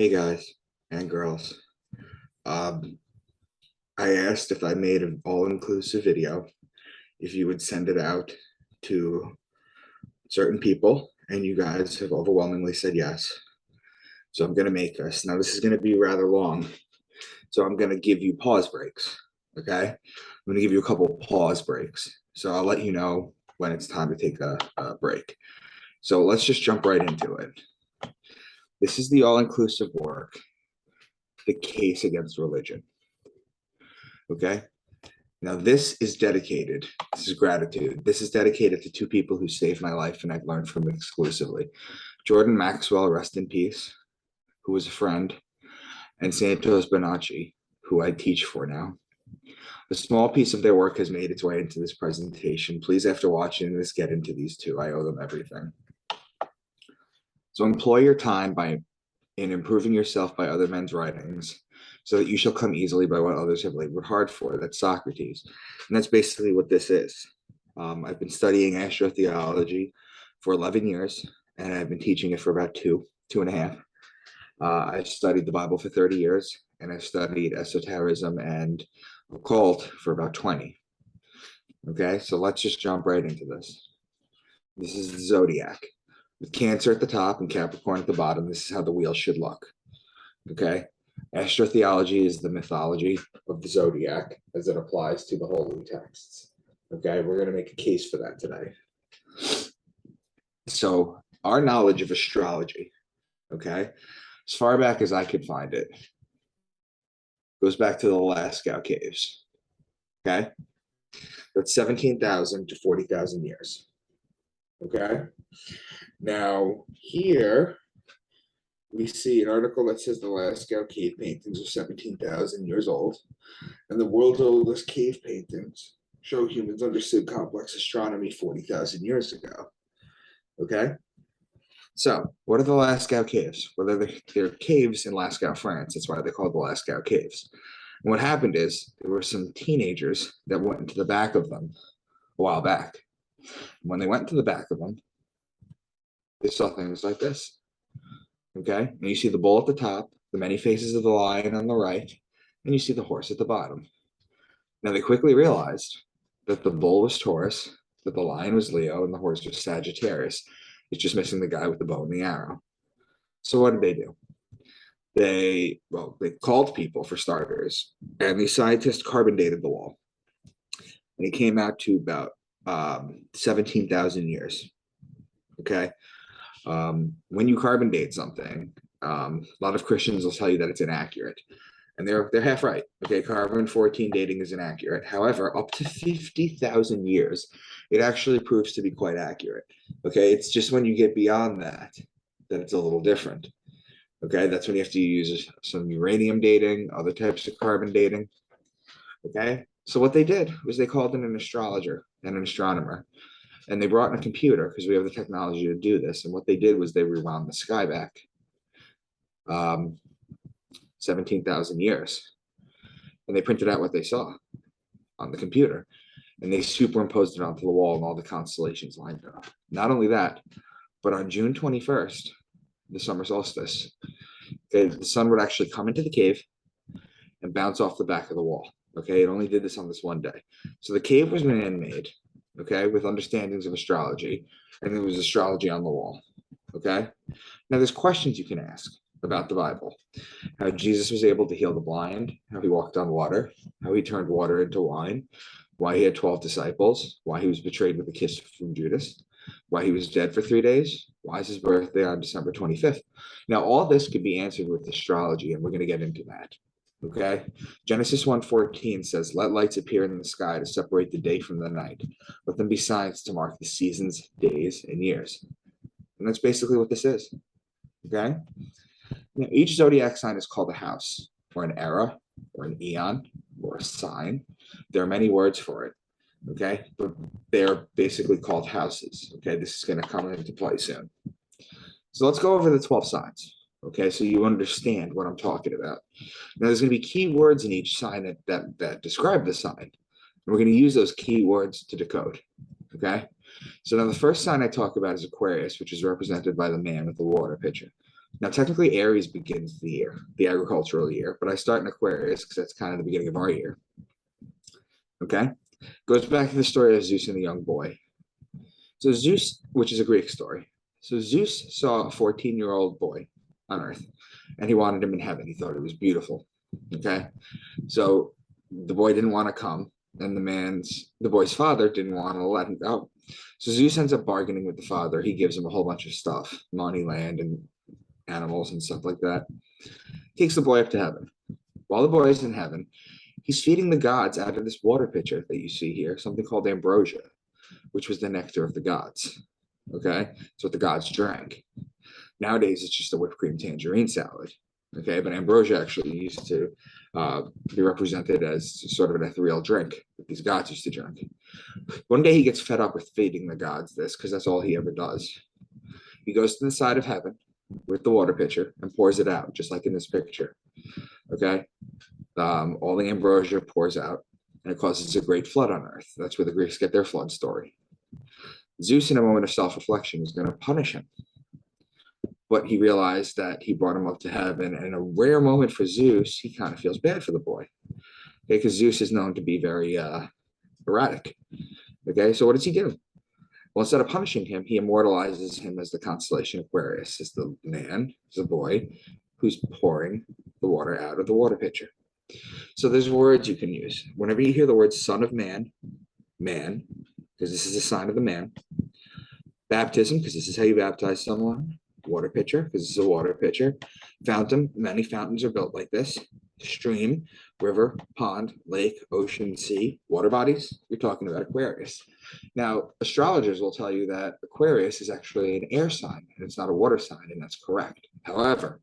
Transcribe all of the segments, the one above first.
Hey guys and girls. Um, I asked if I made an all-inclusive video, if you would send it out to certain people, and you guys have overwhelmingly said yes. So I'm going to make this. Now, this is going to be rather long, so I'm going to give you pause breaks. Okay? I'm going to give you a couple pause breaks. So I'll let you know when it's time to take a break. So let's just jump right into it. This is the all-inclusive work, The Case Against Religion. Okay? Now, this is dedicated. This is gratitude. This is dedicated to two people who saved my life and I've learned from exclusively. Jordan Maxwell, rest in peace, who was a friend, and Santos Bonacci, who I teach for now. A small piece of their work has made its way into this presentation. Please, after watching this, get into these two. I owe them everything. So employ your time in improving yourself by other men's writings, so that you shall come easily by what others have labored hard for. That's Socrates. And that's basically what this is. I've been studying astrotheology for 11 years, and I've been teaching it for about two and a half. I studied the Bible for 30 years, and I've studied esotericism and occult for about 20. Okay, so let's just jump right into this. This is the Zodiac. With Cancer at the top and Capricorn at the bottom, this is how the wheel should look. Okay? Astrotheology is the mythology of the Zodiac as it applies to the holy texts. Okay? We're going to make a case for that today. So, our knowledge of astrology, okay, as far back as I could find it, goes back to the Lascaux caves. Okay? That's 17,000 to 40,000 years. Okay? Now, here we see an article that says the Lascaux cave paintings are 17,000 years old, and the world's oldest cave paintings show humans understood complex astronomy 40,000 years ago. Okay? So, what are the Lascaux caves? Well, they're caves in Lascaux, France. That's why they're called the Lascaux caves. And what happened is there were some teenagers that went into the back of them a while back. When they went to the back of them, they saw things like this. Okay? And you see the bull at the top, the many faces of the lion on the right, and you see the horse at the bottom. Now, they quickly realized that the bull was Taurus, that the lion was Leo, and the horse was Sagittarius. It's just missing the guy with the bow and the arrow. So what did they do? They called people, for starters, and the scientists carbon dated the wall. And it came out to about 17,000 years. Okay? When you carbon date something, a lot of Christians will tell you that it's inaccurate, and they're half right. Okay, carbon-14 dating is inaccurate. However, up to 50,000 years, it actually proves to be quite accurate. Okay, it's just when you get beyond that it's a little different. Okay, that's when you have to use some uranium dating, other types of carbon dating. Okay, so what they did was they called in an astrologer and an astronomer. And they brought in a computer because we have the technology to do this. And what they did was they rewound the sky back 17,000 years. And they printed out what they saw on the computer. And they superimposed it onto the wall, and all the constellations lined up. Not only that, but on June 21st, the summer solstice, the sun would actually come into the cave and bounce off the back of the wall. Okay, it only did this on this one day. So the cave was man-made. Okay, with understandings of astrology, and there was astrology on the wall. Okay, now there's questions you can ask about the Bible: how Jesus was able to heal the blind, how he walked on water, how he turned water into wine, why he had 12 disciples, why he was betrayed with a kiss from Judas, why he was dead for 3 days, why is his birthday on December 25th. Now, all this could be answered with astrology, and we're going to get into that. Okay, Genesis 1:14 says, "Let lights appear in the sky to separate the day from the night. Let them be signs to mark the seasons, days, and years." And that's basically what this is. Okay, now each zodiac sign is called a house, or an era, or an eon, or a sign. There are many words for it. Okay, but they're basically called houses. Okay, this is going to come into play soon. So let's go over the 12 signs. Okay, so you understand what I'm talking about. Now, there's going to be key words in each sign that describe the sign. And we're going to use those key words to decode. Okay, so now the first sign I talk about is Aquarius, which is represented by the man with the water pitcher. Now, technically, Aries begins the year, the agricultural year, but I start in Aquarius because that's kind of the beginning of our year. Okay? Goes back to the story of Zeus and the young boy. So Zeus, which is a Greek story. So Zeus saw a 14-year-old boy on Earth, and he wanted him in heaven. He thought it was beautiful. Okay? So the boy didn't want to come, and the boy's father didn't want to let him go. So Zeus ends up bargaining with the father. He gives him a whole bunch of stuff, money, land, and animals and stuff like that. Takes the boy up to heaven. While the boy is in heaven, he's feeding the gods out of this water pitcher that you see here, something called ambrosia, which was the nectar of the gods. Okay? It's what the gods drank. Nowadays, it's just a whipped cream tangerine salad. Okay? But ambrosia actually used to be represented as sort of an ethereal drink that these gods used to drink. One day he gets fed up with feeding the gods this because that's all he ever does. He goes to the side of heaven with the water pitcher and pours it out, just like in this picture. Okay? All the ambrosia pours out, and it causes a great flood on Earth. That's where the Greeks get their flood story. Zeus, in a moment of self-reflection, is going to punish him. But he realized that he brought him up to heaven, and in a rare moment for Zeus, he kind of feels bad for the boy. Okay, because Zeus is known to be very erratic. Okay, so what does he do? Well, instead of punishing him, he immortalizes him as the constellation Aquarius, as the man, as the boy, who's pouring the water out of the water pitcher. So there's words you can use. Whenever you hear the word son of man, man, because this is a sign of the man. Baptism, because this is how you baptize someone. Water pitcher, because this is a water pitcher. Fountain, many fountains are built like this. Stream, river, pond, lake, ocean, sea, water bodies. You're talking about Aquarius. Now, astrologers will tell you that Aquarius is actually an air sign, and it's not a water sign, and that's correct. However,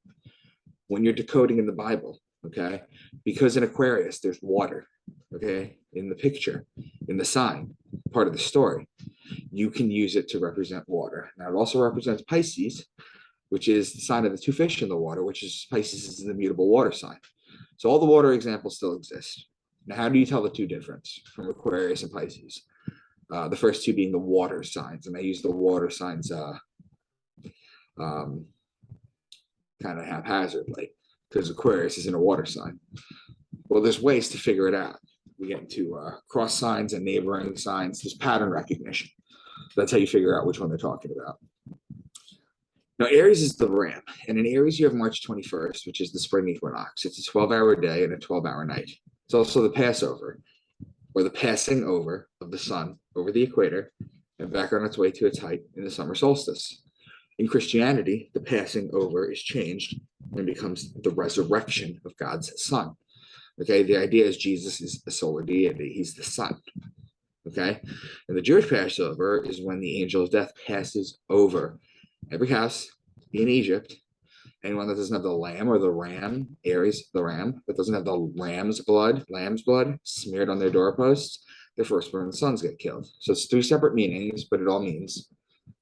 when you're decoding in the Bible, okay, because in Aquarius there's water, okay, in the picture, in the sign, part of the story, you can use it to represent water. Now, it also represents Pisces, which is the sign of the two fish in the water, which is Pisces is the immutable water sign. So all the water examples still exist. Now, how do you tell the two difference from Aquarius and Pisces? The first two being the water signs, and I use the water signs kind of haphazardly because Aquarius isn't a water sign. Well, there's ways to figure it out. We get into cross signs and neighboring signs. There's pattern recognition. That's how you figure out which one they're talking about. Now, Aries is the ram. And in Aries, you have March 21st, which is the spring equinox. It's a 12-hour day and a 12-hour night. It's also the Passover, or the passing over of the sun over the equator and back on its way to its height in the summer solstice. In Christianity, the passing over is changed and becomes the resurrection of God's son. Okay, the idea is Jesus is a solar deity. He's the sun. Okay, and the Jewish Passover is when the angel of death passes over every house in Egypt. Anyone that doesn't have the lamb or the ram, Aries, the ram, that doesn't have the lamb's blood smeared on their doorposts, their firstborn sons get killed. So it's three separate meanings, but it all means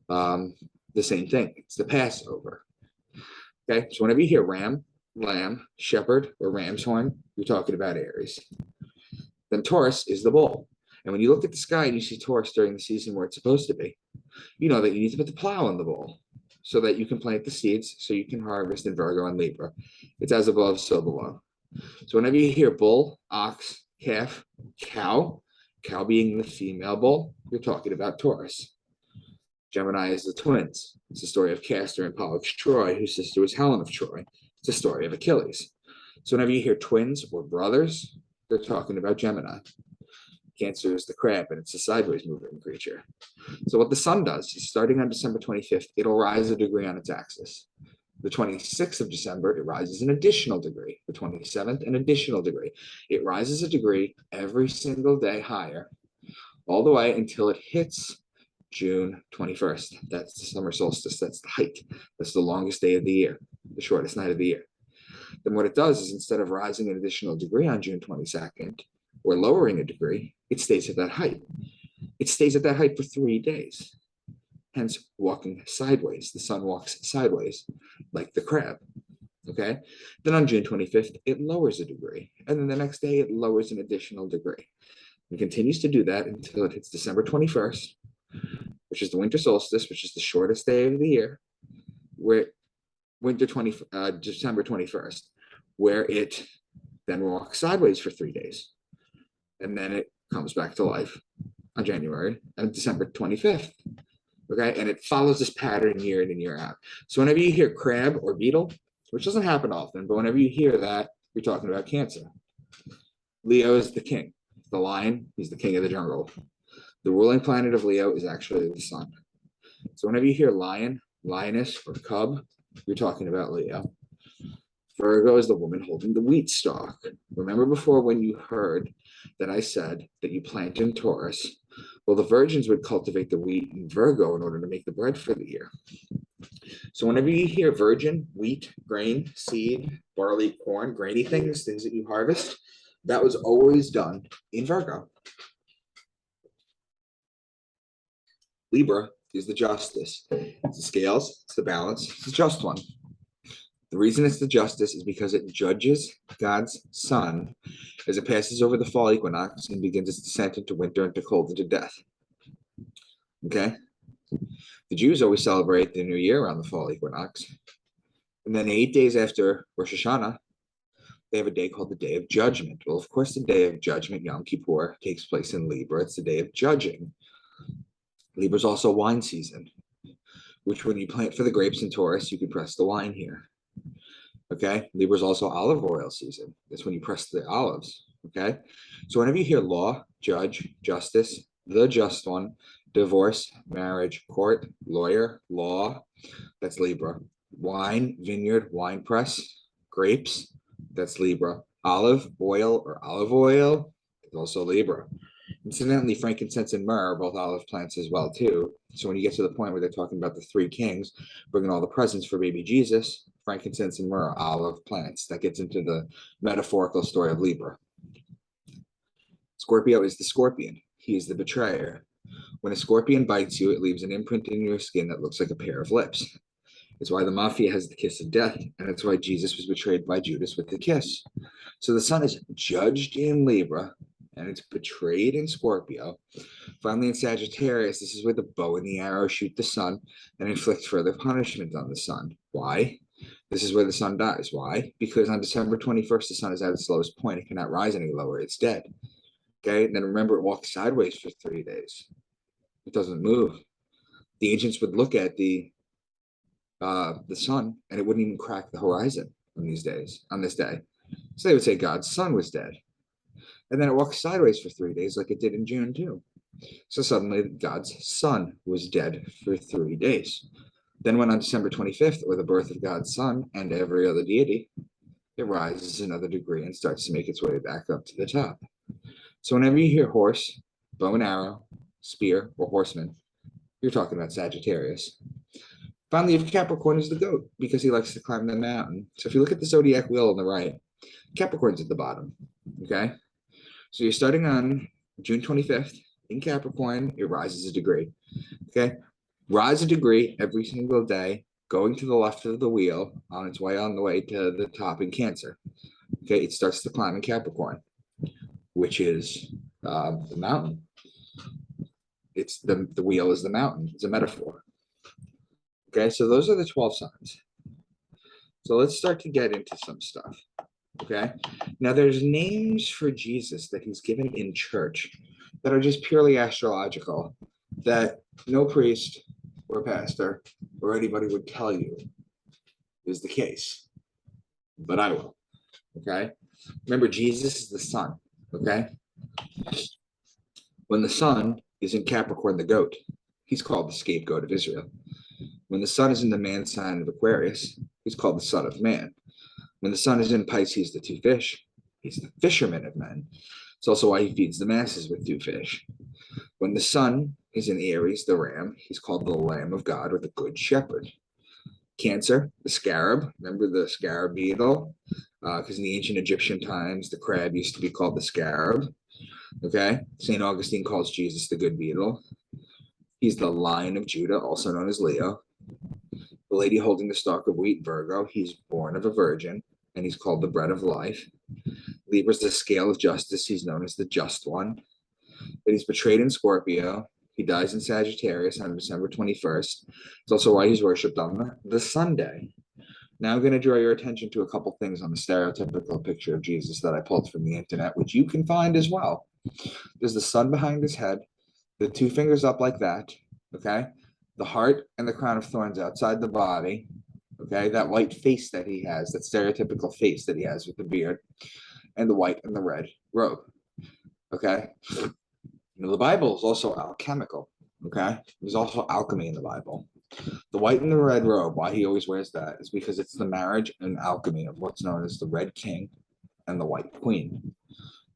the same thing. It's the Passover. Okay, so whenever you hear ram, lamb, shepherd, or ram's horn, you're talking about Aries. Then Taurus is the bull. And when you look at the sky and you see Taurus during the season where it's supposed to be, you know that you need to put the plow in the bull so that you can plant the seeds so you can harvest in Virgo and Libra. It's as above, so below. So whenever you hear bull, ox, calf, cow being the female bull, you're talking about Taurus. Gemini is the twins. It's the story of Castor and Pollux Troy, whose sister was Helen of Troy. It's the story of Achilles. So whenever you hear twins or brothers, they're talking about Gemini. Cancer is the crab, and it's a sideways moving creature. So what the sun does is starting on December 25th, it'll rise a degree on its axis. The 26th of December, it rises an additional degree. The 27th, an additional degree. It rises a degree every single day higher, all the way until it hits June 21st. That's the summer solstice. That's the height. That's the longest day of the year, the shortest night of the year. Then what it does is instead of rising an additional degree on June 22nd, or lowering a degree, it stays at that height. It stays at that height for 3 days. Hence, walking sideways. The sun walks sideways, like the crab. Okay? Then on June 25th, it lowers a degree. And then the next day, it lowers an additional degree. It continues to do that until it hits December 21st, which is the winter solstice, which is the shortest day of the year, where December 21st, where it then walks sideways for 3 days. And then it comes back to life on January and December 25th. Okay, and it follows this pattern year in and year out. So whenever you hear crab or beetle, which doesn't happen often, but whenever you hear that, you're talking about Cancer. Leo is the king. The lion, he's the king of the jungle. The ruling planet of Leo is actually the sun. So whenever you hear lion, lioness, or cub, you're talking about Leo. Virgo is the woman holding the wheat stalk. Remember before when you heard that I said that you plant in Taurus? Well, the virgins would cultivate the wheat in Virgo in order to make the bread for the year. So whenever you hear virgin, wheat, grain, seed, barley, corn, grainy things that you harvest, that was always done in Virgo. Libra is the justice. It's the scales, it's the balance, it's the just one. The reason it's the justice is because it judges God's sun as it passes over the fall equinox and begins its descent into winter, into cold, into death. Okay? The Jews always celebrate the new year around the fall equinox. And then 8 days after Rosh Hashanah, they have a day called the Day of Judgment. Well, of course, the Day of Judgment, Yom Kippur, takes place in Libra. It's the day of judging. Libra is also wine season, which when you plant for the grapes in Taurus, you can press the wine here. Okay, Libra is also olive oil season. That's when you press the olives. Okay, so whenever you hear law, judge, justice, the just one, divorce, marriage, court, lawyer, law, that's Libra. Wine, vineyard, wine press, grapes, that's Libra. Olive oil or olive oil is also Libra. Incidentally, frankincense and myrrh are both olive plants as well too. So when you get to the point where they're talking about the three kings bringing all the presents for baby Jesus, frankincense and myrrh are olive plants. That gets into the metaphorical story of Libra. Scorpio is the scorpion. He is the betrayer. When a scorpion bites you, it leaves an imprint in your skin that looks like a pair of lips. It's why the mafia has the kiss of death, and it's why Jesus was betrayed by Judas with the kiss. So the sun is judged in Libra, and it's betrayed in Scorpio. Finally, in Sagittarius, this is where the bow and the arrow shoot the sun and inflict further punishment on the sun. Why? This is where the sun dies. Why? Because on December 21st, the sun is at its lowest point. It cannot rise any lower. It's dead. Okay, and then remember, it walks sideways for 3 days. It doesn't move. The ancients would look at the sun, and it wouldn't even crack the horizon on this day. So they would say God's son was dead. And then it walks sideways for 3 days like it did in June too. So suddenly God's son was dead for 3 days. Then when on December 25th, or the birth of God's son and every other deity, it rises another degree and starts to make its way back up to the top. So whenever you hear horse, bow and arrow, spear, or horseman, you're talking about Sagittarius. Finally, you have Capricorn as the goat because he likes to climb the mountain. So if you look at the zodiac wheel on the right, Capricorn's at the bottom, okay? So you're starting on June 25th in Capricorn, it rises a degree, okay? Rise a degree every single day, going to the left of the wheel on its way on the way to the top in Cancer, okay? It starts to climb in Capricorn, which is the mountain. It's the wheel is the mountain. It's a metaphor. Okay, so those are the 12 signs. So let's start to get into some stuff. Okay, now there's names for Jesus that he's given in church that are just purely astrological, that no priest or pastor or anybody would tell you is the case, but I will. Okay, remember, Jesus is the sun. Okay, when the sun is in Capricorn, the goat, he's called the scapegoat of Israel. When the sun is in the man sign of Aquarius, he's called the son of man. When the sun is in Pisces, the two fish, he's the fisherman of men. It's also why he feeds the masses with 2 fish. When the sun is in Aries, the ram, he's called the Lamb of God, or the Good Shepherd. Cancer, the scarab. Remember the scarab beetle? Because in the ancient Egyptian times, the crab used to be called the scarab. Okay, St. Augustine calls Jesus the good beetle. He's the Lion of Judah, also known as Leo. The lady holding the stalk of wheat, Virgo, he's born of a virgin, and he's called the bread of life. Libra's the scale of justice, he's known as the just one. But he's betrayed in Scorpio. He dies in Sagittarius on December 21st. It's also why he's worshipped on the Sunday. Now I'm going to draw your attention to a couple things on the stereotypical picture of Jesus that I pulled from the internet, which you can find as well. There's the sun behind his head, the two fingers up like that, okay? The heart and the crown of thorns outside the body, okay? That white face that he has, that stereotypical face that he has with the beard, and the white and the red robe, okay? Now, the Bible is also alchemical, okay? There's also alchemy in the Bible. The white and the red robe, why he always wears that is because it's the marriage and alchemy of what's known as the Red King and the White Queen,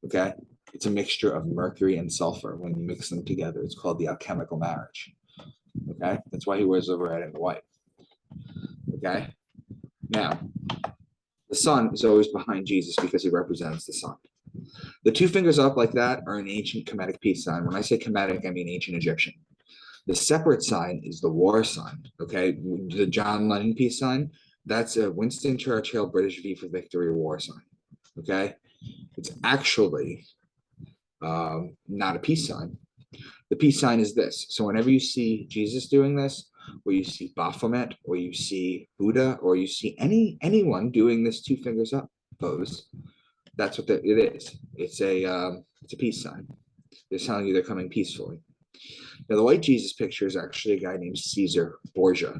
okay? It's a mixture of mercury and sulfur. When you mix them together, it's called the alchemical marriage, okay? That's why he wears the red and the white, okay? Now, the sun is always behind Jesus because he represents the sun. The two fingers up like that are an ancient Kemetic peace sign. When I say Kemetic, I mean ancient Egyptian. The separate sign is the war sign, okay? The John Lennon peace sign, that's a Winston Churchill British V for Victory war sign, okay? It's actually not a peace sign. The peace sign is this. So whenever you see Jesus doing this, or you see Baphomet, or you see Buddha, or you see anyone doing this two fingers up pose, that's what it is. It's a peace sign. They're telling you they're coming peacefully. Now, the white Jesus picture is actually a guy named Caesar Borgia,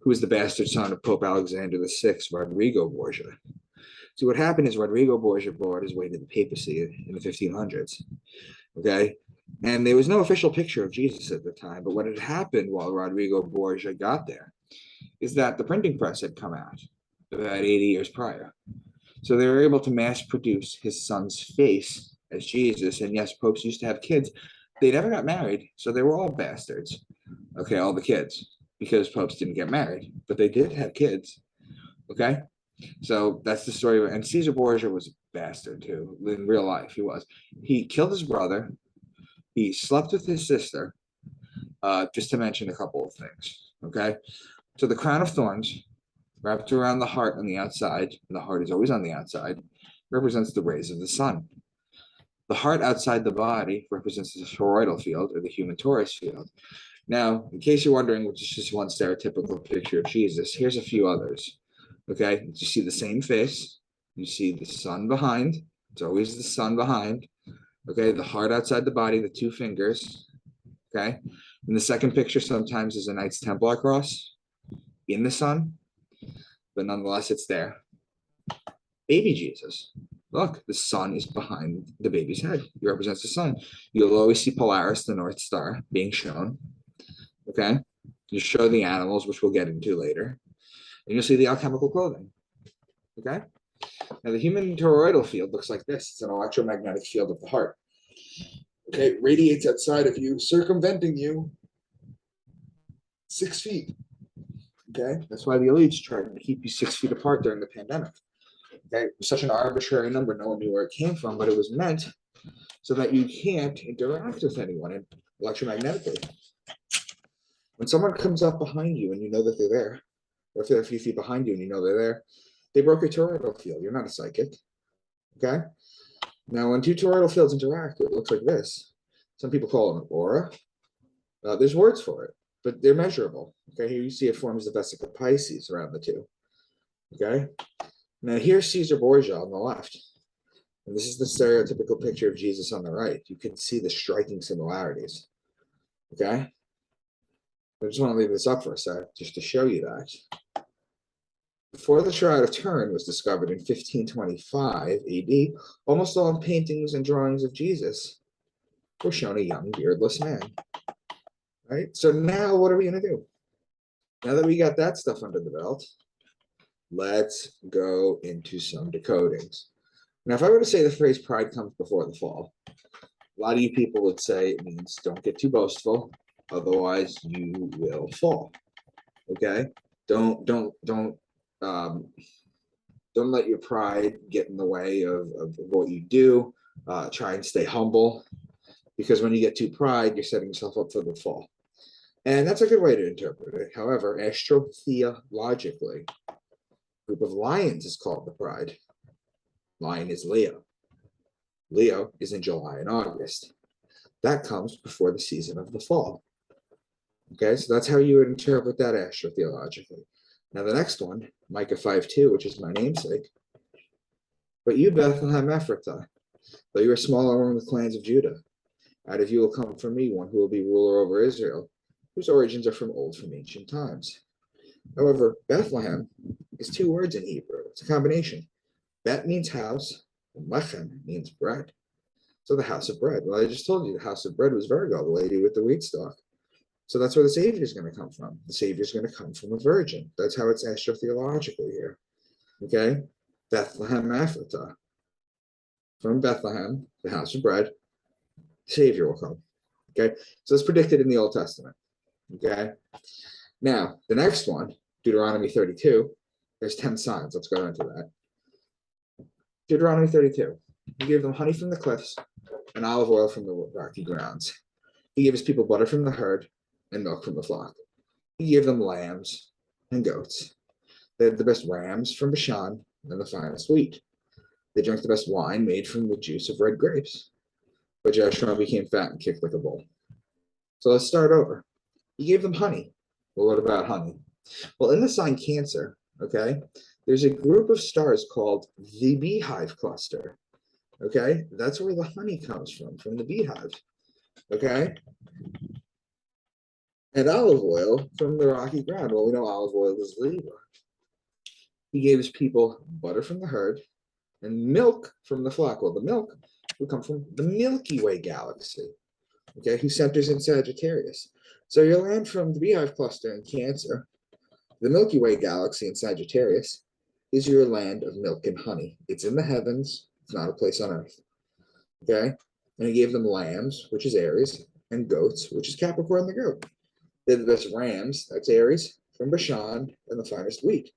who was the bastard son of Pope Alexander VI, Rodrigo Borgia. So what happened is Rodrigo Borgia brought his way to the papacy in the 1500s, okay? And there was no official picture of Jesus at the time, but what had happened while Rodrigo Borgia got there is that the printing press had come out about 80 years prior. So they were able to mass produce his son's face as Jesus. And yes, popes used to have kids. They never got married, so they were all bastards. Okay, all the kids, because popes didn't get married, but they did have kids. Okay, so that's the story. And Caesar Borgia was a bastard too. In real life, he was. He killed his brother. He slept with his sister. Just to mention a couple of things. Okay, so the crown of thorns wrapped around the heart on the outside, and the heart is always on the outside, represents the rays of the sun. The heart outside the body represents the toroidal field or the human torus field. Now, in case you're wondering, which is just one stereotypical picture of Jesus, here's a few others. Okay, you see the same face, you see the sun behind, it's always the sun behind. Okay, the heart outside the body, the two fingers. Okay, and the second picture sometimes is a Knights Templar cross in the sun, but nonetheless, it's there. Baby Jesus. Look, the sun is behind the baby's head. He represents the sun. You'll always see Polaris, the North Star, being shown. Okay? You show the animals, which we'll get into later. And you'll see the alchemical clothing. Okay? Now, the human toroidal field looks like this. It's an electromagnetic field of the heart. Okay? It radiates outside of you, circumventing you 6 feet. Okay? That's why the elites tried to keep you 6 feet apart during the pandemic. Okay, it was such an arbitrary number, no one knew where it came from, but it was meant so that you can't interact with anyone electromagnetically. When someone comes up behind you and you know that they're there, or if they're a few feet behind you and you know they're there, they broke your toroidal field. You're not a psychic. Okay? Now, when two toroidal fields interact, it looks like this. Some people call it an aura. There's words for it, but they're measurable. Okay, here you see it forms the vesica Pisces around the two. Okay? Now, here's Caesar Borgia on the left. And this is the stereotypical picture of Jesus on the right. You can see the striking similarities. Okay? I just want to leave this up for a sec, just to show you that. Before the Shroud of Turin was discovered in 1525 AD, almost all paintings and drawings of Jesus were shown a young, beardless man. Right? So now what are we going to do? Now that we got that stuff under the belt, let's go into some decodings. Now, if I were to say the phrase pride comes before the fall, a lot of you people would say it means don't get too boastful, otherwise you will fall. Okay? Don't let your pride get in the way of what you do. Try and stay humble, because when you get too pride, you're setting yourself up for the fall. And that's a good way to interpret it. However, astrotheologically, group of lions is called the pride. Lion is Leo. Leo is in July and August. That comes before the season of the fall. Okay, so that's how you would interpret that astrotheologically. Now the next one, Micah 5:2, which is my namesake. But you, Bethlehem Ephrathah, though you are small among the clans of Judah, out of you will come from me one who will be ruler over Israel, whose origins are from ancient times. However, Bethlehem is two words in Hebrew. It's a combination. Bet means house, and lechem means bread. So the house of bread. Well, I just told you the house of bread was Virgo, the lady with the wheat stalk. So that's where the Savior is going to come from. The Savior is going to come from a virgin. That's how it's astrotheologically here. Okay? Bethlehem Ephrathah. From Bethlehem, the house of bread, the Savior will come. Okay? So it's predicted in the Old Testament. Okay? Now, the next one, Deuteronomy 32, there's 10 signs. Let's go into that. Deuteronomy 32. He gave them honey from the cliffs and olive oil from the rocky grounds. He gave his people butter from the herd and milk from the flock. He gave them lambs and goats. They had the best rams from Bashan and the finest wheat. They drank the best wine made from the juice of red grapes. But Joshua became fat and kicked like a bull. So let's start over. He gave them honey. Well, what about honey? Well, in the sign Cancer, okay, there's a group of stars called the beehive cluster. Okay, that's where the honey comes from the beehive. Okay, and olive oil from the rocky ground. Well, we know olive oil is Libra. He gave his people butter from the herd and milk from the flock. Well, the milk would come from the Milky Way galaxy, okay, who centers in Sagittarius. So your land from the beehive cluster in Cancer, the Milky Way galaxy in Sagittarius, is your land of milk and honey. It's in the heavens. It's not a place on earth. Okay? And he gave them lambs, which is Aries, and goats, which is Capricorn the goat. They had the best rams, that's Aries, from Bashan, and the finest wheat.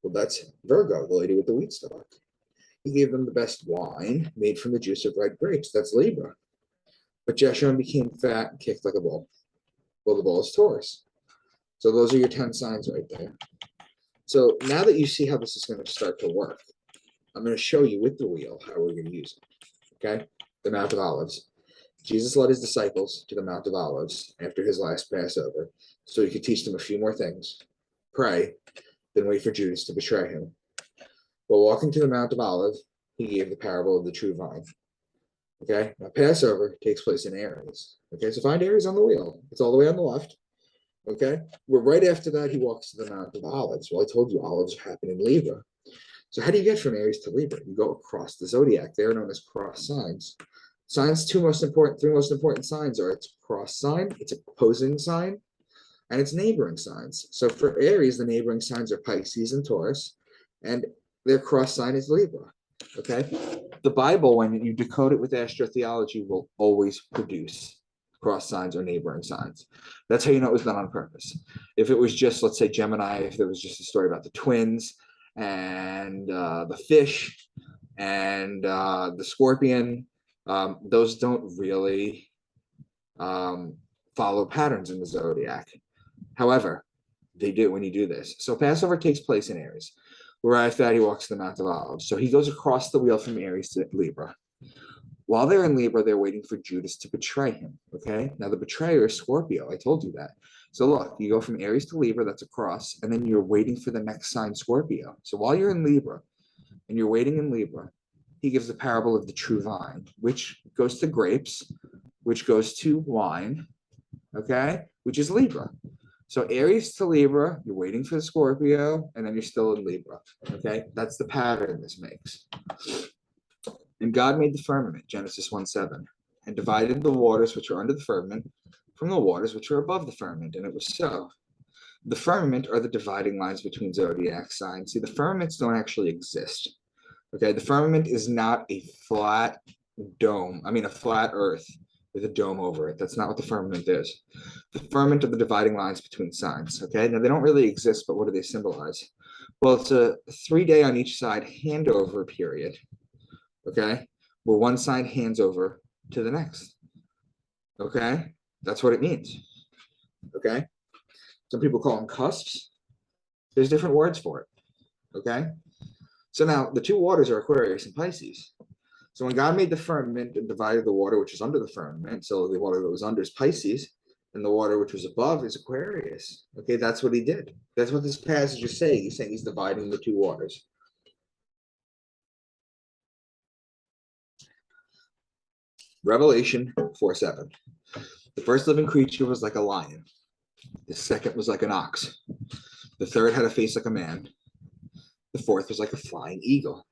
Well, that's Virgo, the lady with the wheat stalk. He gave them the best wine made from the juice of red grapes. That's Libra. But Jeshurun became fat and kicked like a bull. Well, the bull is Taurus. So those are your 10 signs right there. So now that you see how this is going to start to work, I'm going to show you with the wheel how we're going to use it. Okay? The Mount of Olives. Jesus led his disciples to the Mount of Olives after his last Passover so he could teach them a few more things. Pray, then wait for Judas to betray him. While walking to the Mount of Olives, he gave the parable of the true vine. Okay? Now, Passover takes place in Aries. Okay? So find Aries on the wheel. It's all the way on the left. Okay? We're right after that, he walks to the Mount of Olives. Well, I told you olives happen in Libra. So how do you get from Aries to Libra? You go across the zodiac. They're known as cross signs. Signs, three most important signs are its cross sign, its opposing sign, and its neighboring signs. So for Aries, the neighboring signs are Pisces and Taurus, and their cross sign is Libra. Okay? The Bible, when you decode it with astrotheology, will always produce cross signs or neighboring signs. That's how you know it was done on purpose. If it was just, let's say, Gemini, if there was just a story about the twins and the fish and the scorpion, those don't really follow patterns in the zodiac. However, they do when you do this. So Passover takes place in Aries. Right after that, he walks to the Mount of Olives. So he goes across the wheel from Aries to Libra. While they're in Libra, they're waiting for Judas to betray him. Okay? Now, the betrayer is Scorpio. I told you that. So look, you go from Aries to Libra, that's a cross, and then you're waiting for the next sign, Scorpio. So while you're in Libra, and you're waiting in Libra, he gives the parable of the true vine, which goes to grapes, which goes to wine, okay, which is Libra. So Aries to Libra, you're waiting for the Scorpio, and then you're still in Libra, okay? That's the pattern this makes. And God made the firmament, Genesis 1:7, and divided the waters which are under the firmament from the waters which are above the firmament, and it was so. The firmament are the dividing lines between zodiac signs. See, the firmaments don't actually exist. Okay, the firmament is not a flat dome. I mean, a flat earth with a dome over it. That's not what the firmament is. The firmament are the dividing lines between signs. Okay, now they don't really exist, but what do they symbolize? Well, it's a 3-day on each side handover period. Okay, where one side hands over to the next. Okay, that's what it means. Okay, some people call them cusps. There's different words for it. Okay. So now the two waters are Aquarius and Pisces. So when God made the firmament and divided the water which is under the firmament, so the water that was under is Pisces, and the water which was above is Aquarius. Okay, that's what he did. That's what this passage is saying. He's saying he's dividing the two waters. Revelation 4:7. The first living creature was like a lion. The second was like an ox. The third had a face like a man. The fourth was like a flying eagle.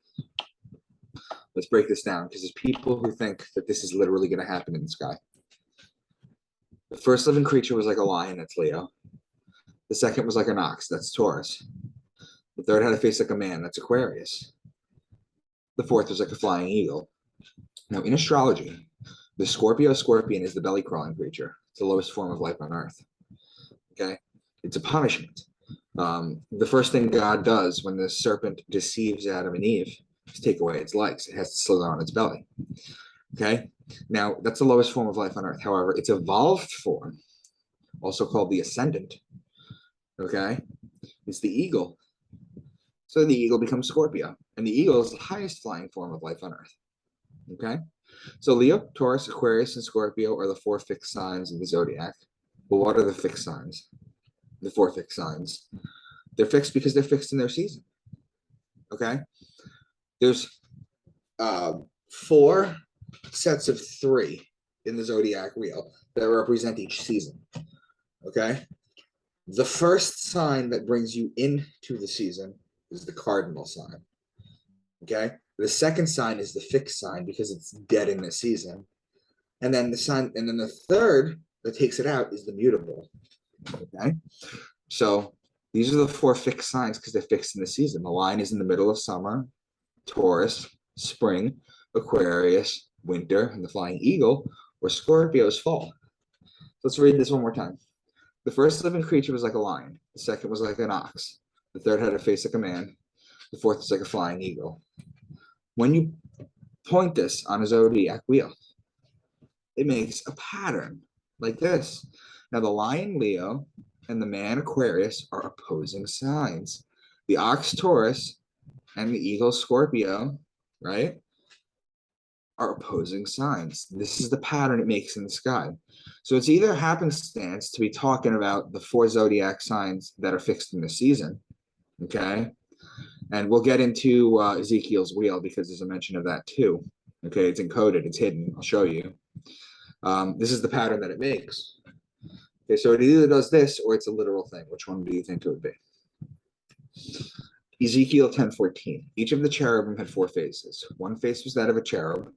Let's break this down because there's people who think that this is literally going to happen in the sky. The first living creature was like a lion, that's Leo. The second was like an ox, that's Taurus. The third had a face like a man, that's Aquarius. The fourth was like a flying eagle. Now, in astrology, the Scorpio scorpion is the belly crawling creature. It's the lowest form of life on earth. Okay? It's a punishment. The first thing God does when the serpent deceives Adam and Eve is take away its legs. It has to slither on its belly. Okay? Now, that's the lowest form of life on earth. However, its evolved form, also called the ascendant, okay, is the eagle. So the eagle becomes Scorpio, and the eagle is the highest flying form of life on earth. Okay? So Leo, Taurus, Aquarius, and Scorpio are the four fixed signs of the zodiac. Well, what are the fixed signs? The four fixed signs. They're fixed because they're fixed in their season. Okay? There's 4 sets of 3 in the zodiac wheel that represent each season. Okay? The first sign that brings you into the season is the cardinal sign. Okay? The second sign is the fixed sign because it's dead in the season. And then the third that takes it out is the mutable. Okay? So these are the 4 fixed signs because they're fixed in the season. The line is in the middle of summer, Taurus, spring, Aquarius, winter, and the flying eagle, or Scorpio's fall. Let's read this one more time. The first living creature was like a lion. The second was like an ox. The third had a face like a man. The fourth was like a flying eagle. When you point this on a zodiac wheel, it makes a pattern like this. Now, the lion Leo and the man Aquarius are opposing signs. The ox Taurus and the eagle Scorpio, right, are opposing signs. This is the pattern it makes in the sky. So it's either happenstance to be talking about the 4 zodiac signs that are fixed in the season, okay? And we'll get into Ezekiel's wheel because there's a mention of that too. Okay, it's encoded, it's hidden. I'll show you. This is the pattern that it makes. Okay, so it either does this or it's a literal thing. Which one do you think it would be? Ezekiel 10:14. Each of the cherubim had 4 faces. One face was that of a cherub.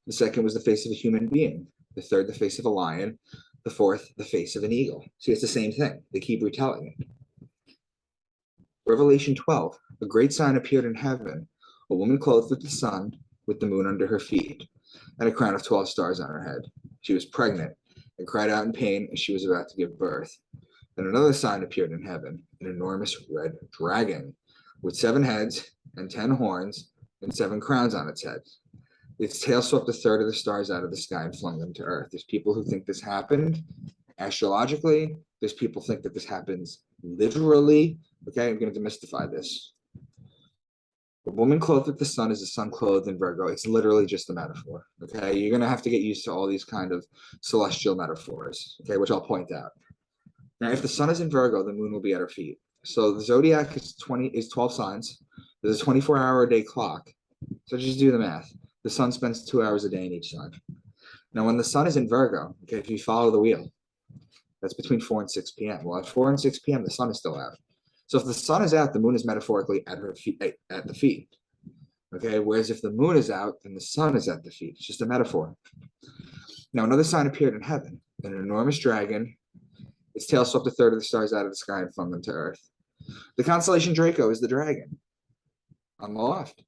The second was the face of a human being. The third, the face of a lion. The fourth, the face of an eagle. See, it's the same thing. They keep retelling it. Revelation 12. A great sign appeared in heaven. A woman clothed with the sun, with the moon under her feet, and a crown of 12 stars on her head. She was pregnant and cried out in pain as she was about to give birth. And another sign appeared in heaven, an enormous red dragon, with 7 heads and 10 horns and 7 crowns on its head. Its tail swept a third of the stars out of the sky and flung them to earth. There's people who think this happened astrologically. There's people who think that this happens literally. Okay, I'm going to demystify this. A woman clothed with the sun is a sun clothed in Virgo. It's literally just a metaphor. Okay, you're going to have to get used to all these kind of celestial metaphors. Okay, which I'll point out. Now, if the sun is in Virgo, the moon will be at her feet. So the zodiac is 12 signs. There's a 24-hour-a-day clock. So just do the math. The sun spends 2 hours a day in each sign. Now, when the sun is in Virgo, okay, if you follow the wheel, that's between 4 and 6 p.m. Well, at 4 and 6 p.m., the sun is still out. So if the sun is out, the moon is metaphorically at her feet, at the feet. Okay, whereas if the moon is out, then the sun is at the feet. It's just a metaphor. Now, another sign appeared in heaven, an enormous dragon. Its tail swept a third of the stars out of the sky and flung them to earth. The constellation Draco is the dragon on the left.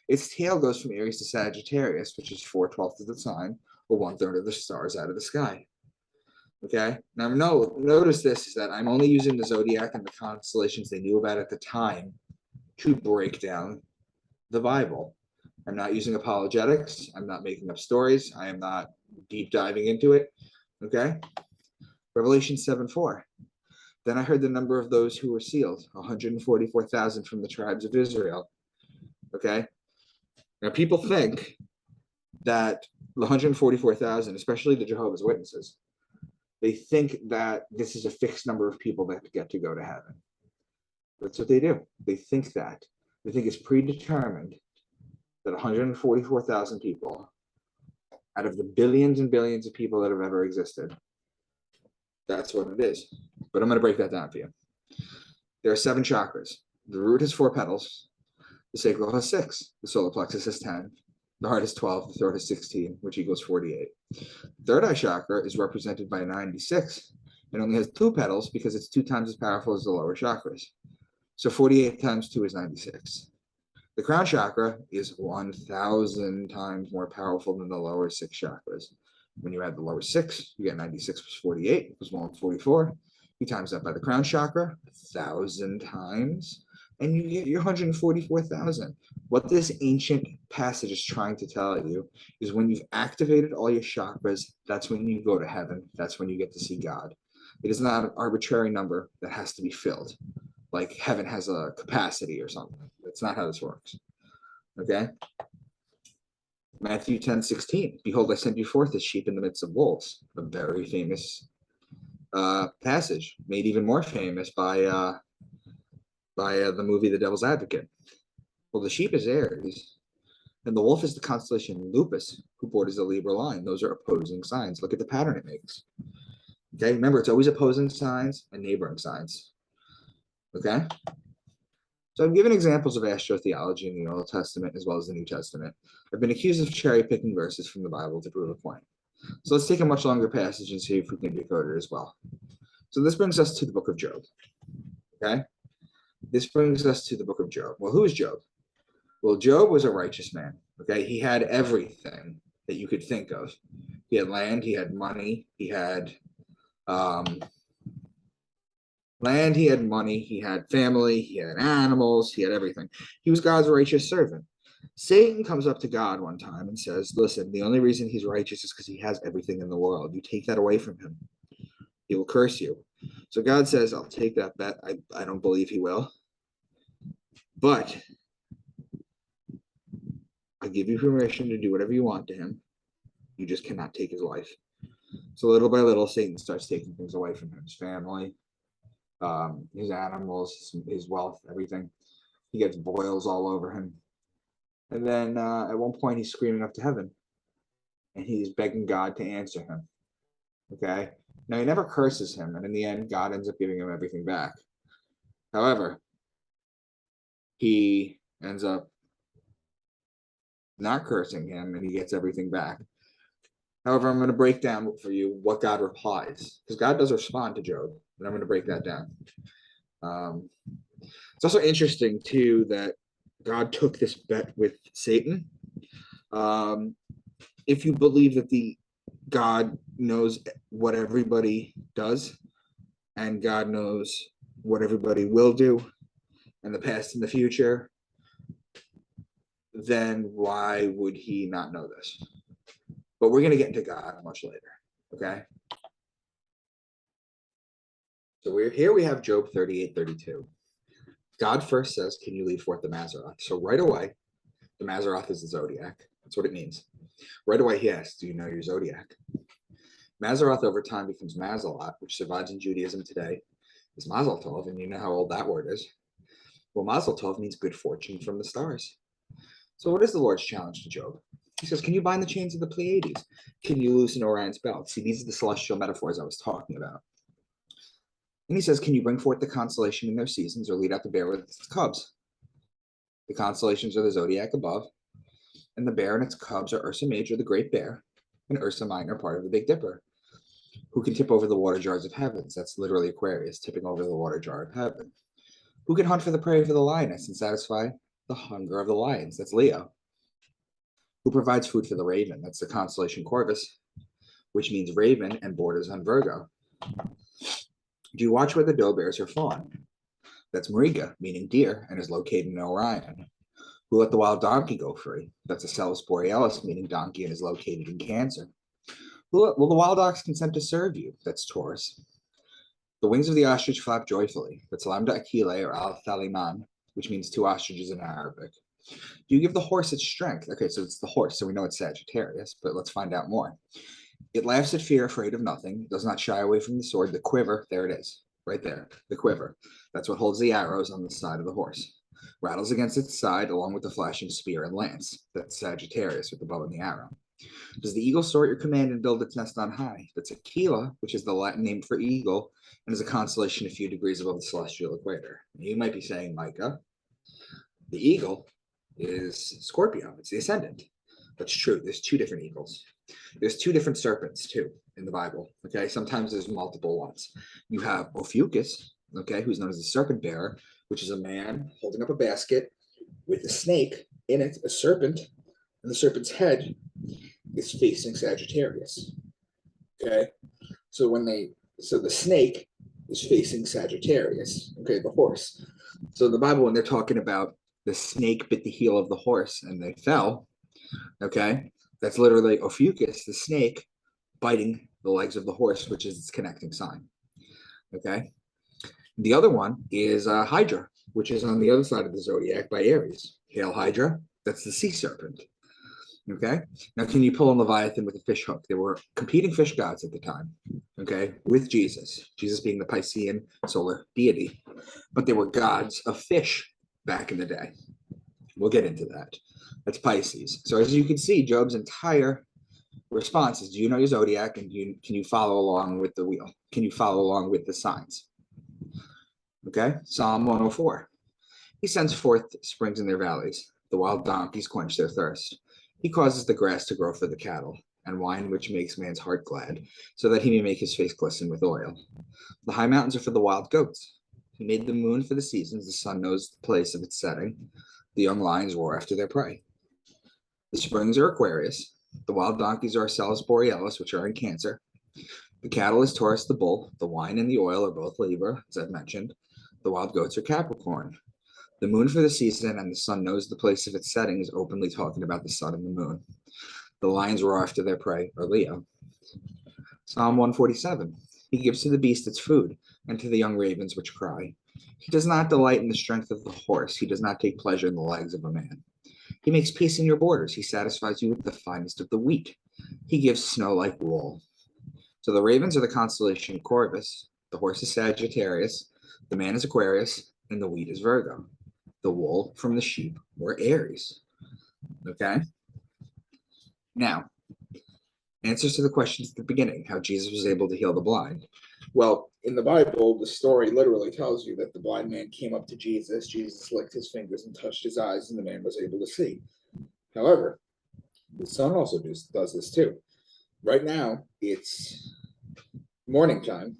Its tail goes from Aries to Sagittarius, which is 4/12 of the sign, or 1/3 of the stars out of the sky. Okay, now notice this is that I'm only using the zodiac and the constellations they knew about at the time to break down the Bible. I'm not using apologetics. I'm not making up stories. I am not deep diving into it. Okay, Revelation 7:4. Then I heard the number of those who were sealed, 144,000 from the tribes of Israel. Okay, now people think that the 144,000, especially the Jehovah's Witnesses, They think that this is a fixed number of people that get to go to heaven. That's what they do. They think that. They think it's predetermined that 144,000 people out of the billions and billions of people that have ever existed, that's what it is. But I'm going to break that down for you. There are 7 chakras. The root has 4 petals. The sacral has 6. The solar plexus has 10. The heart has 12. The throat has 16, which equals 48. The third eye chakra is represented by 96 and only has 2 petals because it's 2 times as powerful as the lower chakras. So 48 times 2 is 96. The crown chakra is 1,000 times more powerful than the lower 6 chakras. When you add the lower 6, you get 96 plus 48 equals 144. You times that by the crown chakra 1,000 times, and you get your 144,000. What this ancient passage is trying to tell you is when you've activated all your chakras, that's when you go to heaven. That's when you get to see God. It is not an arbitrary number that has to be filled, like heaven has a capacity or something. That's not how this works. Okay? Matthew 10:16. Behold, I send you forth as sheep in the midst of wolves. A very famous passage, made even more famous by the movie The Devil's Advocate. Well, the sheep is Aries, and the wolf is the constellation Lupus, who borders the Libra line. Those are opposing signs. Look at the pattern it makes. Okay, remember, it's always opposing signs and neighboring signs. Okay? So I've given examples of astrotheology in the Old Testament as well as the New Testament. I've been accused of cherry-picking verses from the Bible to prove a point. So let's take a much longer passage and see if we can decode it as well. So this brings us to the book of Job. Okay? This brings us to the book of Job. Well, who is Job? Well, Job was a righteous man. Okay? He had everything that you could think of. He had land, he had money, he had land, he had money, he had family, he had animals, he had everything. He was God's righteous servant. Satan comes up to God one time and says, listen, the only reason he's righteous is because he has everything in the world. You take that away from him, he will curse you. So God says, I'll take that bet. I don't believe he will. But I give you permission to do whatever you want to him. You just cannot take his life. So little by little, Satan starts taking things away from him, his family, his animals, his wealth, everything. He gets boils all over him. And then at one point, he's screaming up to heaven. And he's begging God to answer him. Okay? Now, he never curses him. And in the end, God ends up giving him everything back. However, he ends up not cursing him, and he gets everything back. However, I'm going to break down for you what God replies, because God does respond to Job, and I'm going to break that down. It's also interesting, too, that God took this bet with Satan. If you believe that God knows what everybody does, and God knows what everybody will do, in the past and the future, then why would he not know this? But we're going to get into God much later, okay? So we have Job 38:32. God first says, can you lead forth the Mazzaroth? So right away, the Mazzaroth is the zodiac. That's what it means. Right away, he asks, do you know your zodiac? Mazzaroth over time becomes Mazalot, which survives in Judaism today. It's Mazel Tov, and you know how old that word is. Well, Mazel Tov means good fortune from the stars. So what is the Lord's challenge to Job? He says, can you bind the chains of the Pleiades? Can you loosen Orion's belt? See, these are the celestial metaphors I was talking about. And he says, can you bring forth the constellation in their seasons or lead out the bear with its cubs? The constellations are the zodiac above, and the bear and its cubs are Ursa Major, the Great Bear, and Ursa Minor, part of the Big Dipper, who can tip over the water jars of heavens. That's literally Aquarius, tipping over the water jar of heaven. Who can hunt for the prey for the lioness and satisfy the hunger of the lions? That's Leo. Who provides food for the raven? That's the constellation Corvus, which means raven and borders on Virgo. Do you watch where the doe bears her fawn? That's Mariga, meaning deer, and is located in Orion. Who let the wild donkey go free? That's Acellus Borealis, meaning donkey, and is located in Cancer. Will the wild ox consent to serve you? That's Taurus. The wings of the ostrich flap joyfully. That's Lambda Achille or Al Thaliman, which means 2 ostriches in Arabic. Do you give the horse its strength? Okay, so it's the horse, so we know it's Sagittarius, but let's find out more. It laughs at fear, afraid of nothing. It does not shy away from the sword. The quiver, there it is, right there. The quiver. That's what holds the arrows on the side of the horse. Rattles against its side along with the flashing spear and lance. That's Sagittarius with the bow and the arrow. Does the eagle soar at your command and build its nest on high? That's Aquila, which is the Latin name for eagle, and is a constellation a few degrees above the celestial equator. You might be saying, Micah, the eagle is Scorpio. It's the ascendant. That's true. There's two different eagles. There's two different serpents, too, in the Bible. Okay, sometimes there's multiple ones. You have Ophiuchus, okay, who's known as the serpent bearer, which is a man holding up a basket with a snake in it, a serpent, and the serpent's head is facing Sagittarius. Okay, so the snake is facing Sagittarius. Okay, the horse. So in the Bible, when they're talking about the snake bit the heel of the horse and they fell, okay, that's literally Ophiuchus, the snake, biting the legs of the horse, which is its connecting sign. Okay, the other one is Hydra, which is on the other side of the zodiac by Aries. Hail Hydra, that's the sea serpent. Okay, now can you pull a Leviathan with a fish hook? There were competing fish gods at the time, okay, with Jesus being the Piscean solar deity, but there were gods of fish back in the day. We'll get into that. That's Pisces. So as you can see, Job's entire response is, do you know your zodiac, and can you follow along with the wheel? Can you follow along with the signs? Okay, Psalm 104. He sends forth springs in their valleys. The wild donkeys quench their thirst. He causes the grass to grow for the cattle, and wine which makes man's heart glad, so that he may make his face glisten with oil. The high mountains are for the wild goats. He made the moon for the seasons. The sun knows the place of its setting. The young lions roar after their prey. The springs are Aquarius. The wild donkeys are Celis Borealis, which are in Cancer. The cattle is Taurus the bull. The wine and the oil are both Libra, as I've mentioned. The wild goats are Capricorn. The moon for the season and the sun knows the place of its setting is openly talking about the sun and the moon. The lions roar after their prey are Leo. Psalm 147. He gives to the beast its food, and to the young ravens which cry. He does not delight in the strength of the horse. He does not take pleasure in the legs of a man. He makes peace in your borders. He satisfies you with the finest of the wheat. He gives snow like wool. So the ravens are the constellation Corvus. The horse is Sagittarius. The man is Aquarius, and the wheat is Virgo. The wool from the sheep were Aries. Okay? Now, answers to the questions at the beginning, how Jesus was able to heal the blind. Well, in the Bible, the story literally tells you that the blind man came up to Jesus. Jesus licked his fingers and touched his eyes, and the man was able to see. However, the sun also does this too. Right now, it's morning time,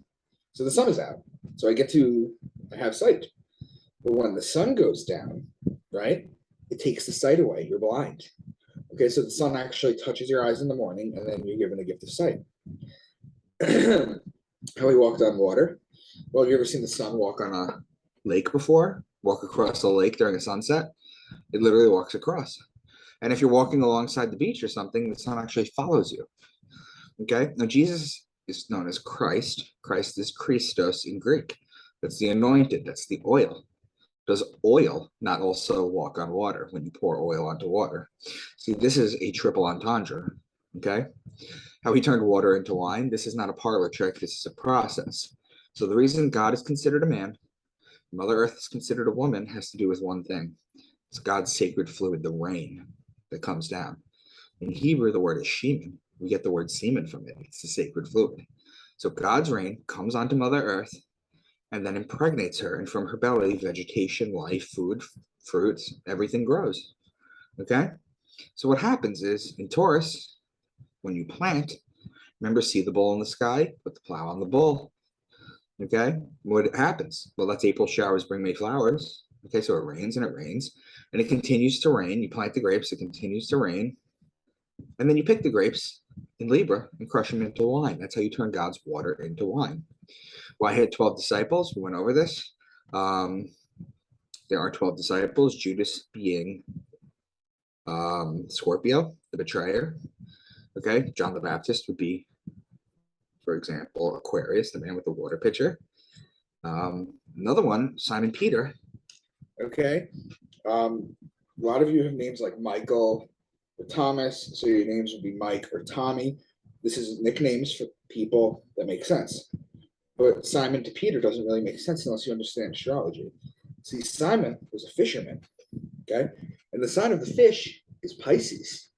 so the sun is out. So I have sight. But when the sun goes down, right, it takes the sight away. You're blind. Okay, so the sun actually touches your eyes in the morning, and then you're given a gift of sight. How he walked on water. Well, have you ever seen the sun walk on a lake before? Walk across a lake during a sunset? It literally walks across. And if you're walking alongside the beach or something, the sun actually follows you. Okay, now Jesus is known as Christ. Christ is Christos in Greek. That's the anointed, that's the oil. Does oil not also walk on water when you pour oil onto water? See, this is a triple entendre, okay? How he turned water into wine, this is not a parlor trick, this is a process. So the reason God is considered a man, Mother Earth is considered a woman, has to do with one thing. It's God's sacred fluid, the rain that comes down. In Hebrew, the word is shemen. We get the word semen from it. It's the sacred fluid. So God's rain comes onto Mother Earth and then impregnates her, and from her belly, vegetation, life, food, fruits, everything grows. Okay? So what happens is, in Taurus, when you plant, remember, see the bull in the sky, put the plow on the bull. Okay? What happens? Well, that's April showers bring May flowers. Okay, so it rains and it rains, and it continues to rain. You plant the grapes, it continues to rain, and then you pick the grapes in Libra and crush them into wine. That's how you turn God's water into wine. Well, I had 12 disciples. We went over this. There are 12 disciples, Judas being Scorpio, the betrayer. Okay, John the Baptist would be, for example, Aquarius, the man with the water pitcher. Another one, Simon Peter. Okay, a lot of you have names like Michael or Thomas, so your names would be Mike or Tommy. This is nicknames for people that make sense. But Simon to Peter doesn't really make sense unless you understand astrology. See, Simon was a fisherman, okay? And the sign of the fish is Pisces,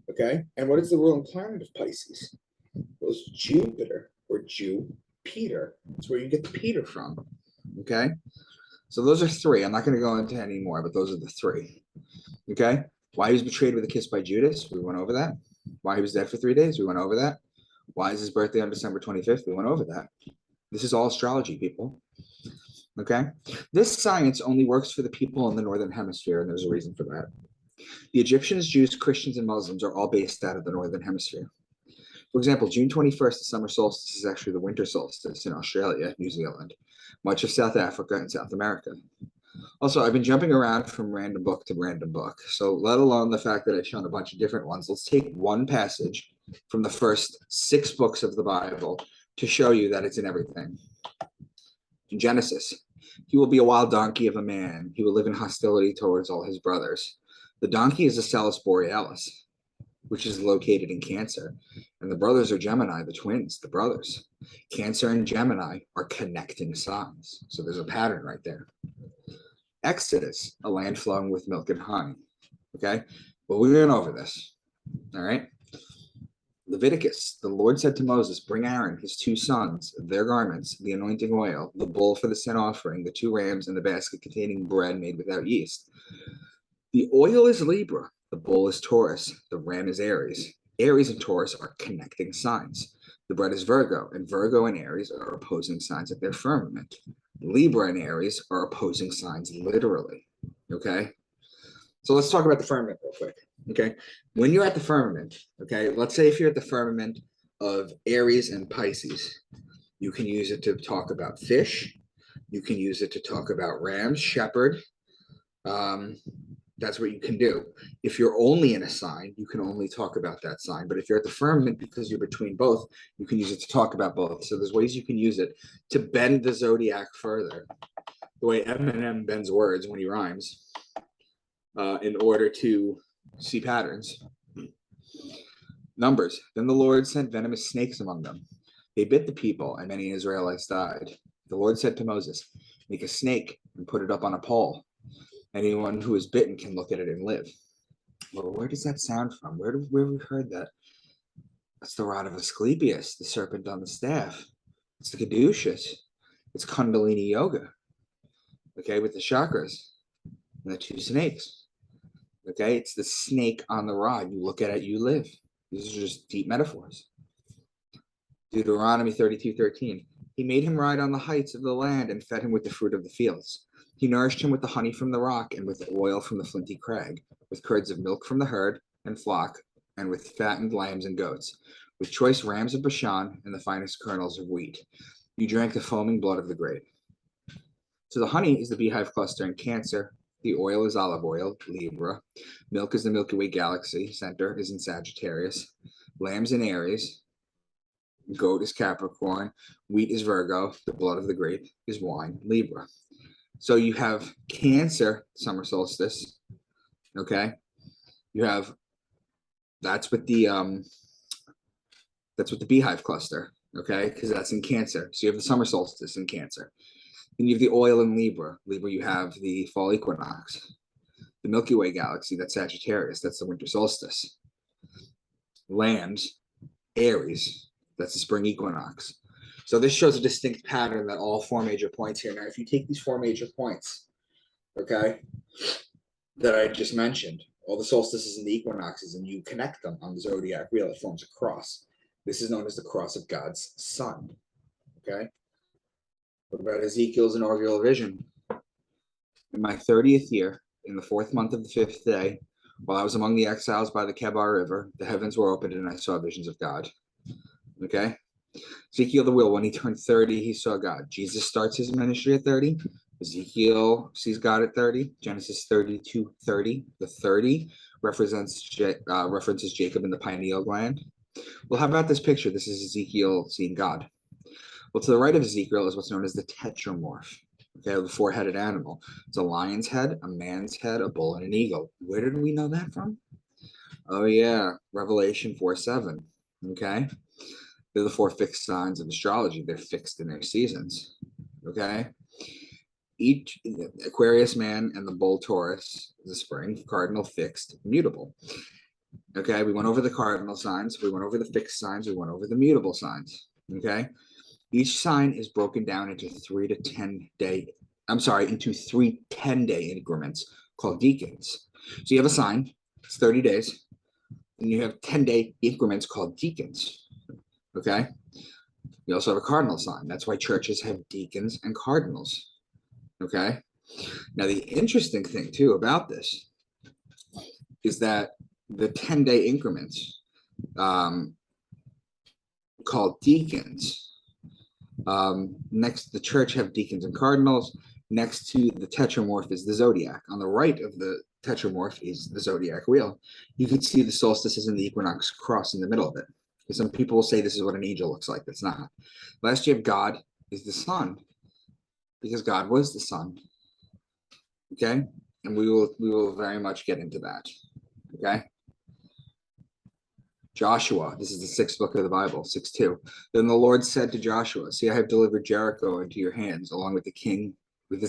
okay? And what is the ruling planet of Pisces? It was Jupiter or Jew-Peter. That's where you get the Peter from, okay? So those are three. I'm not going to go into any more, but those are the three, okay? Why he was betrayed with a kiss by Judas, we went over that. Why he was dead for 3 days, we went over that. Why is his birthday on December 25th? We went over that. This is all astrology, people. Okay? This science only works for the people in the Northern Hemisphere, and there's a reason for that. The Egyptians, Jews, Christians, and Muslims are all based out of the Northern Hemisphere. For example, June 21st, the summer solstice, is actually the winter solstice in Australia, New Zealand, much of South Africa, and South America. Also, I've been jumping around from random book to random book. So let alone the fact that I've shown a bunch of different ones, let's take one passage from the first 6 books of the Bible to show you that it's in everything. In Genesis, he will be a wild donkey of a man. He will live in hostility towards all his brothers. The donkey is a Salus Borealis, which is located in Cancer. And the brothers are Gemini, the twins, the brothers. Cancer and Gemini are connecting signs. So there's a pattern right there. Exodus, a land flowing with milk and honey. Okay? Well, we went over this. All right? Leviticus, the Lord said to Moses, bring Aaron, his 2 sons, their garments, the anointing oil, the bull for the sin offering, the 2 rams, and the basket containing bread made without yeast. The oil is Libra, the bull is Taurus, the ram is Aries. Aries and Taurus are connecting signs. The bread is Virgo, and Virgo and Aries are opposing signs at their firmament. Libra and Aries are opposing signs literally. Okay? So let's talk about the firmament real quick. Okay, when you're at the firmament, okay, let's say if you're at the firmament of Aries and Pisces, you can use it to talk about fish. You can use it to talk about rams, shepherd. That's what you can do. If you're only in a sign, you can only talk about that sign. But if you're at the firmament, because you're between both, you can use it to talk about both. So there's ways you can use it to bend the zodiac further, the way Eminem bends words when he rhymes, in order to see patterns. Numbers. Then the Lord sent venomous snakes among them. They bit the people, and many Israelites died. The Lord said to Moses, make a snake and put it up on a pole. Anyone who is bitten can look at it and live. Well, where does that sound from? Where have we heard that? That's the rod of Asclepius, the serpent on the staff. It's the caduceus. It's Kundalini yoga. Okay, with the chakras and the 2 snakes. Okay, it's the snake on the rod. You look at it, you live. These are just deep metaphors. Deuteronomy 32:13. He made him ride on the heights of the land and fed him with the fruit of the fields. He nourished him with the honey from the rock and with the oil from the flinty crag, with curds of milk from the herd and flock, and with fattened lambs and goats, with choice rams of Bashan and the finest kernels of wheat. You drank the foaming blood of the grape. So the honey is the beehive cluster in Cancer. The oil is olive oil, Libra. Milk is the Milky Way galaxy. Center is in Sagittarius. Lambs in Aries. Goat is Capricorn. Wheat is Virgo. The blood of the grape is wine, Libra. So you have Cancer, summer solstice. Okay. You have, that's with the beehive cluster. Okay, because that's in Cancer. So you have the summer solstice in Cancer. Then you have the oil in Libra. Libra, you have the fall equinox. The Milky Way galaxy, that's Sagittarius. That's the winter solstice. Lambs, Aries, that's the spring equinox. So this shows a distinct pattern that all 4 major points here. Now, if you take these 4 major points, okay, that I just mentioned, all the solstices and the equinoxes, and you connect them on the zodiac wheel, it forms a cross. This is known as the cross of God's sun, okay? What about Ezekiel's inaugural vision? In my 30th year, in the 4th month of the 5th day, while I was among the exiles by the Kebar River, the heavens were opened and I saw visions of God. Okay? Ezekiel the wheel, when he turned 30, he saw God. Jesus starts his ministry at 30. Ezekiel sees God at 30. Genesis 32:30. The 30 references Jacob in the pineal gland. Well, how about this picture? This is Ezekiel seeing God. Well, to the right of Ezekiel is what's known as the tetramorph, okay, the 4-headed animal. It's a lion's head, a man's head, a bull, and an eagle. Where did we know that from? Oh, yeah, Revelation 4:7, okay? They're the four fixed signs of astrology. They're fixed in their seasons. Okay. Each Aquarius man and the bull Taurus, the spring, cardinal, fixed, mutable. Okay. We went over the cardinal signs. We went over the fixed signs. We went over the mutable signs. Okay. Each sign is broken down into into three 10-day increments called decans. So you have a sign, it's 30 days, and you have 10-day increments called decans. Okay. You also have a cardinal sign. That's why churches have deacons and cardinals. Okay. Now, the interesting thing, too, about this is that the 10-day increments called deacons, next the church have deacons and cardinals. Next to the tetramorph is the zodiac. On the right of the tetramorph is the zodiac wheel. You can see the solstices and the equinox cross in the middle of it. Because some people will say this is what an angel looks like. That's not. Last you have God is the sun, because God was the sun. Okay, and we will very much get into that. Okay. Joshua, this is the sixth book of the Bible, 6:2. Then the Lord said to Joshua, "See, I have delivered Jericho into your hands, along with its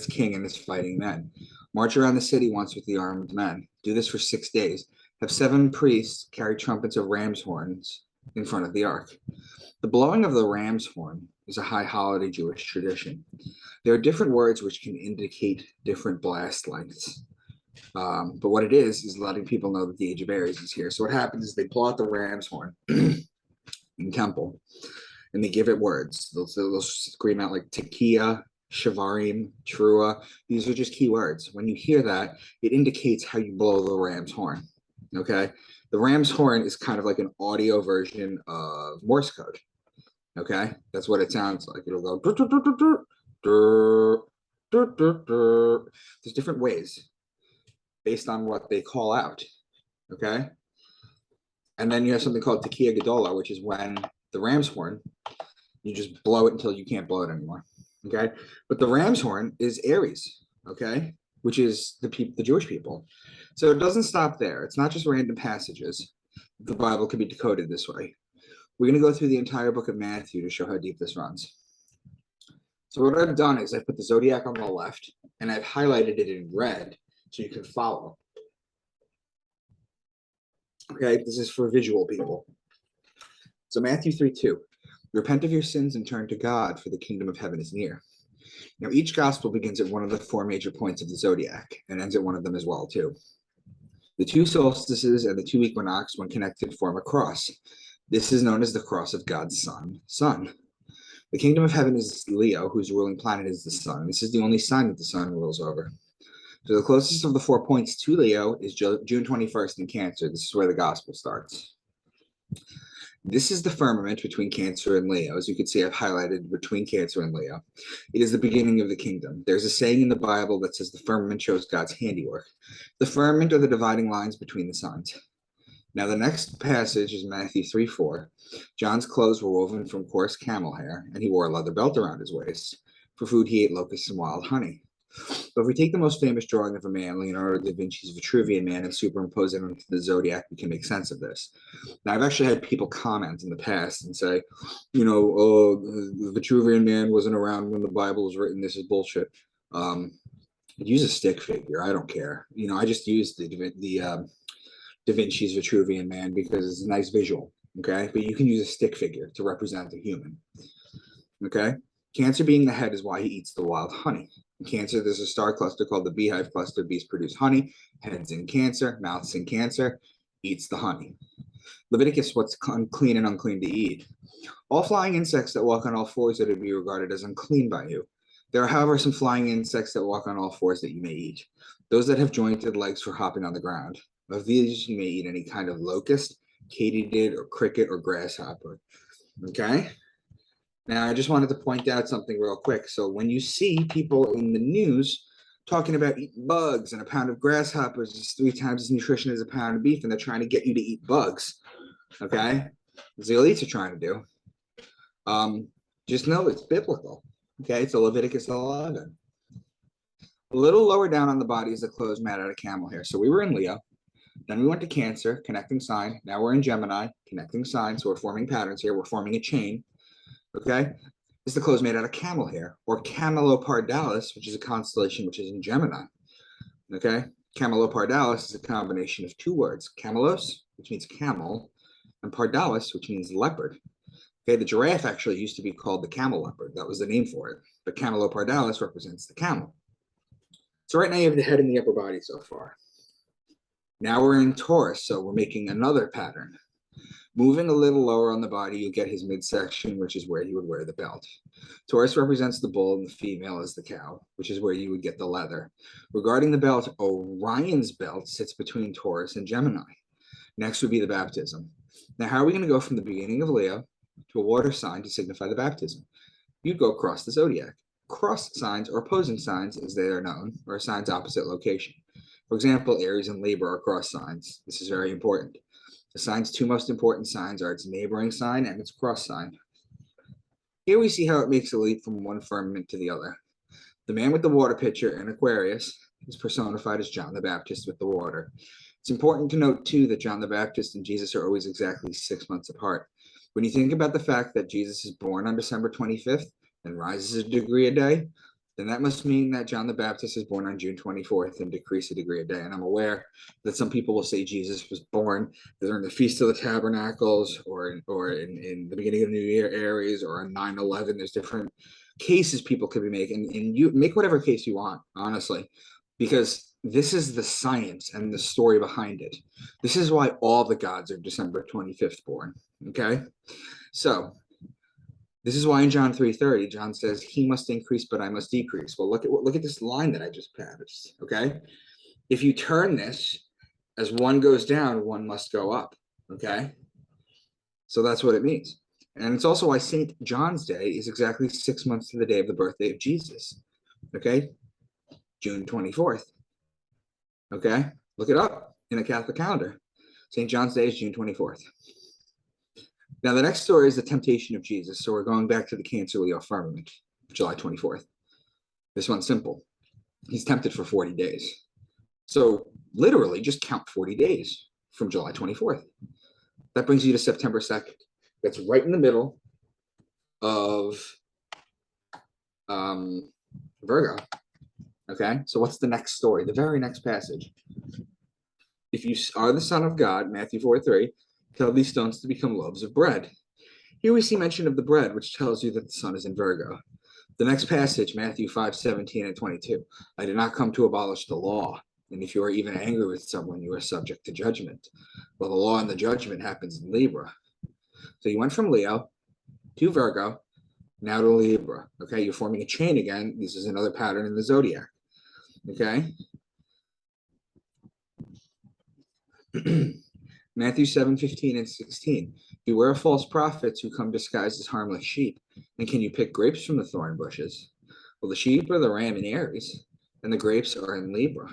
king and his fighting men. March around the city once with the armed men. Do this for 6 days. Have 7 priests carry trumpets of ram's horns in front of the ark." The blowing of the ram's horn is a high holiday Jewish tradition. There are different words which can indicate different blast lengths. But what it is letting people know that the age of Aries is here. So what happens is they pull out the ram's horn in temple, and they give it words. They'll scream out like Tekiah, Shavarim, Trua. These are just key words. When you hear that, it indicates how you blow the ram's horn. Okay, the ram's horn is kind of like an audio version of Morse code. Okay, that's what it sounds like. It'll go. There's different ways based on what they call out. Okay, and then you have something called Tekiah Gedola, which is when the ram's horn, you just blow it until you can't blow it anymore. Okay, but the ram's horn is Aries. Okay, which is the Jewish people. So it doesn't stop there. It's not just random passages. The Bible can be decoded this way. We're going to go through the entire book of Matthew to show how deep this runs. So what I've done is I've put the zodiac on the left, and I've highlighted it in red so you can follow. Okay, this is for visual people. So Matthew 3:2, repent of your sins and turn to God, for the kingdom of heaven is near. Now, each gospel begins at one of the 4 major points of the zodiac and ends at one of them as well, too. The 2 solstices and the 2 equinox, when connected, form a cross. This is known as the cross of God's sun. The kingdom of heaven is Leo, whose ruling planet is the sun. This is the only sign that the sun rules over. So the closest of the 4 points to Leo is June 21st in Cancer. This is where the gospel starts. This is the firmament between Cancer and Leo. As you can see, I've highlighted between Cancer and Leo. It is the beginning of the kingdom. There's a saying in the Bible that says the firmament shows God's handiwork. The firmament are the dividing lines between the signs. Now, the next passage is Matthew 3:4. John's clothes were woven from coarse camel hair, and he wore a leather belt around his waist. For food, he ate locusts and wild honey. But if we take the most famous drawing of a man, Leonardo da Vinci's Vitruvian Man, and superimpose it onto the zodiac, we can make sense of this. Now, I've actually had people comment in the past and say, the Vitruvian Man wasn't around when the Bible was written. This is bullshit. I'd use a stick figure. I don't care. I just use the Da Vinci's Vitruvian Man because it's a nice visual. Okay, but you can use a stick figure to represent a human. Okay, Cancer being the head is why he eats the wild honey. In Cancer, there's a star cluster called the beehive cluster. Bees produce honey. Heads in Cancer, mouths in Cancer, eats the honey. Leviticus, what's clean and unclean to eat. All flying insects that walk on all fours are to be regarded as unclean by you. There are, however, some flying insects that walk on all fours that you may eat. Those that have jointed legs for hopping on the ground. Of these, you may eat any kind of locust, katydid, or cricket, or grasshopper. Okay? Now, I just wanted to point out something real quick. So when you see people in the news talking about eating bugs and a pound of grasshoppers is 3 times as nutrition as a pound of beef, and they're trying to get you to eat bugs, okay? As the elites are trying to do. Just know it's biblical, okay? It's Leviticus 11. A little lower down on the body is a closed mat out of camel hair. So we were in Leo. Then we went to Cancer, connecting sign. Now we're in Gemini, connecting sign. So we're forming patterns here. We're forming a chain. Okay. This is the clothes made out of camel hair, or Camelopardalis, which is a constellation which is in Gemini. Okay. Camelopardalis is a combination of two words, camelos, which means camel, and pardalis, which means leopard. Okay, the giraffe actually used to be called the camel leopard. That was the name for it. But Camelopardalis represents the camel. So right now you have the head and the upper body so far. Now we're in Taurus, so we're making another pattern. Moving a little lower on the body, you'll get his midsection, which is where he would wear the belt. Taurus represents the bull and the female is the cow, which is where you would get the leather. Regarding the belt, Orion's belt sits between Taurus and Gemini. Next would be the baptism. Now, how are we going to go from the beginning of Leo to a water sign to signify the baptism? You'd go across the zodiac. Cross signs, or opposing signs as they are known, are signs opposite location. For example, Aries and Libra are cross signs. This is very important. The sign's two most important signs are its neighboring sign and its cross sign. Here we see how it makes a leap from one firmament to the other. The man with the water pitcher in Aquarius is personified as John the Baptist with the water. It's important to note, too, that John the Baptist and Jesus are always exactly 6 months apart. When you think about the fact that Jesus is born on December 25th and rises a degree a day, then that must mean that John the Baptist is born on June 24th and decrease a degree a day. And I'm aware that some people will say Jesus was born during the Feast of the Tabernacles or in the beginning of New Year, Aries, or on 9/11. There's different cases people could be making. And you make whatever case you want, honestly, because this is the science and the story behind it. This is why all the gods are December 25th born, okay? So this is why in John 3:30, John says, he must increase, but I must decrease. Well, look at this line that I just passed, okay? If you turn this, as one goes down, one must go up, okay? So that's what it means. And it's also why St. John's Day is exactly 6 months to the day of the birthday of Jesus, okay? June 24th, okay? Look it up in a Catholic calendar. St. John's Day is June 24th. Now, the next story is the temptation of Jesus. So we're going back to the Cancer Leo firmament, July 24th. This one's simple. He's tempted for 40 days. So literally just count 40 days from July 24th. That brings you to September 2nd. That's right in the middle of Virgo. Okay, so what's the next story? The very next passage. If you are the Son of God, Matthew 4:3, tell these stones to become loaves of bread. Here we see mention of the bread, which tells you that the sun is in Virgo. The next passage, Matthew 5:17 and 22. I did not come to abolish the law, and if you are even angry with someone, you are subject to judgment. Well, the law and the judgment happens in Libra. So you went from Leo to Virgo, now to Libra. Okay, you're forming a chain again. This is another pattern in the zodiac. Okay. Matthew 7:15 and 16. Beware of false prophets who come disguised as harmless sheep. And can you pick grapes from the thorn bushes? Well, the sheep are the ram in Aries, and the grapes are in Libra.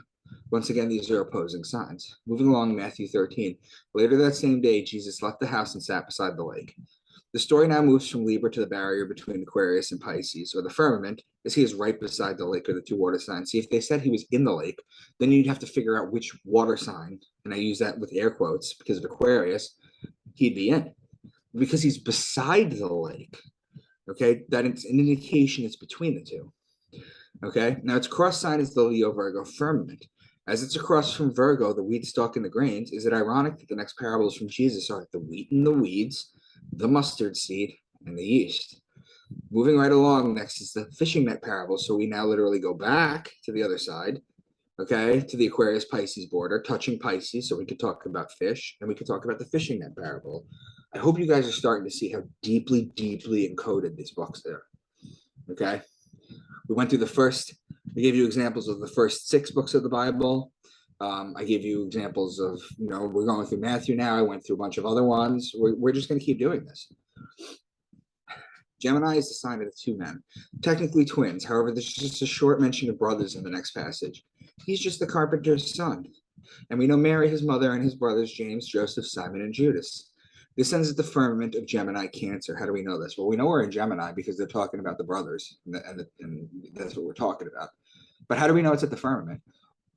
Once again, these are opposing signs. Moving along, Matthew 13. Later that same day, Jesus left the house and sat beside the lake. The story now moves from Libra to the barrier between Aquarius and Pisces, or the firmament, as he is right beside the lake, or the two water signs. See, if they said he was in the lake, then you'd have to figure out which water sign, and I use that with air quotes because of Aquarius, he'd be in. Because he's beside the lake, okay, that it's an indication it's between the two. Okay, now its cross sign is the Leo Virgo firmament. As it's across from Virgo, the wheat stalk and the grains, is it ironic that the next parables from Jesus are the wheat and the weeds, the mustard seed, and the yeast? Moving right along, next is the fishing net parable. So we now literally go back to the other side, okay, to the Aquarius Pisces border, touching Pisces, so we could talk about fish, and we could talk about the fishing net parable. I hope you guys are starting to see how deeply, deeply encoded these books are. Okay, we went through I gave you examples of the first 6 books of the Bible. I gave you examples of, we're going through Matthew now. I went through a bunch of other ones. We're just going to keep doing this. Gemini is the sign of the two men, technically twins. However, there's just a short mention of brothers in the next passage. He's just the carpenter's son. And we know Mary, his mother, and his brothers, James, Joseph, Simon, and Judas. This ends at the firmament of Gemini Cancer. How do we know this? Well, we know we're in Gemini because they're talking about the brothers, and that's what we're talking about. But how do we know it's at the firmament?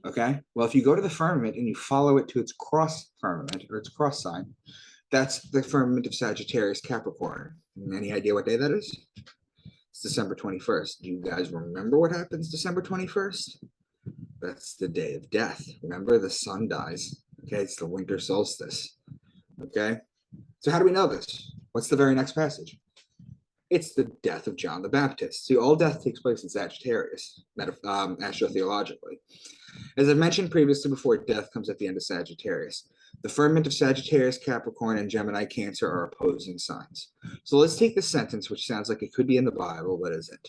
Okay. Well, if you go to the firmament and you follow it to its cross firmament or its cross sign, that's the firmament of Sagittarius Capricorn. Any idea what day that is? It's December 21st. Do you guys remember what happens December 21st? That's the day of death. Remember, the sun dies. Okay, it's the winter solstice. Okay, so how do we know this? What's the very next passage? It's the death of John the Baptist. See, all death takes place in Sagittarius, astrotheologically. As I mentioned previously before, death comes at the end of Sagittarius. The firmament of Sagittarius, Capricorn, and Gemini, Cancer are opposing signs. So let's take this sentence, which sounds like it could be in the Bible, but isn't.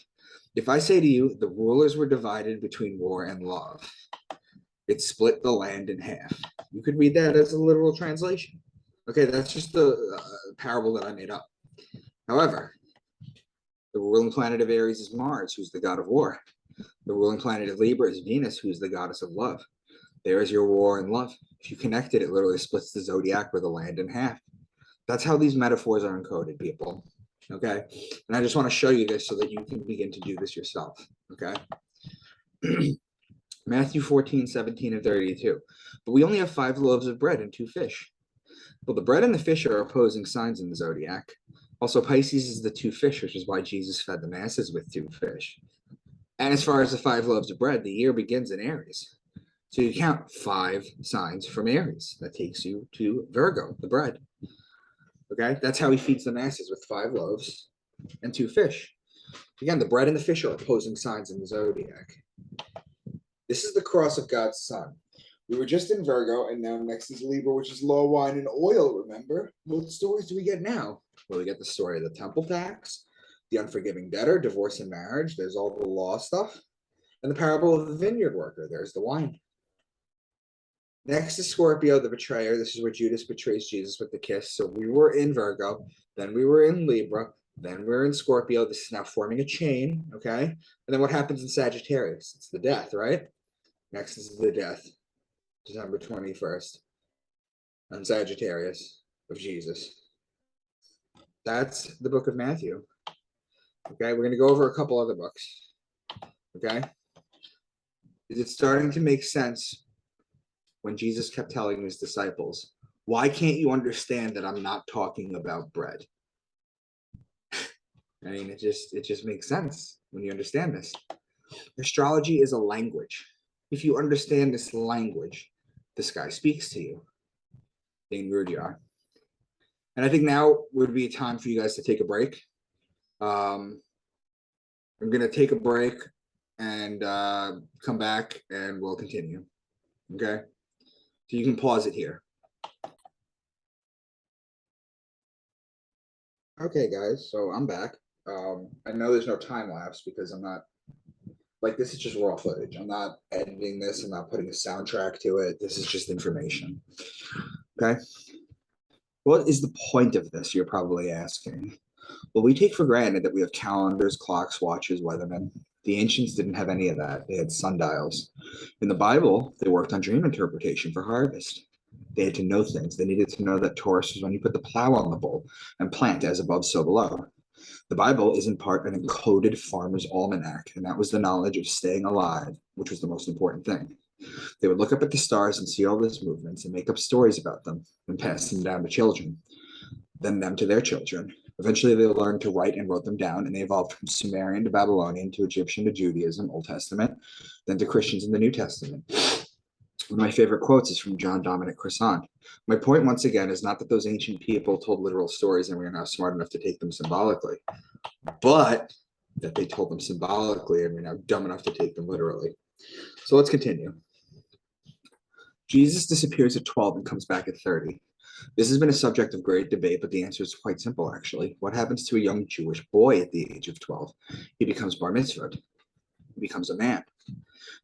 If I say to you, the rulers were divided between war and love, it split the land in half. You could read that as a literal translation. Okay, that's just the parable that I made up. However, the ruling planet of Aries is Mars, who's the god of war. The ruling planet of Libra is Venus, who's the goddess of love. There is your war and love. If you connect it, it literally splits the zodiac or the land in half. That's how these metaphors are encoded, people. Okay? And I just want to show you this so that you can begin to do this yourself. Okay? Matthew 14, 17, and 32. But we only have 5 loaves of bread and 2 fish. Well, the bread and the fish are opposing signs in the zodiac. Also, Pisces is the 2 fish, which is why Jesus fed the masses with 2 fish. And as far as the 5 loaves of bread, the year begins in Aries. So you count 5 signs from Aries. That takes you to Virgo, the bread. Okay, that's how he feeds the masses, with 5 loaves and 2 fish. Again, the bread and the fish are opposing signs in the zodiac. This is the cross of God's Son. We were just in Virgo, and now next is Libra, which is law, wine, and oil, remember? What stories do we get now? Well, we get the story of the temple tax, the unforgiving debtor, divorce and marriage. There's all the law stuff. And the parable of the vineyard worker. There's the wine. Next is Scorpio, the betrayer. This is where Judas betrays Jesus with the kiss. So we were in Virgo, then we were in Libra, then we're in Scorpio. This is now forming a chain, okay? And then what happens in Sagittarius? It's the death, right? Next is the death, December 21st, on Sagittarius of Jesus. That's the book of Matthew. Okay, we're going to go over a couple other books. Okay? Is it starting to make sense when Jesus kept telling his disciples, why can't you understand that I'm not talking about bread? I mean, it just makes sense when you understand this. Astrology is a language. If you understand this language, the sky speaks to you. Being rude you are. And I think now would be a time for you guys to take a break. I'm going to take a break and come back and we'll continue. Okay? So you can pause it here. Okay, guys, so I'm back. I know there's no time lapse because I'm not, like, this is just raw footage. I'm not editing this. I'm not putting a soundtrack to it. This is just information. Okay? What is the point of this, you're probably asking? Well, we take for granted that we have calendars, clocks, watches, weathermen. The ancients didn't have any of that. They had sundials. In the Bible, they worked on dream interpretation for harvest. They had to know things. They needed to know that Taurus was when you put the plow on the bull and plant as above, so below. The Bible is in part an encoded farmer's almanac, and that was the knowledge of staying alive, which was the most important thing. They would look up at the stars and see all these movements and make up stories about them and pass them down to children, then them to their children. Eventually, they learned to write and wrote them down, and they evolved from Sumerian to Babylonian to Egyptian to Judaism, Old Testament, then to Christians in the New Testament. One of my favorite quotes is from John Dominic Crissant. My point, once again, is not that those ancient people told literal stories and we are now smart enough to take them symbolically, but that they told them symbolically and we're now dumb enough to take them literally. So let's continue. Jesus disappears at 12 and comes back at 30. This has been a subject of great debate, but the answer is quite simple, actually. What happens to a young Jewish boy at the age of 12? He becomes bar mitzvahed. He becomes a man.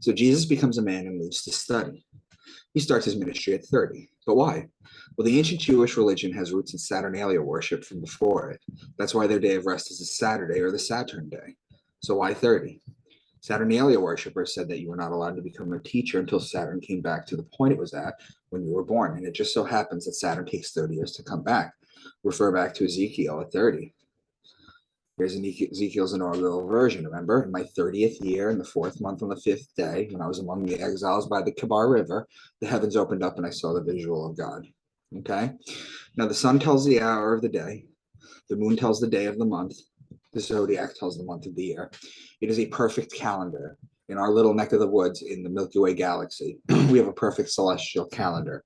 So Jesus becomes a man and moves to study. He starts his ministry at 30. But why? Well, the ancient Jewish religion has roots in Saturnalia worship from before it. That's why their day of rest is a Saturday or the Saturn day. So why 30? Saturnalia worshippers said that you were not allowed to become a teacher until Saturn came back to the point it was at when you were born. And it just so happens that Saturn takes 30 years to come back. Refer back to Ezekiel at 30. Here's Ezekiel's inaugural version. Remember, in my 30th year, in the 4th month on the 5th day, when I was among the exiles by the Kibar River, the heavens opened up and I saw the visual of God. Okay? Now, the sun tells the hour of the day. The moon tells the day of the month. The zodiac tells the month of the year. It is a perfect calendar. In our little neck of the woods in the Milky Way galaxy, we have a perfect celestial calendar.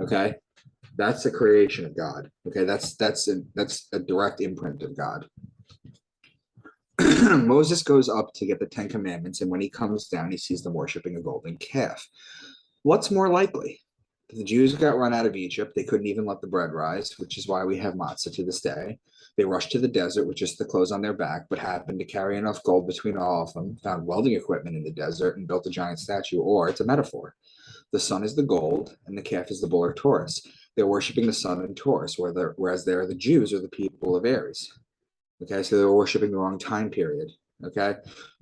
Okay? That's the creation of God. Okay, that's a direct imprint of God. Moses goes up to get the 10 Commandments, and when he comes down, he sees them worshiping a golden calf. What's more likely? The Jews got run out of Egypt. They couldn't even let the bread rise, which is why we have matzah to this day. They rushed to the desert with just the clothes on their back, but happened to carry enough gold between all of them, found welding equipment in the desert, and built a giant statue, or it's a metaphor. The sun is the gold, and the calf is the bull or Taurus. They're worshiping the sun and Taurus, whereas they're the Jews or the people of Aries. Okay, so they're worshiping the wrong time period. Okay,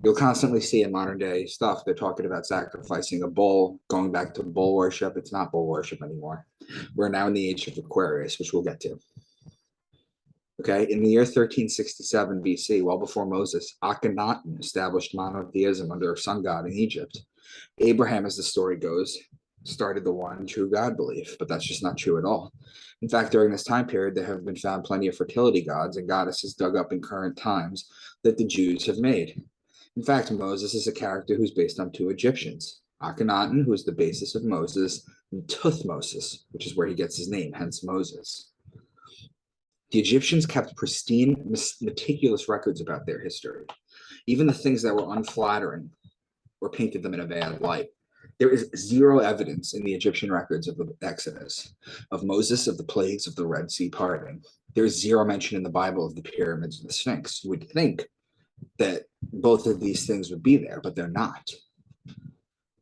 you'll constantly see in modern day stuff they're talking about sacrificing a bull, going back to bull worship. It's not bull worship anymore. We're now in the age of Aquarius, which we'll get to. Okay, in the year 1367 BC, well before Moses, Akhenaten established monotheism under a sun god in Egypt. Abraham, as the story goes, started the one true God belief, but that's just not true at all. In fact, during this time period, there have been found plenty of fertility gods and goddesses dug up in current times that the Jews have made. In fact, Moses is a character who's based on 2 Egyptians, Akhenaten, who is the basis of Moses, and Tuthmosis, which is where he gets his name, hence Moses. The Egyptians kept pristine, meticulous records about their history. Even the things that were unflattering or painted them in a bad light. There is zero evidence in the Egyptian records of the Exodus, of Moses, of the plagues, of the Red Sea parting. There is zero mention in the Bible of the pyramids and the Sphinx. You would think that both of these things would be there, but they're not.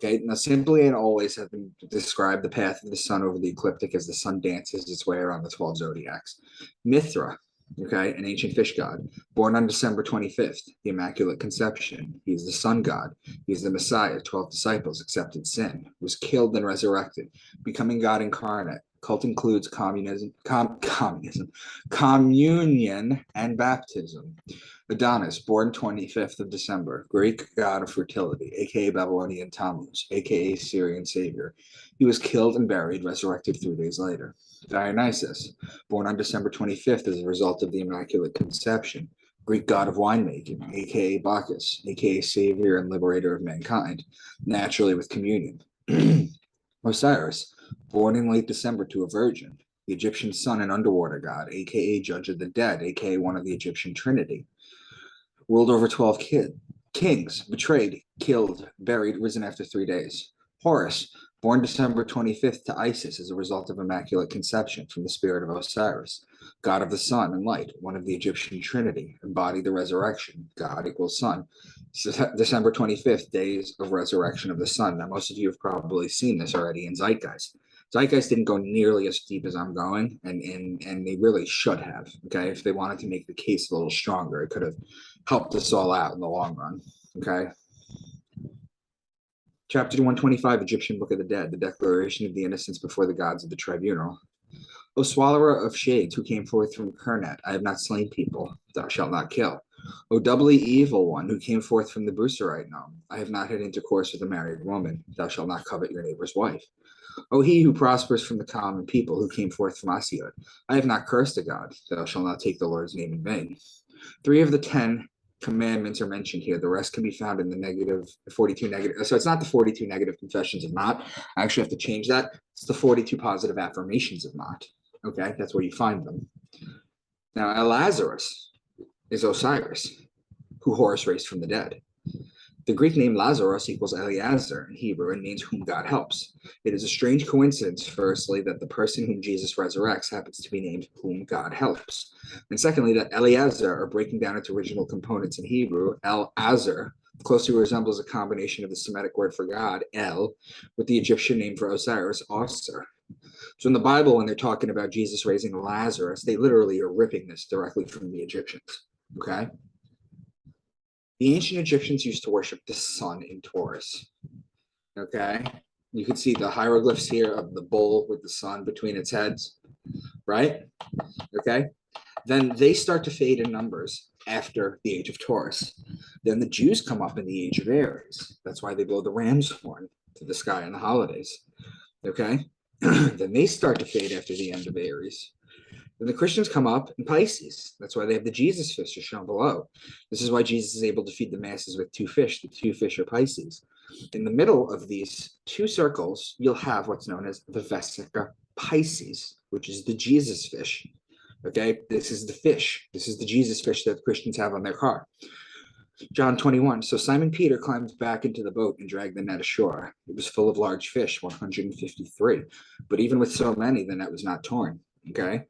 Okay, now simply and always have been described the path of the sun over the ecliptic as the sun dances its way around the 12 zodiacs. Mithra, okay, an ancient fish god, born on December 25th, the Immaculate Conception. He's the sun god. He's the Messiah. 12 disciples accepted sin, was killed and resurrected, becoming God incarnate. Cult includes communion, and baptism. Adonis, born 25th of December, Greek god of fertility, aka Babylonian Tammuz, aka Syrian savior. He was killed and buried, resurrected 3 days later. Dionysus, born on December 25th as a result of the Immaculate Conception, Greek god of winemaking, aka Bacchus, aka savior and liberator of mankind, naturally with communion. Osiris, born in late December to a virgin, the Egyptian sun and underwater god, aka judge of the dead, aka one of the Egyptian trinity. Ruled over 12 kings, betrayed, killed, buried, risen after 3 days. Horus, born December 25th to Isis as a result of Immaculate Conception from the spirit of Osiris, god of the sun and light, one of the Egyptian trinity, embodied the resurrection, God equals sun. December 25th, days of resurrection of the sun. Now, most of you have probably seen this already in Zeitgeist. Zeitgeist didn't go nearly as deep as I'm going, and they really should have, okay? If they wanted to make the case a little stronger, it could have helped us all out in the long run, okay? Chapter 125, Egyptian Book of the Dead, the declaration of the innocents before the gods of the tribunal. O swallower of shades, who came forth from Kernet, I have not slain people, thou shalt not kill. O doubly evil one, who came forth from the Buserite Nome, I have not had intercourse with a married woman, thou shalt not covet your neighbor's wife. O he who prospers from the common people, who came forth from Asiot, I have not cursed a god, thou shalt not take the Lord's name in vain. 3 of the 10 commandments are mentioned here. The rest can be found in the 42 negative. So it's not the 42 negative confessions of not. I actually have to change that. It's the 42 positive affirmations of not. Okay, that's where you find them. Now, Lazarus is Osiris, who Horus raised from the dead. The Greek name Lazarus equals Eliezer in Hebrew and means whom God helps. It is a strange coincidence, firstly, that the person whom Jesus resurrects happens to be named whom God helps. And secondly, that Eliezer, or breaking down its original components in Hebrew, El-Azer, closely resembles a combination of the Semitic word for God, El, with the Egyptian name for Osiris, Osir. So in the Bible, when they're talking about Jesus raising Lazarus, they literally are ripping this directly from the Egyptians, okay? The ancient Egyptians used to worship the sun in Taurus, okay? You can see the hieroglyphs here of the bull with the sun between its heads, right? Okay? Then they start to fade in numbers after the age of Taurus. Then the Jews come up in the age of Aries. That's why they blow the ram's horn to the sky on the holidays. Okay? Then they start to fade after the end of Aries. Then the Christians come up in Pisces. That's why they have the Jesus fish shown below. This is why Jesus is able to feed the masses with two fish. The two fish are Pisces. In the middle of these two circles, you'll have what's known as the Vesica Pisces, which is the Jesus fish. Okay, this is the fish. This is the Jesus fish that Christians have on their car. John 21. So Simon Peter climbed back into the boat and dragged the net ashore. It was full of large fish, 153. But even with so many, the net was not torn. Okay.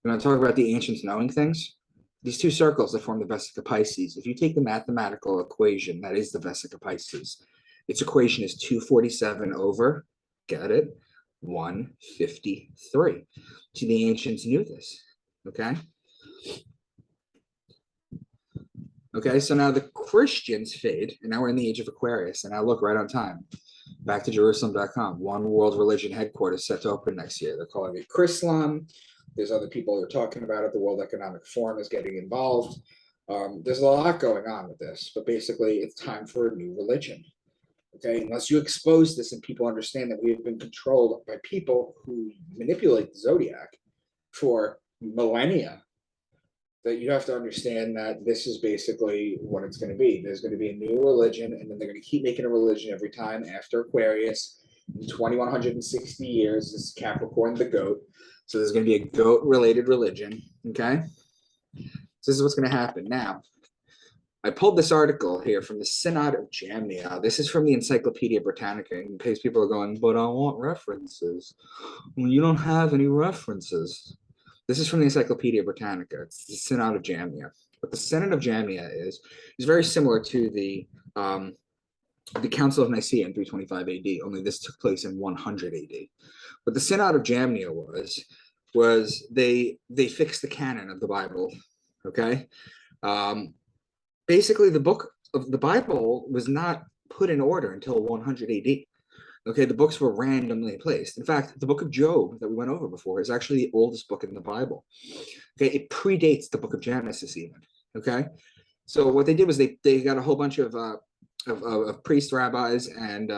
You want to talk about the ancients knowing things? These two circles that form the Vesica Pisces, if you take the mathematical equation, that is the Vesica Pisces, its equation is 247 over, get it, 153. So the ancients knew this, okay? Okay, so now the Christians fade, and now we're in the age of Aquarius, and now look right on time. Back to Jerusalem.com, One World Religion Headquarters set to open next year. They're calling it Chrislam. There's other people who are talking about it. The World Economic Forum is getting involved. There's a lot going on with this, but basically it's time for a new religion. Okay, unless you expose this and people understand that we have been controlled by people who manipulate the zodiac for millennia, that you have to understand that this is basically what it's going to be. There's going to be a new religion, and then they're going to keep making a religion every time after Aquarius. In 2160 years, this is Capricorn, the goat. So there's going to be a goat-related religion, okay? So this is what's going to happen. Now, I pulled this article here from the Synod of Jamnia. This is from the Encyclopedia Britannica. In case people are going, but I want references. Well, you don't have any references. This is from the Encyclopedia Britannica. It's the Synod of Jamnia. What the Synod of Jamnia is very similar to the Council of Nicaea in 325 AD, only this took place in 100 AD. What the Synod of Jamnia was they fixed the canon of the Bible, okay? Basically, the book of the Bible was not put in order until 100 AD. Okay, the books were randomly placed. In fact, the book of Job that we went over before is actually the oldest book in the Bible. Okay, it predates the book of Genesis even. Okay, so what they did was they got a whole bunch of priests, rabbis, and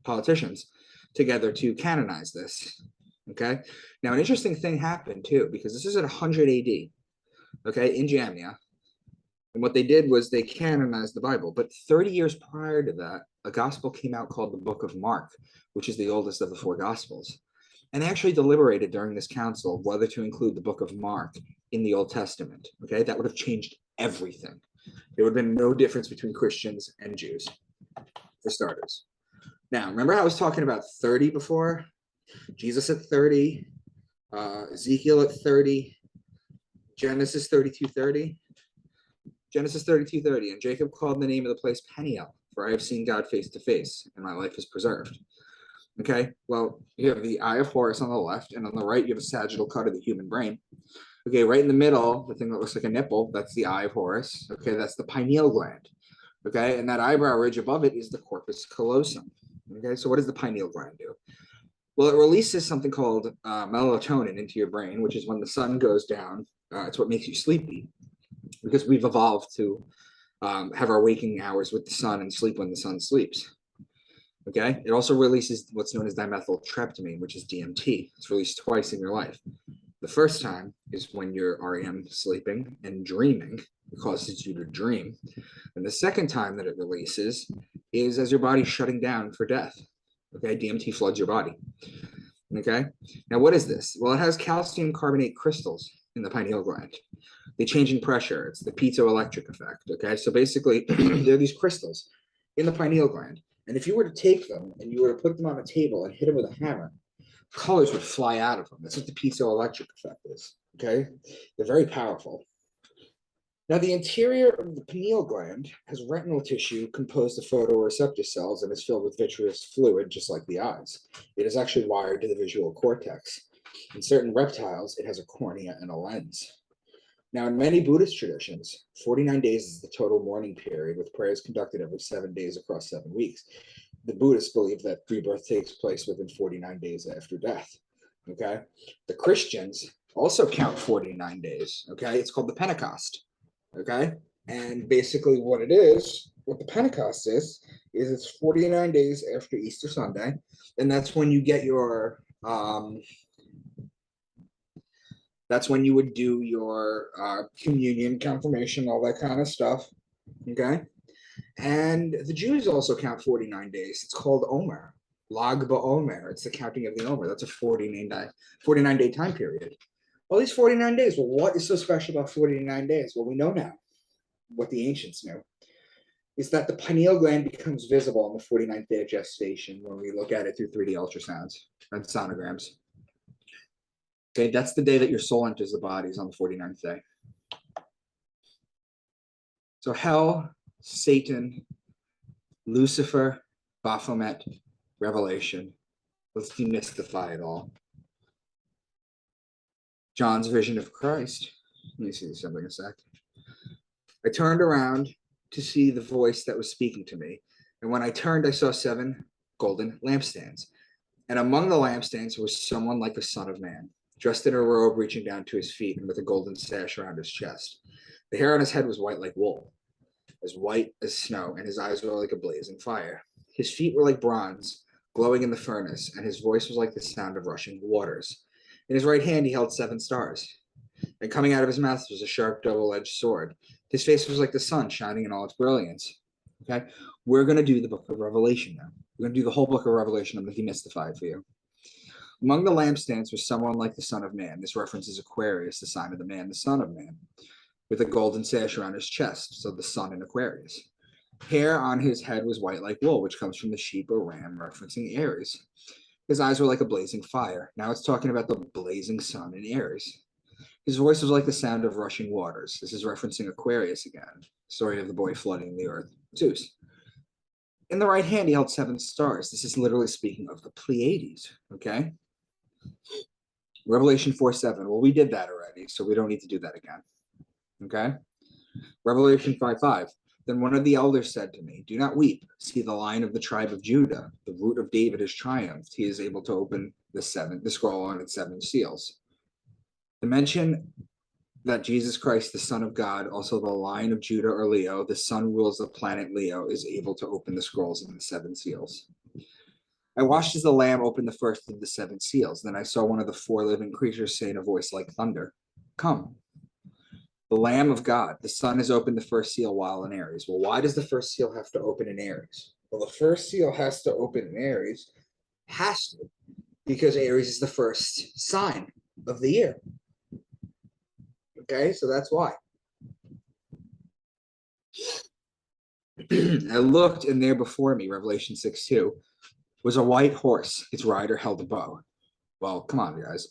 politicians together to canonize this. Okay, now an interesting thing happened too, because this is at 100 AD. Okay, in Jamnia. And what they did was they canonized the Bible. But 30 years prior to that, a gospel came out called the Book of Mark, which is the oldest of the four gospels. And they actually deliberated during this council whether to include the Book of Mark in the Old Testament. Okay, that would have changed everything. There would have been no difference between Christians and Jews, for starters. Now, remember how I was talking about 30 before? Jesus at 30, Ezekiel at 30, Genesis 32:30. Genesis 32:30, and Jacob called the name of the place Peniel, for I have seen God face to face, and my life is preserved. Okay, well, you have the eye of Horus on the left, and on the right, you have a sagittal cut of the human brain. Okay, right in the middle, the thing that looks like a nipple, that's the eye of Horus. Okay, that's the pineal gland. Okay, and that eyebrow ridge above it is the corpus callosum. Okay, so what does the pineal gland do? Well, it releases something called melatonin into your brain, which is when the sun goes down. It's what makes you sleepy, because we've evolved to have our waking hours with the sun and sleep when the sun sleeps. Okay, it also releases what's known as dimethyltryptamine, which is DMT. It's released twice in your life. The first time is when you're REM sleeping and dreaming. It causes you to dream. And the second time that it releases is as your body's shutting down for death. Okay, DMT floods your body. Okay, now what is this? Well, it has calcium carbonate crystals in the pineal gland. They change in pressure. It's the piezoelectric effect. Okay, so basically, there are these crystals in the pineal gland. And if you were to take them and you were to put them on a table and hit them with a hammer, colors would fly out of them. That's what the piezoelectric effect is. Okay, they're very powerful. Now, the interior of the pineal gland has retinal tissue composed of photoreceptor cells and is filled with vitreous fluid, just like the eyes. It is actually wired to the visual cortex. In certain reptiles, it has a cornea and a lens. Now, in many Buddhist traditions, 49 days is the total mourning period, with prayers conducted every 7 days across 7 weeks. The Buddhists believe that rebirth takes place within 49 days after death. Okay? The Christians also count 49 days. Okay, it's called the Pentecost. Okay, and basically what it is, what the Pentecost is it's 49 days after Easter Sunday, and that's when you get your that's when you would do your communion, confirmation, all that kind of stuff. Okay, and the Jews also count 49 days. It's called Omer. Lag BaOmer. It's the counting of the Omer. That's a 49 day time period. All these 49 days. Well, what is so special about 49 days? Well, we know now what the ancients knew is that the pineal gland becomes visible on the 49th day of gestation when we look at it through 3D ultrasounds and sonograms. Okay, that's the day that your soul enters the body, is on the 49th day. So hell, Satan, Lucifer, Baphomet, Revelation. Let's demystify it all. John's vision of Christ. Let me see something a sec. I turned around to see the voice that was speaking to me. And when I turned, I saw 7 golden lampstands. And among the lampstands was someone like the Son of Man, dressed in a robe reaching down to his feet and with a golden sash around his chest. The hair on his head was white like wool, as white as snow, and his eyes were like a blazing fire. His feet were like bronze, glowing in the furnace, and his voice was like the sound of rushing waters. In his right hand he held 7 stars, and coming out of his mouth was a sharp double-edged sword. His face was like the sun shining in all its brilliance. Okay, we're going to do the book of Revelation now. We're going to do the whole book of Revelation. I'm going to demystify it for you. Among the lampstands was someone like the Son of Man. This references Aquarius, the sign of the man, the Son of Man, with a golden sash around his chest, so the sun in Aquarius. Hair on his head was white like wool, which comes from the sheep or ram, referencing Aries. His eyes were like a blazing fire. Now it's talking about the blazing sun in Aries. His voice was like the sound of rushing waters. This is referencing Aquarius again, story of the boy flooding the earth, Zeus. In the right hand, he held 7 stars. This is literally speaking of the Pleiades, okay? Revelation 4:7. Well, we did that already, so we don't need to do that again, okay? Revelation 5:5. Then one of the elders said to me, do not weep. See, the Lion of the tribe of Judah, the root of David, has triumphed. He is able to open the scroll on its 7 seals. To mention that Jesus Christ, the Son of God, also the Lion of Judah or Leo, the sun rules the planet Leo, is able to open the scrolls and the 7 seals. I watched as the Lamb opened the first of the 7 seals. Then I saw one of the 4 living creatures say in a voice like thunder, come. The Lamb of God, the sun has opened the first seal while in Aries. Well, why does the first seal have to open in Aries? Well, the first seal has to open in Aries, because Aries is the first sign of the year. Okay, so that's why. I looked, and there before me, Revelation 6:2, was a white horse. Its rider held a bow. Well, come on, guys.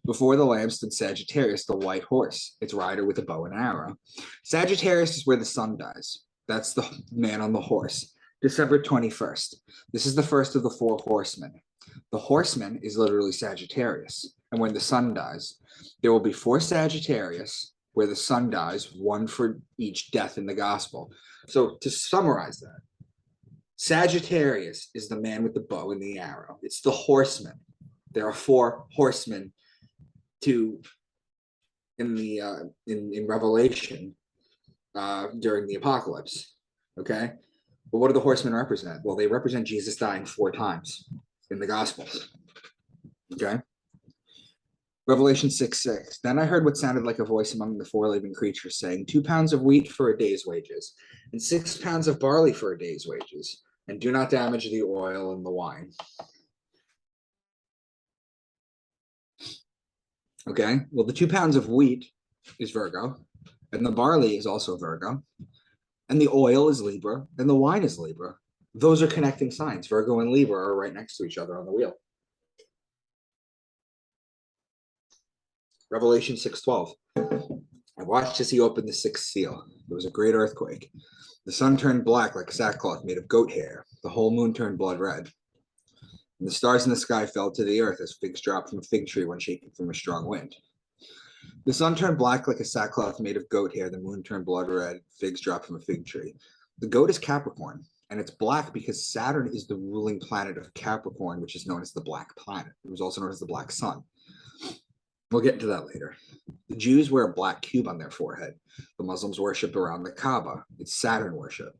Before the Lamb stood Sagittarius, the white horse, its rider with a bow and arrow. Sagittarius is where the sun dies. That's the man on the horse. December 21st. This is the first of the 4 horsemen. The horseman is literally Sagittarius. And when the sun dies, there will be 4 Sagittarius where the sun dies, 1 for each death in the gospel. So to summarize that, Sagittarius is the man with the bow and the arrow. It's the horseman. There are 4 horsemen in Revelation during the apocalypse. Okay, but what do the horsemen represent? Well, they represent Jesus dying 4 times in the Gospels. Okay. Revelation 6:6. Then I heard what sounded like a voice among the 4 living creatures saying, 2 pounds of wheat for a day's wages, and 6 pounds of barley for a day's wages, and do not damage the oil and the wine. Okay, well, the 2 pounds of wheat is Virgo, and the barley is also Virgo, and the oil is Libra, and the wine is Libra. Those are connecting signs. Virgo and Libra are right next to each other on the wheel. Revelation 6:12. I watched as he opened the 6th seal. There was a great earthquake. The sun turned black like sackcloth made of goat hair. The whole moon turned blood red. And the stars in the sky fell to the earth as figs drop from a fig tree when shaken from a strong wind. The sun turned black like a sackcloth made of goat hair. The moon turned blood red. Figs dropped from a fig tree. The goat is Capricorn, and it's black because Saturn is the ruling planet of Capricorn, which is known as the black planet. It was also known as the black sun. We'll get into that later. The Jews wear a black cube on their forehead. The Muslims worship around the Kaaba. It's Saturn worship.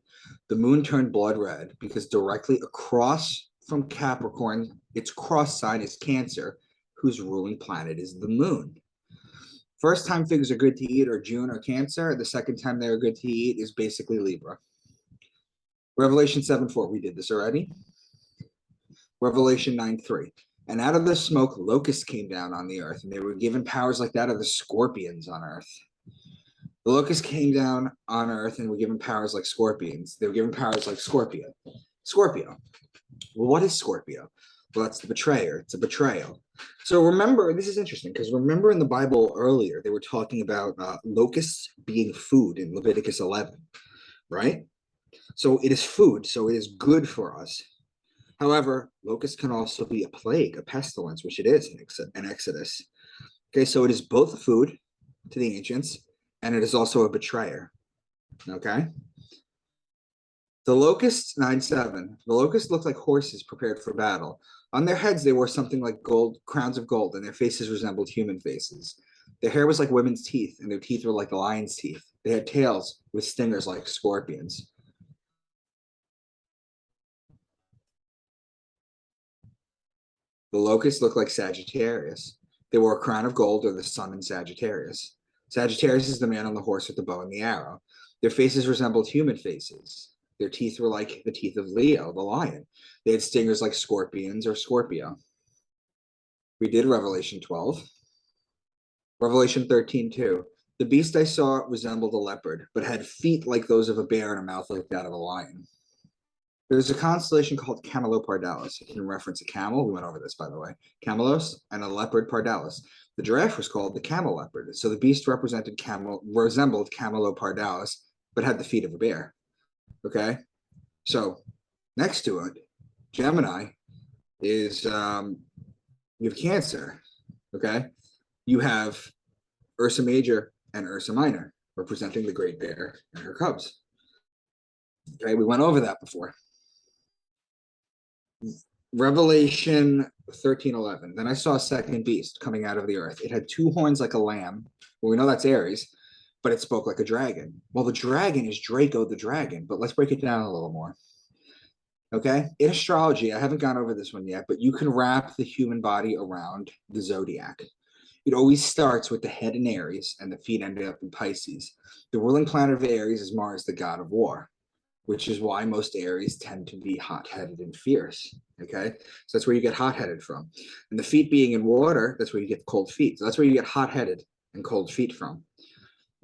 The moon turned blood red because directly across from Capricorn, its cross sign is Cancer, whose ruling planet is the moon. First time figures are good to eat are June or Cancer. The second time they're good to eat is basically Libra. Revelation 7:4, we did this already. Revelation 9:3. And out of the smoke, locusts came down on the earth, and they were given powers like that of the scorpions on earth. The locusts came down on earth and were given powers like scorpions. They were given powers like Scorpio. Scorpio. Well, what is Scorpio? Well, that's the betrayer. It's a betrayal. So remember, this is interesting because remember in the Bible earlier, they were talking about locusts being food in Leviticus 11, right? So it is food, so it is good for us. However, locusts can also be a plague, a pestilence, which it is in Exodus. Okay, so it is both food to the ancients, and it is also a betrayer. Okay? The locusts, 9:7. The locusts looked like horses prepared for battle. On their heads, they wore something like gold, crowns of gold, and their faces resembled human faces. Their hair was like women's teeth, and their teeth were like lion's teeth. They had tails with stingers like scorpions. The locusts looked like Sagittarius. They wore a crown of gold, or the sun in Sagittarius. Sagittarius is the man on the horse with the bow and the arrow. Their faces resembled human faces. Their teeth were like the teeth of Leo, the lion. They had stingers like scorpions or Scorpio. We did Revelation 12. Revelation 13:2. The beast I saw resembled a leopard, but had feet like those of a bear and a mouth like that of a lion. There's a constellation called Camelopardalis. It can reference a camel. We went over this, by the way. Camelos and a leopard pardalis. The giraffe was called the camel leopard. So the beast resembled Camelopardalis, but had the feet of a bear. Okay? So next to it, Gemini is, you have Cancer. Okay? You have Ursa Major and Ursa Minor, representing the great bear and her cubs. Okay? We went over that before. Revelation 13:11. Then I saw a second beast coming out of the earth. It had two horns like a lamb. Well, we know that's Aries, but it spoke like a dragon. Well, the dragon is Draco the dragon, but let's break it down a little more. Okay? In astrology, I haven't gone over this one yet, but you can wrap the human body around the zodiac. It always starts with the head in Aries and the feet ended up in Pisces. The ruling planet of Aries is Mars, the god of war, which is why most Aries tend to be hot-headed and fierce, okay? So that's where you get hot-headed from. And the feet being in water, that's where you get cold feet. So that's where you get hot-headed and cold feet from,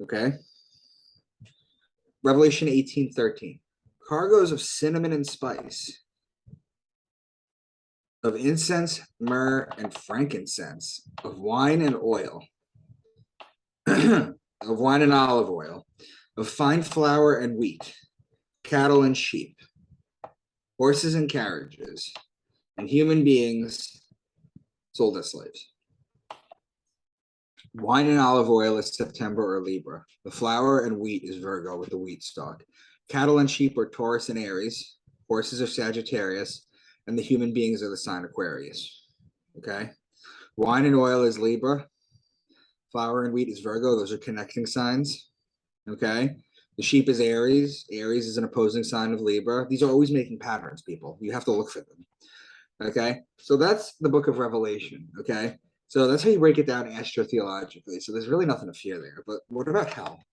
okay? Revelation 18:13. Cargoes of cinnamon and spice, of incense, myrrh, and frankincense, of wine and oil, of wine and olive oil, of fine flour and wheat, cattle and sheep, horses and carriages, and human beings sold as slaves. Wine and olive oil is September or Libra. The flour and wheat is Virgo with the wheat stalk. Cattle and sheep are Taurus and Aries. Horses are Sagittarius. And the human beings are the sign Aquarius. Okay? Wine and oil is Libra. Flour and wheat is Virgo. Those are connecting signs. Okay? The sheep is Aries. Aries is an opposing sign of Libra. These are always making patterns, people. You have to look for them. Okay? So that's the book of Revelation. Okay? So that's how you break it down astrotheologically. So there's really nothing to fear there. But what about hell?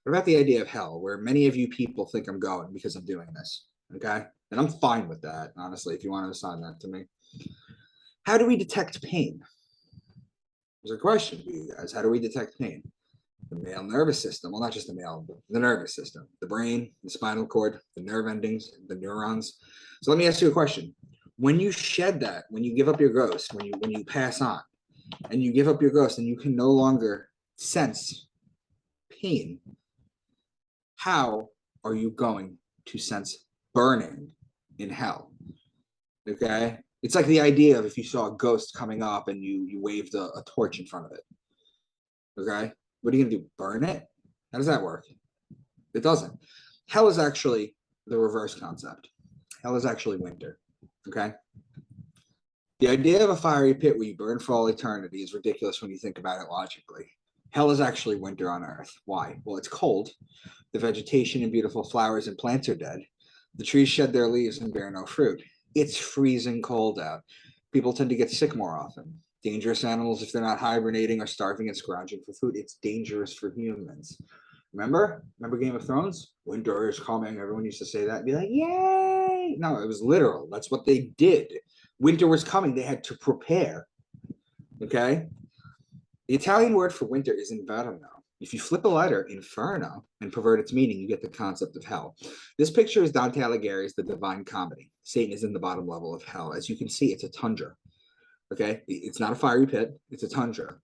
What about the idea of hell, where many of you people think I'm going because I'm doing this? Okay? And I'm fine with that, honestly, if you want to assign that to me. How do we detect pain? There's a question for you guys. How do we detect pain? The male nervous system. Well, not just the male, but the nervous system. The brain, the spinal cord, the nerve endings, the neurons. So let me ask you a question. When you shed that, when you give up your ghost, when you pass on, and you give up your ghost and you can no longer sense pain, how are you going to sense burning in hell? Okay? It's like the idea of if you saw a ghost coming up and you waved a torch in front of it. Okay? What are you going to do? Burn it? How does that work? It doesn't. Hell is actually the reverse concept. Hell is actually winter. Okay? The idea of a fiery pit where you burn for all eternity is ridiculous when you think about it logically. Hell is actually winter on Earth. Why? Well, it's cold. The vegetation and beautiful flowers and plants are dead. The trees shed their leaves and bear no fruit. It's freezing cold out. People tend to get sick more often. Dangerous animals, if they're not hibernating, are starving and scrounging for food. It's dangerous for humans. Remember Game of Thrones? Winter is coming. Everyone used to say that and be like, yay! No, it was literal. That's what they did. Winter was coming. They had to prepare. Okay? The Italian word for winter is inverno. If you flip a letter, inferno, and pervert its meaning, you get the concept of hell. This picture is Dante Alighieri's The Divine Comedy. Satan is in the bottom level of hell. As you can see, it's a tundra. Okay? It's not a fiery pit. It's a tundra.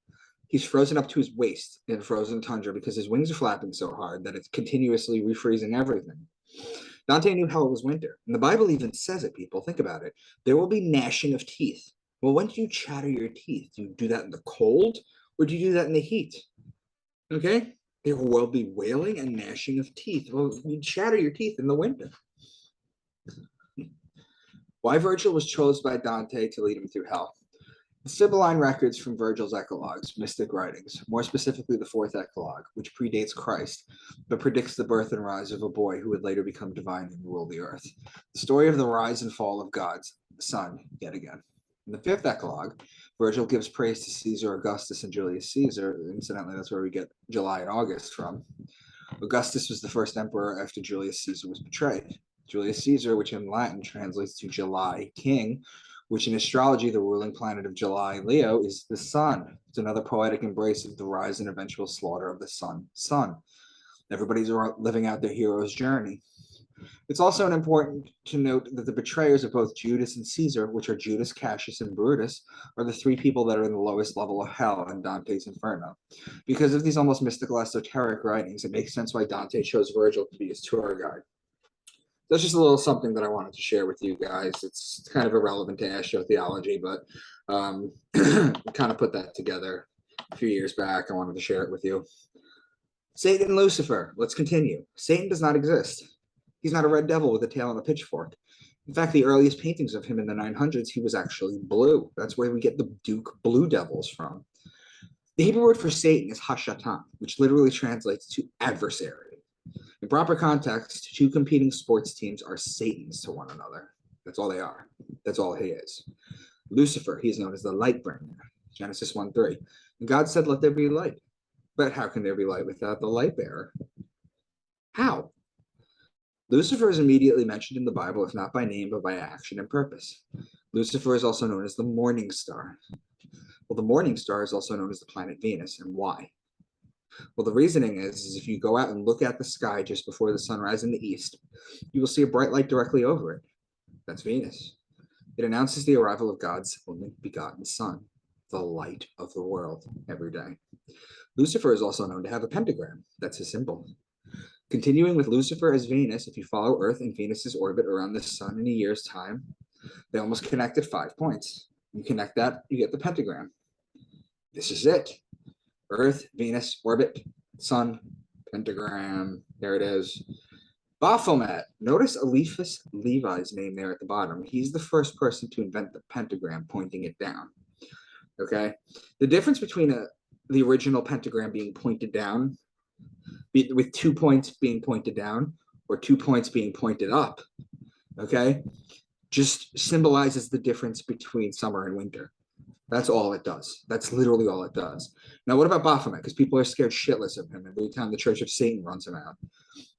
He's frozen up to his waist in a frozen tundra because his wings are flapping so hard that it's continuously refreezing everything. Dante knew hell was winter. And the Bible even says it, people. Think about it. There will be gnashing of teeth. Well, when do you chatter your teeth? Do you do that in the cold or do you do that in the heat? Okay? There will be wailing and gnashing of teeth. Well, you chatter your teeth in the winter. Why Virgil was chosen by Dante to lead him through hell. The Sibylline records from Virgil's eclogues, mystic writings, more specifically the fourth eclogue, which predates Christ, but predicts the birth and rise of a boy who would later become divine and rule the earth. The story of the rise and fall of God's son, yet again. In the fifth eclogue, Virgil gives praise to Caesar Augustus and Julius Caesar. Incidentally, that's where we get July and August from. Augustus was the first emperor after Julius Caesar was betrayed. Julius Caesar, which in Latin translates to July king, which in astrology, the ruling planet of July, Leo, is the sun. It's another poetic embrace of the rise and eventual slaughter of the sun. Everybody's living out their hero's journey. It's also important to note that the betrayers of both Judas and Caesar, which are Judas, Cassius, and Brutus, are the three people that are in the lowest level of hell in Dante's Inferno. Because of these almost mystical esoteric writings, it makes sense why Dante chose Virgil to be his tour guide. That's just a little something that I wanted to share with you guys. It's kind of irrelevant to astrotheology, but kind of put that together a few years back. I wanted to share it with you. Satan and Lucifer. Let's continue. Satan does not exist. He's not a red devil with a tail and a pitchfork. In fact, the earliest paintings of him in the 900s, he was actually blue. That's where we get the Duke Blue Devils from. The Hebrew word for Satan is Hashatan, which literally translates to adversary. In proper context, two competing sports teams are Satans to one another. That's all they are. That's all he is. Lucifer, he is known as the light bringer. Genesis 1:3. And God said, let there be light. But how can there be light without the light bearer? How? Lucifer is immediately mentioned in the Bible, if not by name, but by action and purpose. Lucifer is also known as the morning star. Well, the morning star is also known as the planet Venus. And why? Well, the reasoning is if you go out and look at the sky just before the sunrise in the east, you will see a bright light directly over it. That's Venus. It announces the arrival of God's only begotten Son, the light of the world, every day. Lucifer is also known to have a pentagram. That's his symbol. Continuing with Lucifer as Venus, if you follow Earth and Venus's orbit around the sun in a year's time, they almost connect at 5 points. You connect that, you get the pentagram. This is it. Earth, Venus, orbit, sun, pentagram. There it is. Baphomet. Notice Eliphas Levi's name there at the bottom. He's the first person to invent the pentagram, pointing it down. Okay? The difference between the original pentagram being pointed down, with 2 points being pointed down, or 2 points being pointed up, okay, just symbolizes the difference between summer and winter. That's all it does. That's literally all it does. Now, what about Baphomet? Because people are scared shitless of him every time the Church of Satan runs him out.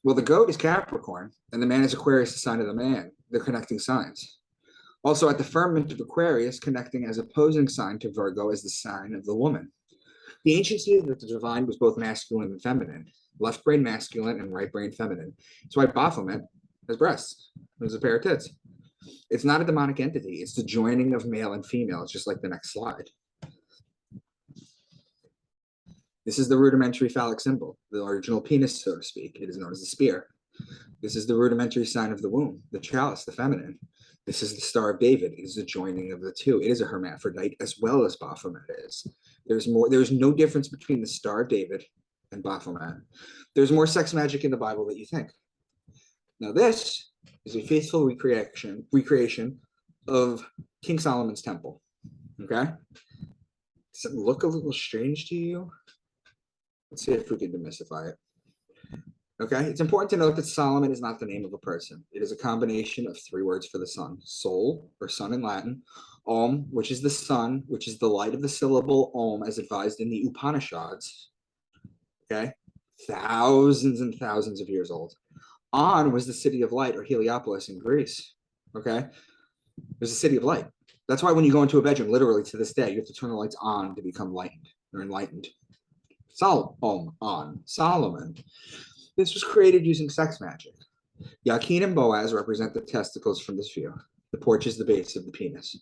Well, the goat is Capricorn, and the man is Aquarius, the sign of the man. They're connecting signs. Also, at the firmament of Aquarius, connecting as opposing sign to Virgo as the sign of the woman. The ancients knew that the divine was both masculine and feminine, left brain masculine and right brain feminine. That's why Baphomet has breasts. There's a pair of tits. It's not a demonic entity. It's the joining of male and female. It's just like the next slide. This is the rudimentary phallic symbol, the original penis, so to speak. It is known as the spear. This is the rudimentary sign of the womb, the chalice, the feminine. This is the Star of David. It is the joining of the two. It is a hermaphrodite as well as Baphomet is. There's no difference between the Star of David and Baphomet. There's more sex magic in the Bible than you think. Now this is a faithful recreation of King Solomon's temple. Okay? Does it look a little strange to you? Let's see if we can demystify it. Okay, it's important to note that Solomon is not the name of a person. It is a combination of three words for the sun: sol, or sun in Latin; om, which is the sun, which is the light of the syllable om as advised in the Upanishads. Okay, thousands and thousands of years old. On was the city of light, or Heliopolis in Greece. Okay, it was the city of light. That's why when you go into a bedroom, literally to this day, you have to turn the lights on to become lightened or enlightened. On Solomon. This was created using sex magic. Yakin and Boaz represent the testicles from this view. The porch is the base of the penis.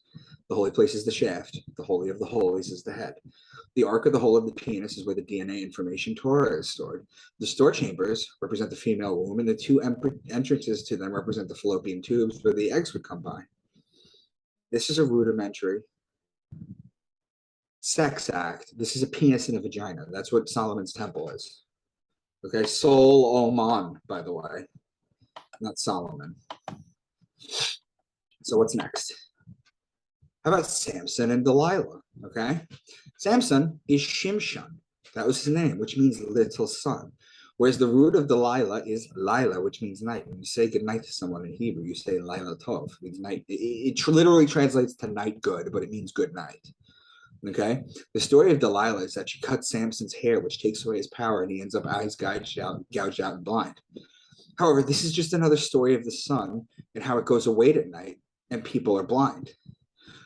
The holy place is the shaft. The holy of the holies is the head. The ark of the hole of the penis is where the DNA information Torah is stored. The store chambers represent the female womb, and the two entrances to them represent the fallopian tubes where the eggs would come by. This is a rudimentary sex act. This is a penis and a vagina. That's what Solomon's temple is. Okay, Sol Oman, by the way, not Solomon. So what's next? How about Samson and Delilah? Okay, Samson is Shimshon. That was his name, which means little son. Whereas the root of Delilah is Lila, which means night. When you say good night to someone in Hebrew, you say Lila Tov, means night. It literally translates to night good, but it means good night. Okay, the story of Delilah is that she cuts Samson's hair, which takes away his power, and he ends up eyes gouged out and blind. However, this is just another story of the sun and how it goes away at night and people are blind.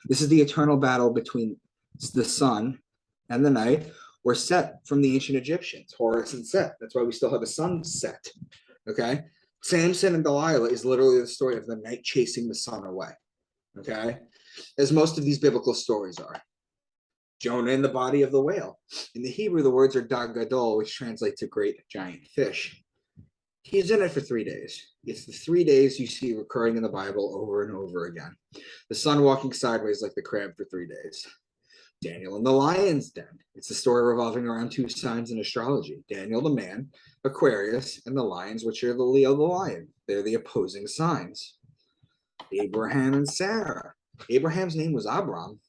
This is the eternal battle between the sun and the night, or Set from the ancient Egyptians, Horus and Set. That's why we still have a sunset. Okay, Samson and Delilah is literally the story of the night chasing the sun away. Okay, as most of these biblical stories are. Jonah in the body of the whale. In the Hebrew, the words are dag gadol, which translates to great giant fish. He's in it for 3 days. It's the 3 days you see recurring in the Bible over and over again. The sun walking sideways like the crab for 3 days. Daniel in the lion's den. It's a story revolving around two signs in astrology: Daniel the man, Aquarius, and the lions, which are the Leo the lion. They're the opposing signs. Abraham and Sarah. Abraham's name was Abram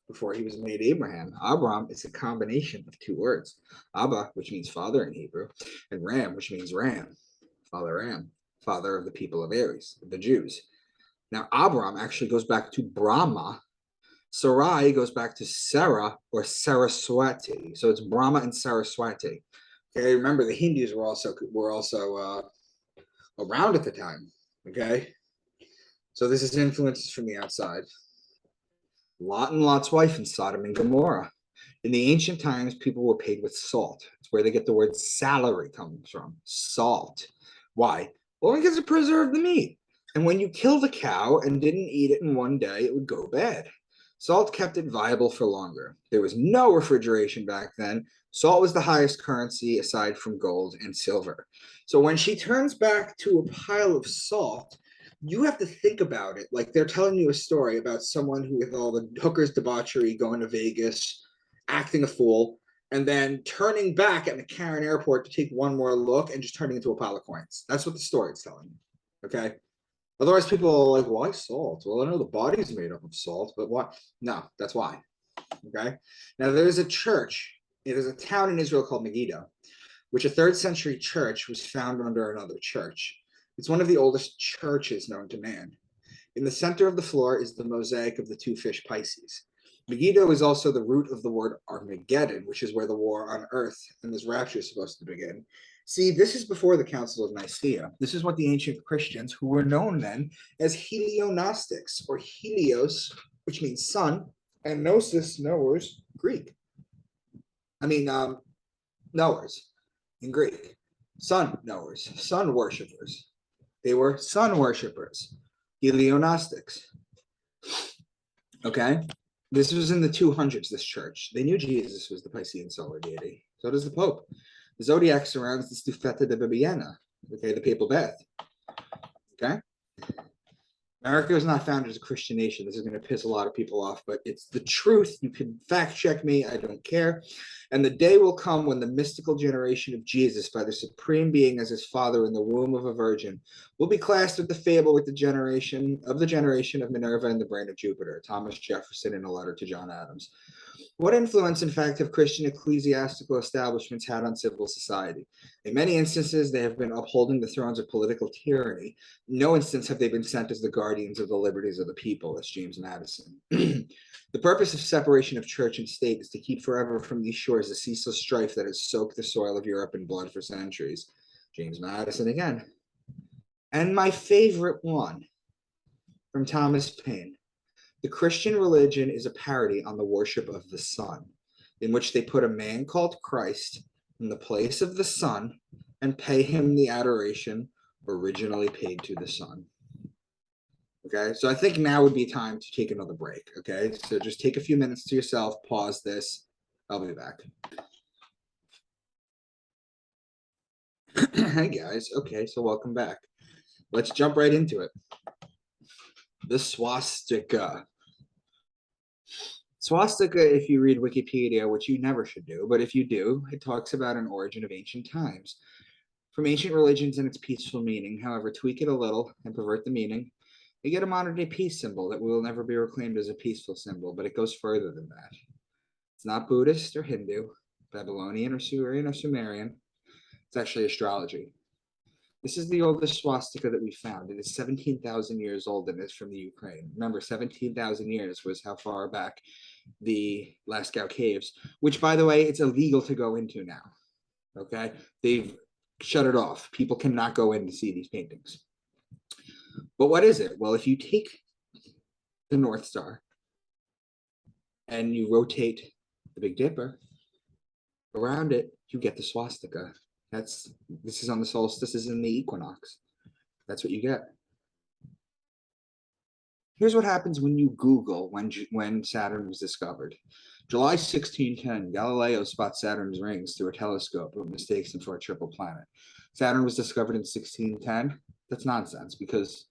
before he was made Abraham. Abram is a combination of two words: Abba, which means father in Hebrew, and Ram, which means ram. Father Ram, father of the people of Aries, the Jews. Now, Abram actually goes back to Brahma. Sarai goes back to Sarah or Saraswati. So it's Brahma and Saraswati. Okay, remember the Hindus were also around at the time. Okay, so this is influences from the outside. Lot and Lot's wife in Sodom and Gomorrah. In the ancient times, people were paid with salt. It's where they get the word salary comes from. Salt. Why? Well, because it preserved the meat. And when you killed a cow and didn't eat it in one day, it would go bad. Salt kept it viable for longer. There was no refrigeration back then. Salt was the highest currency aside from gold and silver. So when she turns back to a pile of salt, you have to think about it like they're telling you a story about someone who, with all the hookers debauchery, going to Vegas, acting a fool, and then turning back at McCarran Airport to take one more look and just turning into a pile of coins. That's what the story is telling you. Okay. Otherwise, people are like, why salt? Well, I know the body's made up of salt, but why? No, that's why. Okay. Now, there's a church. It is a town in Israel called Megiddo, which a 3rd century church was found under another church. It's one of the oldest churches known to man. In the center of the floor is the mosaic of the two fish Pisces. Megiddo is also the root of the word Armageddon, which is where the war on earth and this rapture is supposed to begin. See, this is before the Council of Nicaea. This is what the ancient Christians, who were known then as Helionostics, or Helios, which means sun, and Gnosis, knowers, Greek. Knowers in Greek. Sun knowers, sun worshippers. They were sun worshippers, Helionostics. Okay? This was in the 200s, this church. They knew Jesus was the Piscean solar deity. So does the Pope. The zodiac surrounds the Stufetta de Bibiena, okay, the papal bath. Okay? America was not founded as a Christian nation. This is going to piss a lot of people off, but it's the truth. You can fact check me. I don't care. And the day will come when the mystical generation of Jesus, by the supreme being as his father in the womb of a virgin, will be classed with the fable with the generation of Minerva and the brain of Jupiter. Thomas Jefferson in a letter to John Adams. What influence, in fact, have Christian ecclesiastical establishments had on civil society? In many instances, they have been upholding the thrones of political tyranny. In no instance have they been sent as the guardians of the liberties of the people, as James Madison. The purpose of separation of church and state is to keep forever from these shores the ceaseless strife that has soaked the soil of Europe in blood for centuries. James Madison again. And my favorite one from Thomas Paine. The Christian religion is a parody on the worship of the sun, in which they put a man called Christ in the place of the sun and pay him the adoration originally paid to the sun. Okay, so I think now would be time to take another break. Okay, so just take a few minutes to yourself, pause this. I'll be back. Hey guys, okay, so welcome back. Let's jump right into it. The swastika. Swastika, if you read Wikipedia, which you never should do, but if you do, it talks about an origin of ancient times. From ancient religions and its peaceful meaning, however, tweak it a little and pervert the meaning, you get a modern-day peace symbol that will never be reclaimed as a peaceful symbol, but it goes further than that. It's not Buddhist or Hindu, Babylonian or Sumerian or Sumerian. It's actually astrology. This is the oldest swastika that we found. It is 17,000 years old and is from the Ukraine. Remember, 17,000 years was how far back the Lascaux caves, which, by the way, it's illegal to go into now. Okay? They've shut it off. People cannot go in to see these paintings. But what is it? Well, if you take the North Star and you rotate the Big Dipper around it, you get the swastika. This is on the solstices and the equinox. That's what you get. Here's what happens when you Google when Saturn was discovered. July 1610, Galileo spots Saturn's rings through a telescope but mistakes them for a triple planet. Saturn was discovered in 1610. That's nonsense, because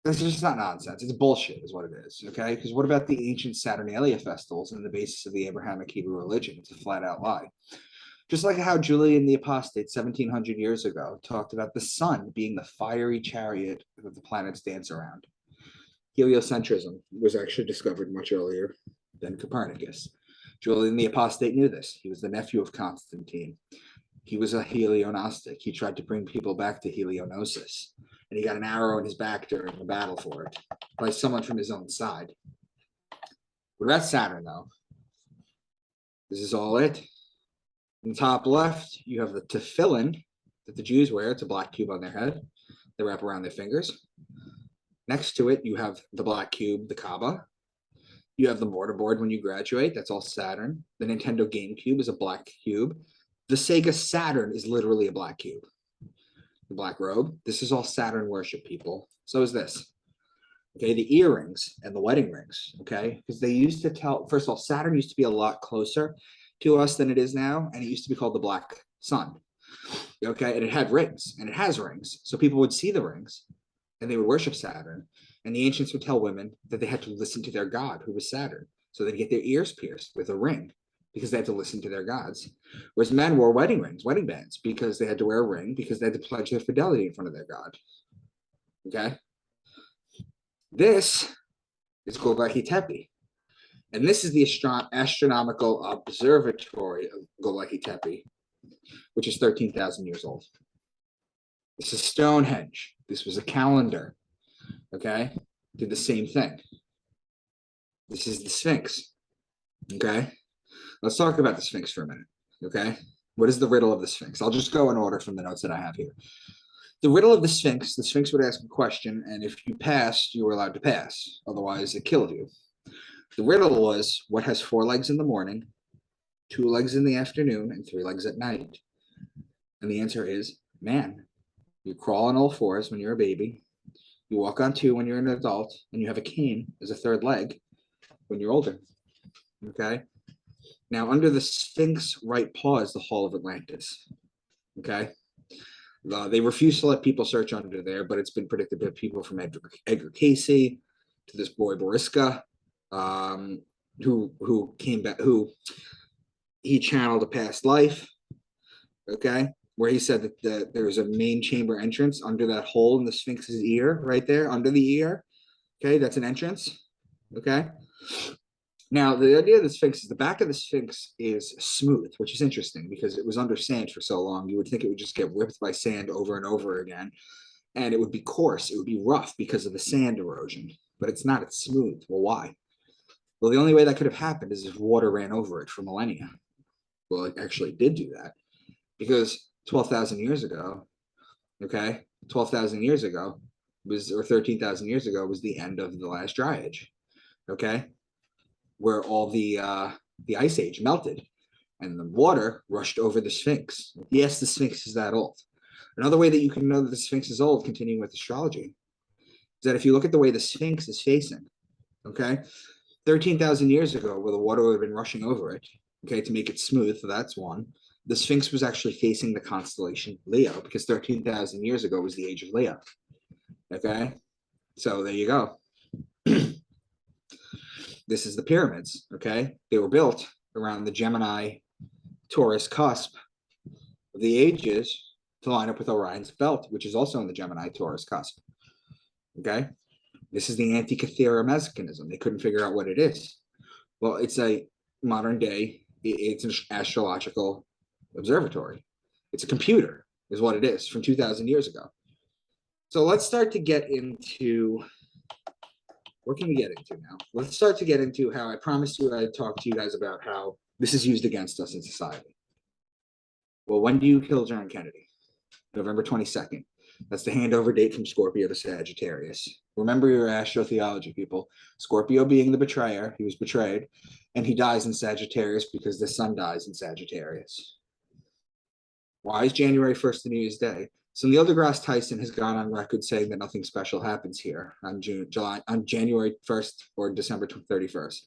that's just not nonsense. It's bullshit is what it is, okay? Because what about the ancient Saturnalia festivals and the basis of the Abrahamic Hebrew religion? It's a flat out lie. Just like how Julian the Apostate 1700 years ago talked about the sun being the fiery chariot that the planets dance around. Heliocentrism was actually discovered much earlier than Copernicus. Julian the Apostate knew this. He was the nephew of Constantine. He was a helionostic. He tried to bring people back to helionosis, and he got an arrow in his back during the battle for it by someone from his own side. What about Saturn, though? This is all it. In the top left, you have the tefillin that the Jews wear. It's a black cube on their head. They wrap around their fingers. Next to it, you have the black cube, the Kaaba. You have the mortarboard when you graduate. That's all Saturn. The Nintendo GameCube is a black cube. The Sega Saturn is literally a black cube. The black robe. This is all Saturn worship, people. So is this. Okay, the earrings and the wedding rings. Okay, because they used to tell, first of all, Saturn used to be a lot closer to us than it is now, and it used to be called the black sun. Okay, and it had rings, and it has rings, so people would see the rings and they would worship Saturn, and the ancients would tell women that they had to listen to their god, who was Saturn, so they'd get their ears pierced with a ring because they had to listen to their gods. Whereas men wore wedding rings, wedding bands, because they had to wear a ring because they had to pledge their fidelity in front of their god. Okay, this is Göbekli Tepe. And this is the astronomical observatory of Göbekli Tepe, which is 13,000 years old. This is Stonehenge. This was a calendar. Okay? Did the same thing. This is the Sphinx. Okay? Let's talk about the Sphinx for a minute. Okay? What is the riddle of the Sphinx? I'll just go in order from the notes that I have here. The riddle of the Sphinx would ask a question, and if you passed, you were allowed to pass. Otherwise, it killed you. The riddle was, what has 4 legs in the morning, 2 legs in the afternoon, and 3 legs at night? And the answer is man. You crawl on all 4s when you're a baby. You walk on 2 when you're an adult, and you have a cane as a 3rd leg when you're older. Okay? Now, under the Sphinx right paw is the Hall of Atlantis. Okay? They refuse to let people search under there, but it's been predicted by people from Edgar Casey to this boy Boriska, who came back, who he channeled a past life, okay, where he said that there's a main chamber entrance under that hole in the Sphinx's ear, right there under the ear. Okay, that's an entrance. Okay. Now, the idea of the Sphinx is the back of the Sphinx is smooth, which is interesting because it was under sand for so long. You would think it would just get ripped by sand over and over again, and it would be coarse. It would be rough because of the sand erosion, but it's not. It's smooth. Well, why? Well, the only way that could have happened is if water ran over it for millennia. Well, it actually did do that because 12,000 years ago, okay, 12,000 years ago was, or 13,000 years ago was the end of the last dry age, okay, where all the ice age melted and the water rushed over the Sphinx. Yes, the Sphinx is that old. Another way that you can know that the Sphinx is old, continuing with astrology, is that if you look at the way the Sphinx is facing, okay, 13,000 years ago, where the water would have been rushing over it, okay, to make it smooth, so that's one. The Sphinx was actually facing the constellation Leo because 13,000 years ago was the age of Leo. Okay, so there you go. This is the pyramids. Okay, they were built around the Gemini Taurus cusp of the ages to line up with Orion's belt, which is also in the Gemini Taurus cusp. Okay, this is the Antikythera mechanism. They couldn't figure out what it is. Well, it's a modern day, it's an astrological observatory. It's a computer, is what it is, from 2,000 years ago. So let's start to get into, what can we get into now? Let's start to get into how I promised you I'd talk to you guys about how this is used against us in society. Well, when do you kill John Kennedy? November 22nd. That's the handover date from Scorpio to Sagittarius. Remember your astrotheology, people. Scorpio being the betrayer, he was betrayed, and he dies in Sagittarius because the sun dies in Sagittarius. Why is January 1st the New Year's Day? So Neil deGrasse Tyson has gone on record saying that nothing special happens here on January 1st or December 31st.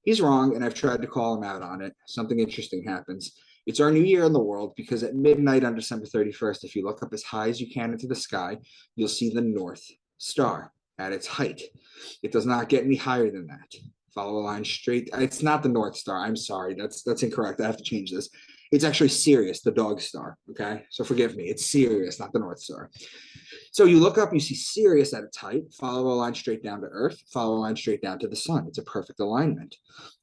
He's wrong, and I've tried to call him out on it. Something interesting happens. It's our new year in the world because at midnight on December 31st, if you look up as high as you can into the sky, you'll see the North Star at its height. It does not get any higher than that. Follow a line straight. It's not the North Star. I'm sorry. That's incorrect. I have to change this. It's actually Sirius, the dog star. Okay, so forgive me. It's Sirius, not the North Star. So you look up, you see Sirius at its height. Follow a line straight down to Earth. Follow a line straight down to the sun. It's a perfect alignment.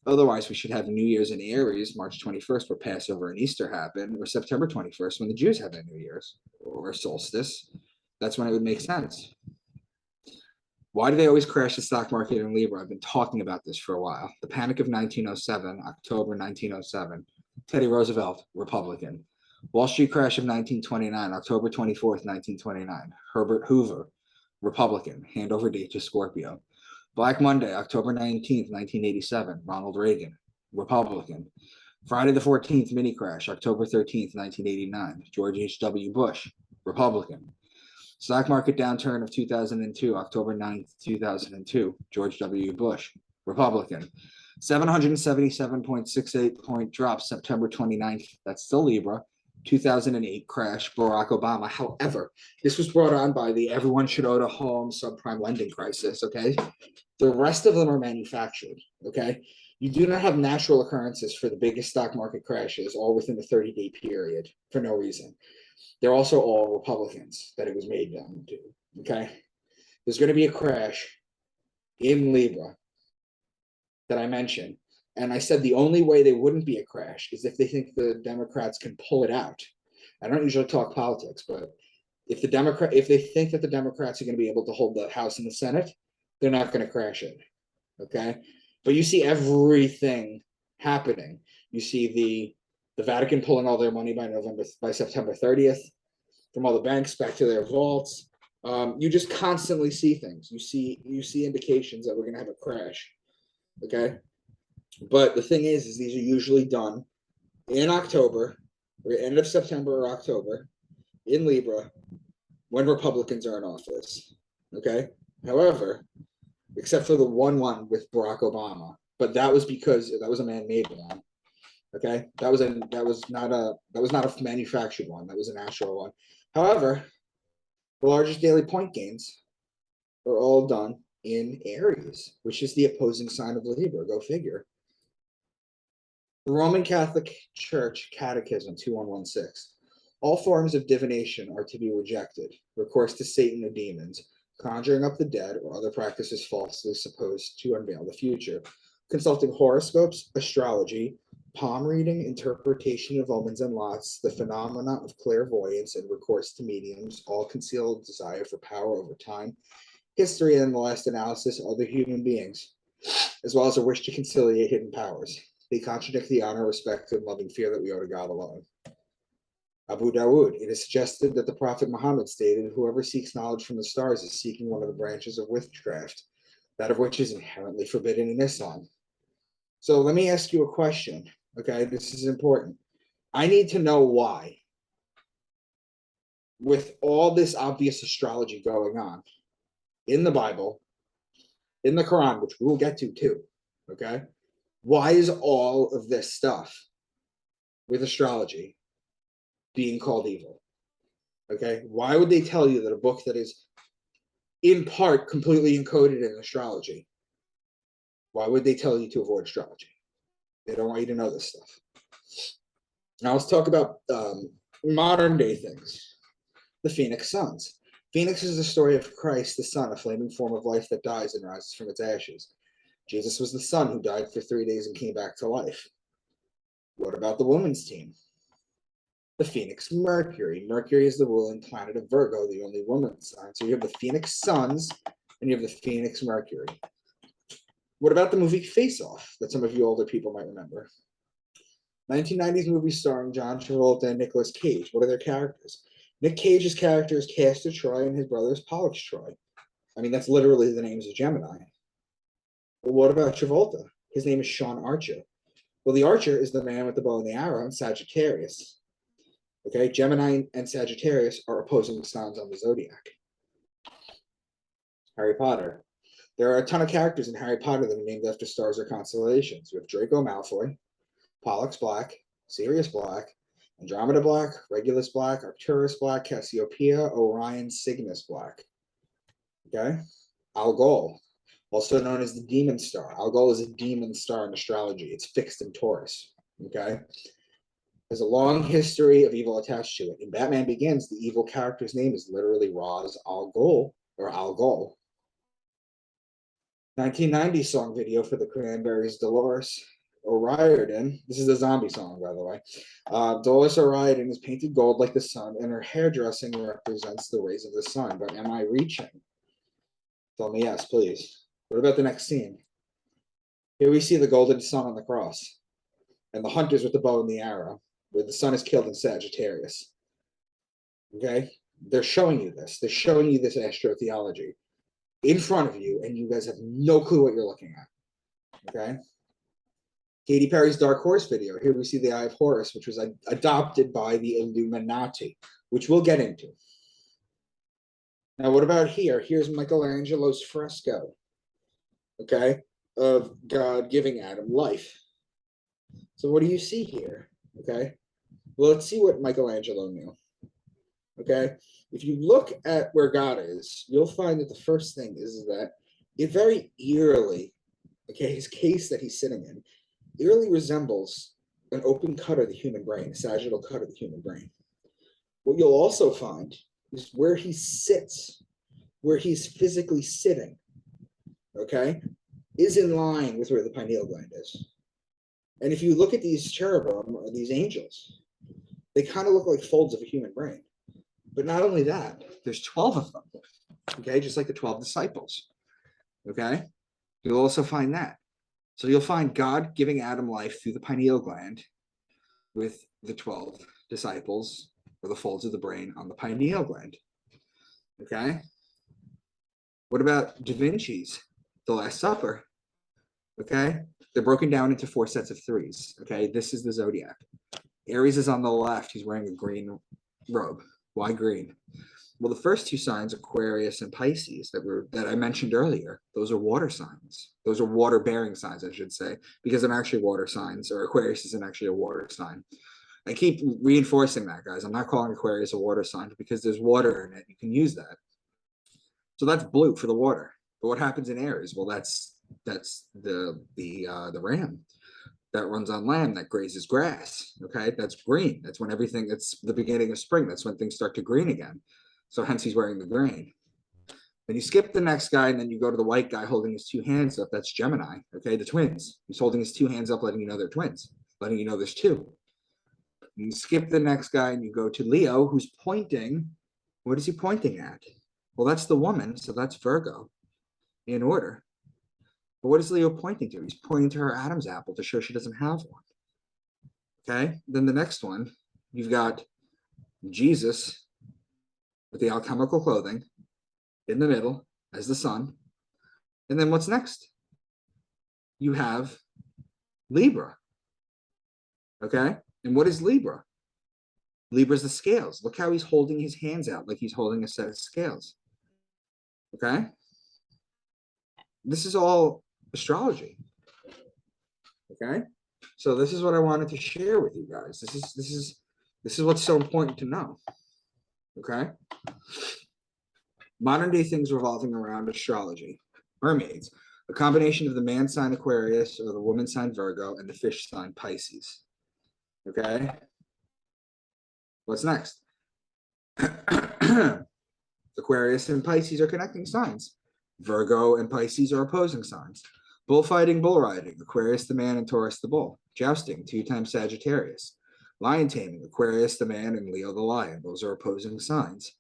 Otherwise, we should have New Year's in Aries, March 21st, where Passover and Easter happen, or September 21st, when the Jews have their New Year's, or solstice. That's when it would make sense. Why do they always crash the stock market in Libra? I've been talking about this for a while. The Panic of 1907, October 1907. Teddy Roosevelt, Republican. Wall Street crash of 1929, October 24th, 1929. Herbert Hoover, Republican. Handover date to Scorpio. Black Monday, October 19th, 1987. Ronald Reagan, Republican. Friday the 14th, mini crash, October 13th, 1989. George H.W. Bush, Republican. Stock market downturn of 2002, October 9th, 2002. George W. Bush, Republican. 777.68 point drop, September 29th. That's still Libra. 2008 crash, Barack Obama. However, this was brought on by the everyone should own a home subprime lending crisis, okay? The rest of them are manufactured, okay? You do not have natural occurrences for the biggest stock market crashes all within a 30-day period for no reason. They're also all Republicans that it was made down to, okay? There's going to be a crash in Libra that I mentioned. And I said the only way they wouldn't be a crash is if they think the Democrats can pull it out. I don't usually talk politics, but if they think that the Democrats are going to be able to hold the House and the Senate, they're not going to crash it. Okay? But you see everything happening. You see the Vatican pulling all their money by September 30th from all the banks back to their vaults. You just constantly see things. You see indications that we're going to have a crash. Okay, but the thing is these are usually done in October, or end of September or October, in Libra, when Republicans are in office. Okay, however, except for the one with Barack Obama, but that was because that was a man-made one. Okay, that was not a manufactured one. That was a natural one. However, the largest daily point gains are all done in Aries, which is the opposing sign of Libra. Go figure. The Roman Catholic Church Catechism 2116. All forms of divination are to be rejected. Recourse to Satan or demons, conjuring up the dead, or other practices falsely supposed to unveil the future. Consulting horoscopes, astrology, palm reading, interpretation of omens and lots, the phenomena of clairvoyance, and recourse to mediums, all conceal a desire for power over time, history, and the last analysis, other human beings, as well as a wish to conciliate hidden powers. They contradict the honor, respect, and loving fear that we owe to God alone. Abu Dawood, it is suggested that the Prophet Muhammad stated, whoever seeks knowledge from the stars is seeking one of the branches of witchcraft, that of which is inherently forbidden in Islam. So let me ask you a question, okay? This is important. I need to know why, with all this obvious astrology going on in the Bible, in the Quran, which we'll get to too, okay? Why is all of this stuff with astrology being called evil? Okay, why would they tell you that a book that is in part completely encoded in astrology, why would they tell you to avoid astrology? They don't want you to know this stuff. Now let's talk about modern day things. The Phoenix Suns. Phoenix is the story of Christ, the sun, a flaming form of life that dies and rises from its ashes. Jesus was the sun who died for 3 days and came back to life. What about the women's team? The Phoenix Mercury. Mercury is the ruling planet of Virgo, the only woman sign. So you have the Phoenix Suns and you have the Phoenix Mercury. What about the movie Face Off that some of you older people might remember? 1990s movie starring John Travolta and Nicolas Cage. What are their characters? Nick Cage's character is Castor Troy and his brother is Pollux Troy. I mean, that's literally the names of Gemini. But what about Travolta? His name is Sean Archer. Well, the Archer is the man with the bow and the arrow in Sagittarius. Okay, Gemini and Sagittarius are opposing signs on the zodiac. Harry Potter. There are a ton of characters in Harry Potter that are named after stars or constellations. You have Draco Malfoy, Pollux Black, Sirius Black, Andromeda Black, Regulus Black, Arcturus Black, Cassiopeia, Orion, Cygnus Black. Okay, Algol, also known as the Demon Star. Algol is a demon star in astrology. It's fixed in Taurus. Okay. There's a long history of evil attached to it. In Batman Begins, the evil character's name is literally Ra's al Ghul, or Al Ghul. 1990 song video for the Cranberries' Dolores O'Riordan. This is a zombie song, by the way. Dolores O'Riordan is painted gold like the sun, and her hairdressing represents the rays of the sun. But am I reaching? Tell me yes, please. What about the next scene? Here we see the golden sun on the cross, and the hunters with the bow and the arrow, where the sun is killed in Sagittarius. Okay? They're showing you this. They're showing you this astrotheology in front of you, and you guys have no clue what you're looking at. Okay? Katy Perry's Dark Horse video. Here we see the Eye of Horus, which was adopted by the Illuminati, which we'll get into. Now, what about here? Here's Michelangelo's fresco, okay, of God giving Adam life. So what do you see here? Okay, well, let's see what Michelangelo knew. Okay, if you look at where God is, you'll find that the first thing is that it very eerily, okay, his case that he's sitting in, eerily resembles an open cut of the human brain, a sagittal cut of the human brain. What you'll also find is where he sits, where he's physically sitting, okay, is in line with where the pineal gland is. And if you look at these cherubim, or these angels, they kind of look like folds of a human brain. But not only that, there's 12 of them, okay, just like the 12 disciples, okay? You'll also find that. So you'll find God giving Adam life through the pineal gland with the 12 disciples, or the folds of the brain on the pineal gland, okay? What about Da Vinci's The Last Supper? Okay, they're broken down into 4 sets of 3s. Okay, this is the zodiac. Aries is on the left. He's wearing a green robe. Why green? Well, the first 2 signs, Aquarius and Pisces, that I mentioned earlier, those are water signs. Those are water-bearing signs, I should say, because they're actually water signs, or Aquarius isn't actually a water sign. I keep reinforcing that, guys. I'm not calling Aquarius a water sign because there's water in it. You can use that. So that's blue for the water. But what happens in Aries? Well, that's the ram that runs on land, that grazes grass. Okay, that's green. That's when everything. It's the beginning of spring. That's when things start to green again. So hence he's wearing the green. Then you skip the next guy, and then you go to the white guy holding his two hands up. That's Gemini. Okay, the twins. He's holding his two hands up, letting you know they're twins, letting you know there's two. You skip the next guy, and you go to Leo, who's pointing. What is he pointing at? Well, that's the woman, so that's Virgo in order. But what is Leo pointing to? He's pointing to her Adam's apple to show she doesn't have one. Okay, then the next one, you've got Jesus with the alchemical clothing in the middle as the sun. And then what's next? You have Libra. Okay, and what is Libra? Libra's the scales. Look how he's holding his hands out like he's holding a set of scales. Okay, this is all astrology. Okay, so this is what I wanted to share with you guys. This is what's so important to know. Okay, modern day things revolving around astrology. Mermaids, a combination of the man sign Aquarius or the woman sign Virgo and the fish sign Pisces. Okay, what's next? Aquarius and Pisces are connecting signs. Virgo and Pisces are opposing signs. Bullfighting, bull riding, Aquarius the man and Taurus the bull. Jousting, 2 times Sagittarius. Lion taming, Aquarius the man and Leo the lion. Those are opposing signs.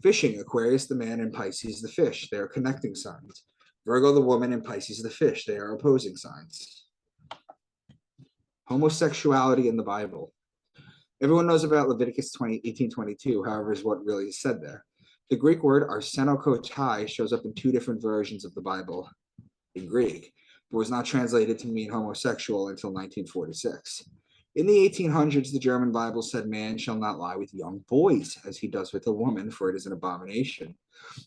Fishing, Aquarius the man and Pisces the fish. They are connecting signs. Virgo the woman and Pisces the fish. They are opposing signs. Homosexuality in the Bible. Everyone knows about Leviticus 18:22, however, is what really is said there. The Greek word arsenokotai shows up in 2 different versions of the Bible in Greek, but was not translated to mean homosexual until 1946. In the 1800s, the German Bible said, "Man shall not lie with young boys, as he does with a woman, for it is an abomination."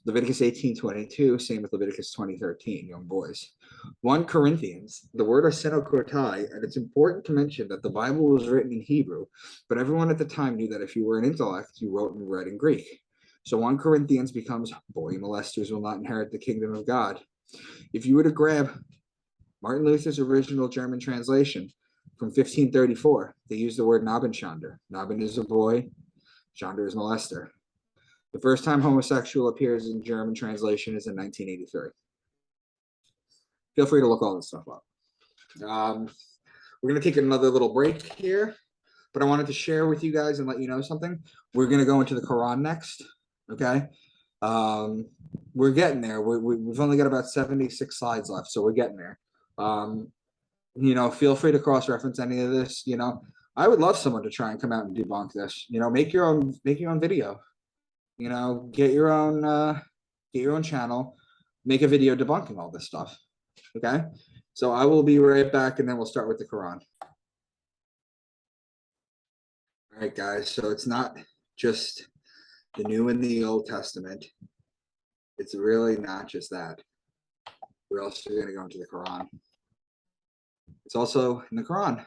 Leviticus 18:22, same with Leviticus 20:13, young boys. 1 Corinthians, the word arsenokotai, and it's important to mention that the Bible was written in Hebrew, but everyone at the time knew that if you were an intellect, you wrote and read in Greek. So 1 Corinthians becomes, boy molesters will not inherit the kingdom of God. If you were to grab Martin Luther's original German translation from 1534, they use the word Nabenschänder. Naben is a boy, Schänder is molester. The first time homosexual appears in German translation is in 1983. Feel free to look all this stuff up. We're going to take another little break here, but I wanted to share with you guys and let you know something. We're going to go into the Quran next. Okay, we're getting there. We've only got about 76 slides left, so we're getting there. Feel free to cross-reference any of this. I would love someone to try and come out and debunk this. Make your own video. Get your own channel, make a video debunking all this stuff. Okay, so I will be right back, and then we'll start with the Quran. All right, guys. So it's not just the New and the Old Testament. It's really not just that. We're also going to go into the Quran. It's also in the Quran.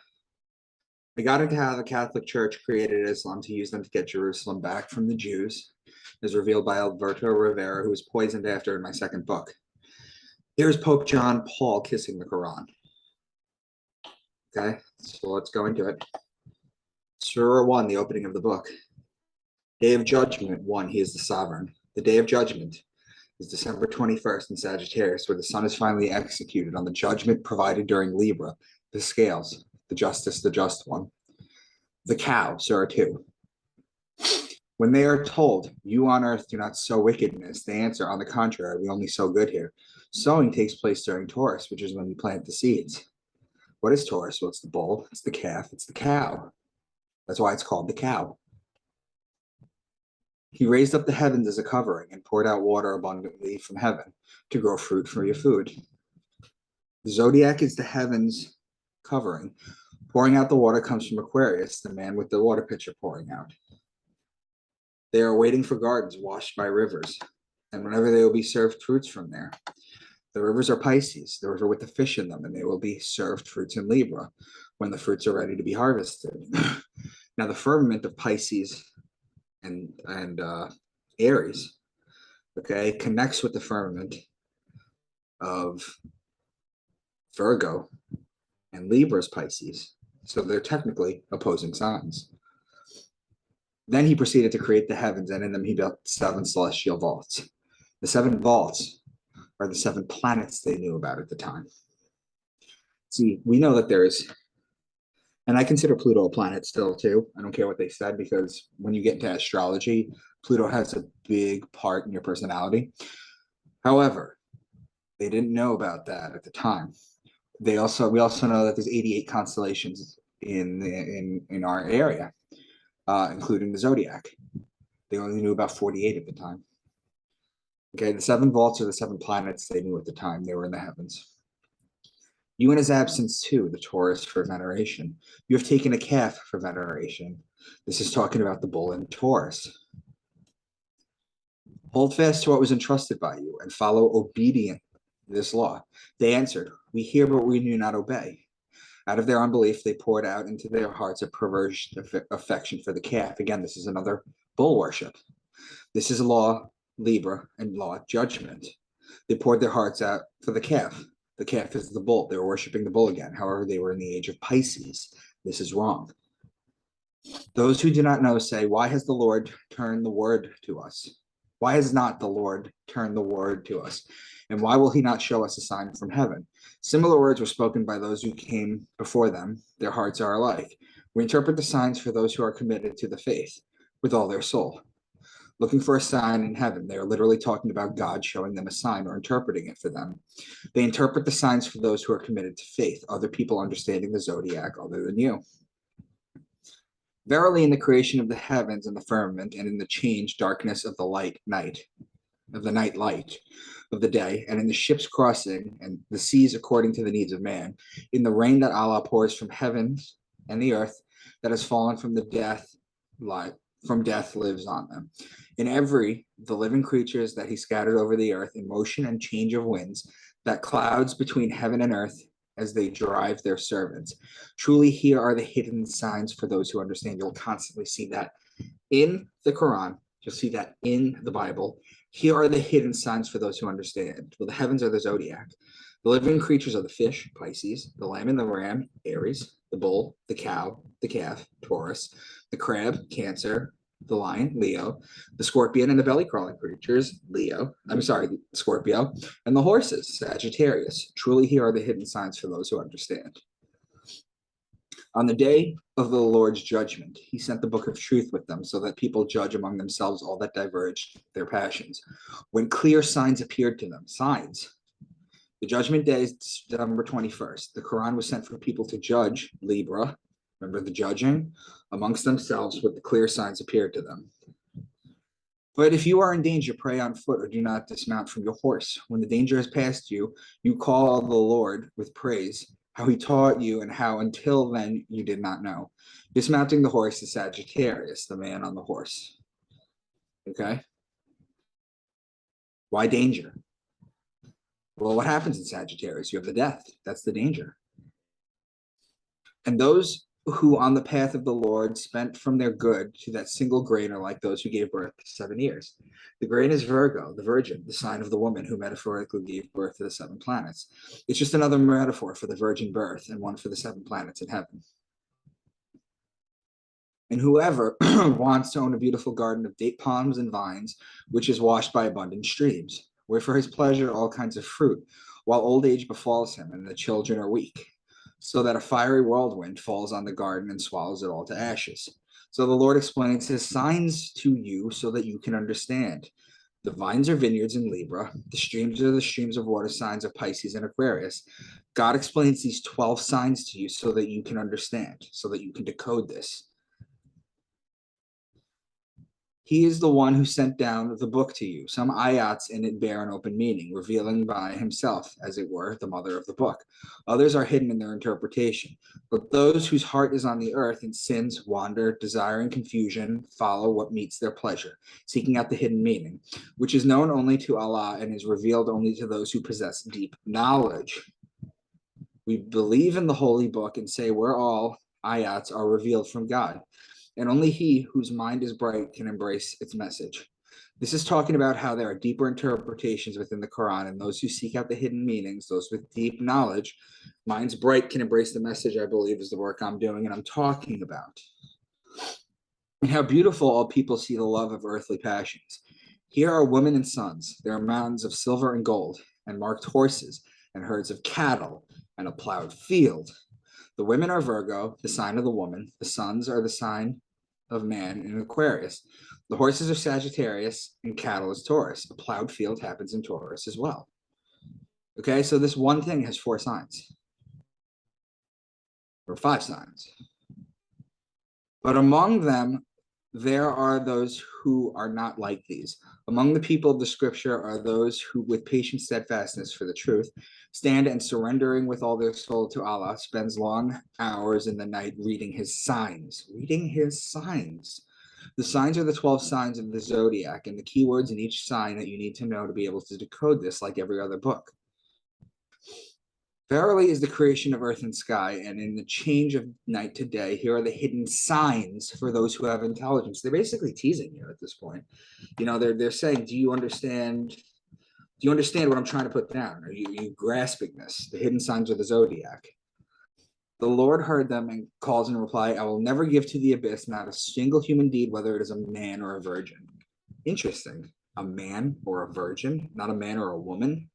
I got into how the Catholic Church created Islam to use them to get Jerusalem back from the Jews, as revealed by Alberto Rivera, who was poisoned after in my second book. Here's Pope John Paul kissing the Quran. Okay, so let's go into it. Surah 1, the opening of the book. Day of Judgment 1, he is the sovereign. The Day of Judgment is December 21st in Sagittarius, where the sun is finally executed on the judgment provided during Libra, the scales, the justice, the just one. The cow, Surah 2. When they are told, "You on earth do not sow wickedness," they answer, "On the contrary, we only sow good here." Sowing takes place during Taurus, which is when you plant the seeds. What is Taurus? Well, it's the bull, it's the calf, it's the cow. That's why it's called the cow. He raised up the heavens as a covering and poured out water abundantly from heaven to grow fruit for your food. The zodiac is the heavens covering. Pouring out the water comes from Aquarius, the man with the water pitcher pouring out. They are waiting for gardens washed by rivers, and whenever they will be served fruits from there. The rivers are Pisces, the river with the fish in them, and they will be served fruits in Libra when the fruits are ready to be harvested. Now, the firmament of Pisces and Aries, okay, connects with the firmament of Virgo and Libra's Pisces. So they're technically opposing signs. Then he proceeded to create the heavens, and in them he built 7 celestial vaults. The 7 vaults are the 7 planets they knew about at the time. See, we know that there's, and I consider Pluto a planet still too. I don't care what they said, because when you get into astrology, Pluto has a big part in your personality. However, they didn't know about that at the time. We also know that there's 88 constellations in our area, including the Zodiac. They only knew about 48 at the time. Okay, the 7 vaults are the 7 planets they knew at the time. They were in the heavens. You in his absence too, the Taurus for veneration. You have taken a calf for veneration. This is talking about the bull and Taurus. Hold fast to what was entrusted by you and follow obedient this law. They answered, we hear, but we do not obey. Out of their unbelief, they poured out into their hearts a perverse affection for the calf. Again, this is another bull worship. This is law, Libra, and law, judgment. They poured their hearts out for the calf. The calf is the bull. They were worshiping the bull again. However, they were in the age of Pisces. This is wrong. Those who do not know say, why has the Lord turned the word to us? Why has not the Lord turned the word to us? And why will he not show us a sign from heaven? Similar words were spoken by those who came before them. Their hearts are alike. We interpret the signs for those who are committed to the faith with all their soul. Looking for a sign in heaven. They are literally talking about God showing them a sign or interpreting it for them. They interpret the signs for those who are committed to faith, other people understanding the zodiac other than you. Verily, in the creation of the heavens and the firmament, and in the change darkness of the night light of the day, and in the ships crossing and the seas according to the needs of man, in the rain that Allah pours from heavens and the earth that has fallen from death lives on them. In the living creatures that he scattered over the earth, in motion and change of winds, that clouds between heaven and earth as they drive their servants. Truly, here are the hidden signs for those who understand. You'll constantly see that in the Quran. You'll see that in the Bible. Here are the hidden signs for those who understand. Well, the heavens are the zodiac. The living creatures are the fish, Pisces, the lamb and the ram, Aries, the bull, the cow, the calf, Taurus, the crab, Cancer, the lion, Leo, the scorpion and the belly crawling creatures, Scorpio, and the horses, Sagittarius. Truly, here are the hidden signs for those who understand. On the day of the Lord's judgment, he sent the book of truth with them so that people judge among themselves all that diverged their passions. When clear signs appeared to them, signs. The judgment day is December 21st. The Quran was sent for people to judge Libra, remember the judging, amongst themselves with the clear signs appeared to them. But if you are in danger, pray on foot or do not dismount from your horse. When the danger has passed you, you call the Lord with praise, how he taught you and how until then you did not know. Dismounting the horse is Sagittarius, the man on the horse. Okay? Why danger? Well, what happens in Sagittarius? You have the death. That's the danger. And those who on the path of the Lord spent from their good to that single grain are like those who gave birth to 7 years. The grain is Virgo, the virgin, the sign of the woman who metaphorically gave birth to the 7 planets. It's just another metaphor for the virgin birth and one for the 7 planets in heaven. And whoever wants to own a beautiful garden of date palms and vines, which is washed by abundant streams, where for his pleasure all kinds of fruit, while old age befalls him and the children are weak, so that a fiery whirlwind falls on the garden and swallows it all to ashes. So the Lord explains his signs to you so that you can understand. The vines are vineyards in Libra. The streams are the streams of water signs of Pisces and Aquarius. God explains these 12 signs to you so that you can understand, so that you can decode this. He is the one who sent down the book to you. Some ayats in it bear an open meaning, revealing by himself, as it were, the mother of the book. Others are hidden in their interpretation. But those whose heart is on the earth and sins wander, desiring confusion, follow what meets their pleasure, seeking out the hidden meaning, which is known only to Allah and is revealed only to those who possess deep knowledge. We believe in the holy book and say where all ayats are revealed from God. and only he whose mind is bright can embrace its message. This is talking about how there are deeper interpretations within the Quran, and those who seek out the hidden meanings, those with deep knowledge, minds bright, can embrace the message, I believe, is the work I'm doing and I'm talking about. And how beautiful all people see the love of earthly passions. Here are women and sons. There are mountains of silver and gold, and marked horses, and herds of cattle, and a plowed field. The women are Virgo, the sign of the woman. The sons are the sign of man in Aquarius. The horses are Sagittarius, and cattle is Taurus. A plowed field happens in Taurus as well. Okay, so this one thing has 4 signs, or 5 signs. But among them, there are those who are not like these. Among the people of the scripture are those who, with patient steadfastness for the truth, stand and surrendering with all their soul to Allah, spends long hours in the night reading his signs. Reading his signs. The signs are the 12 signs of the zodiac, and the keywords in each sign that you need to know to be able to decode this, like every other book. Verily is the creation of earth and sky, and in the change of night to day, here are the hidden signs for those who have intelligence. They're basically teasing you at this point. You know, they're saying, do you understand what I'm trying to put down? Are you grasping this? The hidden signs of the zodiac. The Lord heard them and calls in reply, I will never give to the abyss not a single human deed, whether it is a man or a virgin. Interesting. A man or a virgin, not a man or a woman.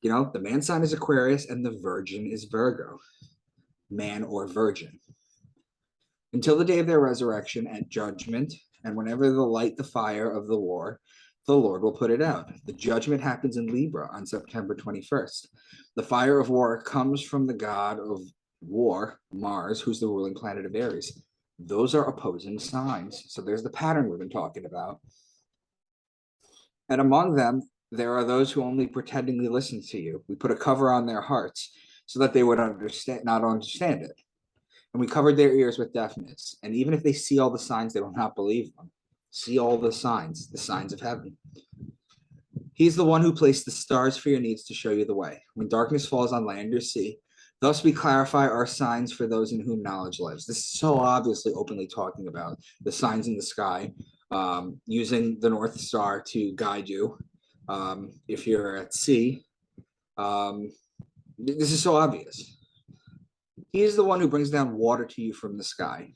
You know, the man sign is Aquarius and the virgin is Virgo, man or virgin. Until the day of their resurrection at judgment, and whenever the light the fire of the war, the Lord will put it out. The judgment happens in Libra on September 21st. The fire of war comes from the god of war, Mars, who's the ruling planet of Aries. Those are opposing signs. So there's the pattern we've been talking about. And among them, there are those who only pretendingly listen to you. We put a cover on their hearts so that they would not understand it. And we covered their ears with deafness. And even if they see all the signs, they will not believe them. See all the signs of heaven. He's the one who placed the stars for your needs to show you the way. When darkness falls on land or sea, thus we clarify our signs for those in whom knowledge lives. This is so obviously openly talking about the signs in the sky, using the North Star to guide you. If you're at sea, this is so obvious. He is the one who brings down water to you from the sky.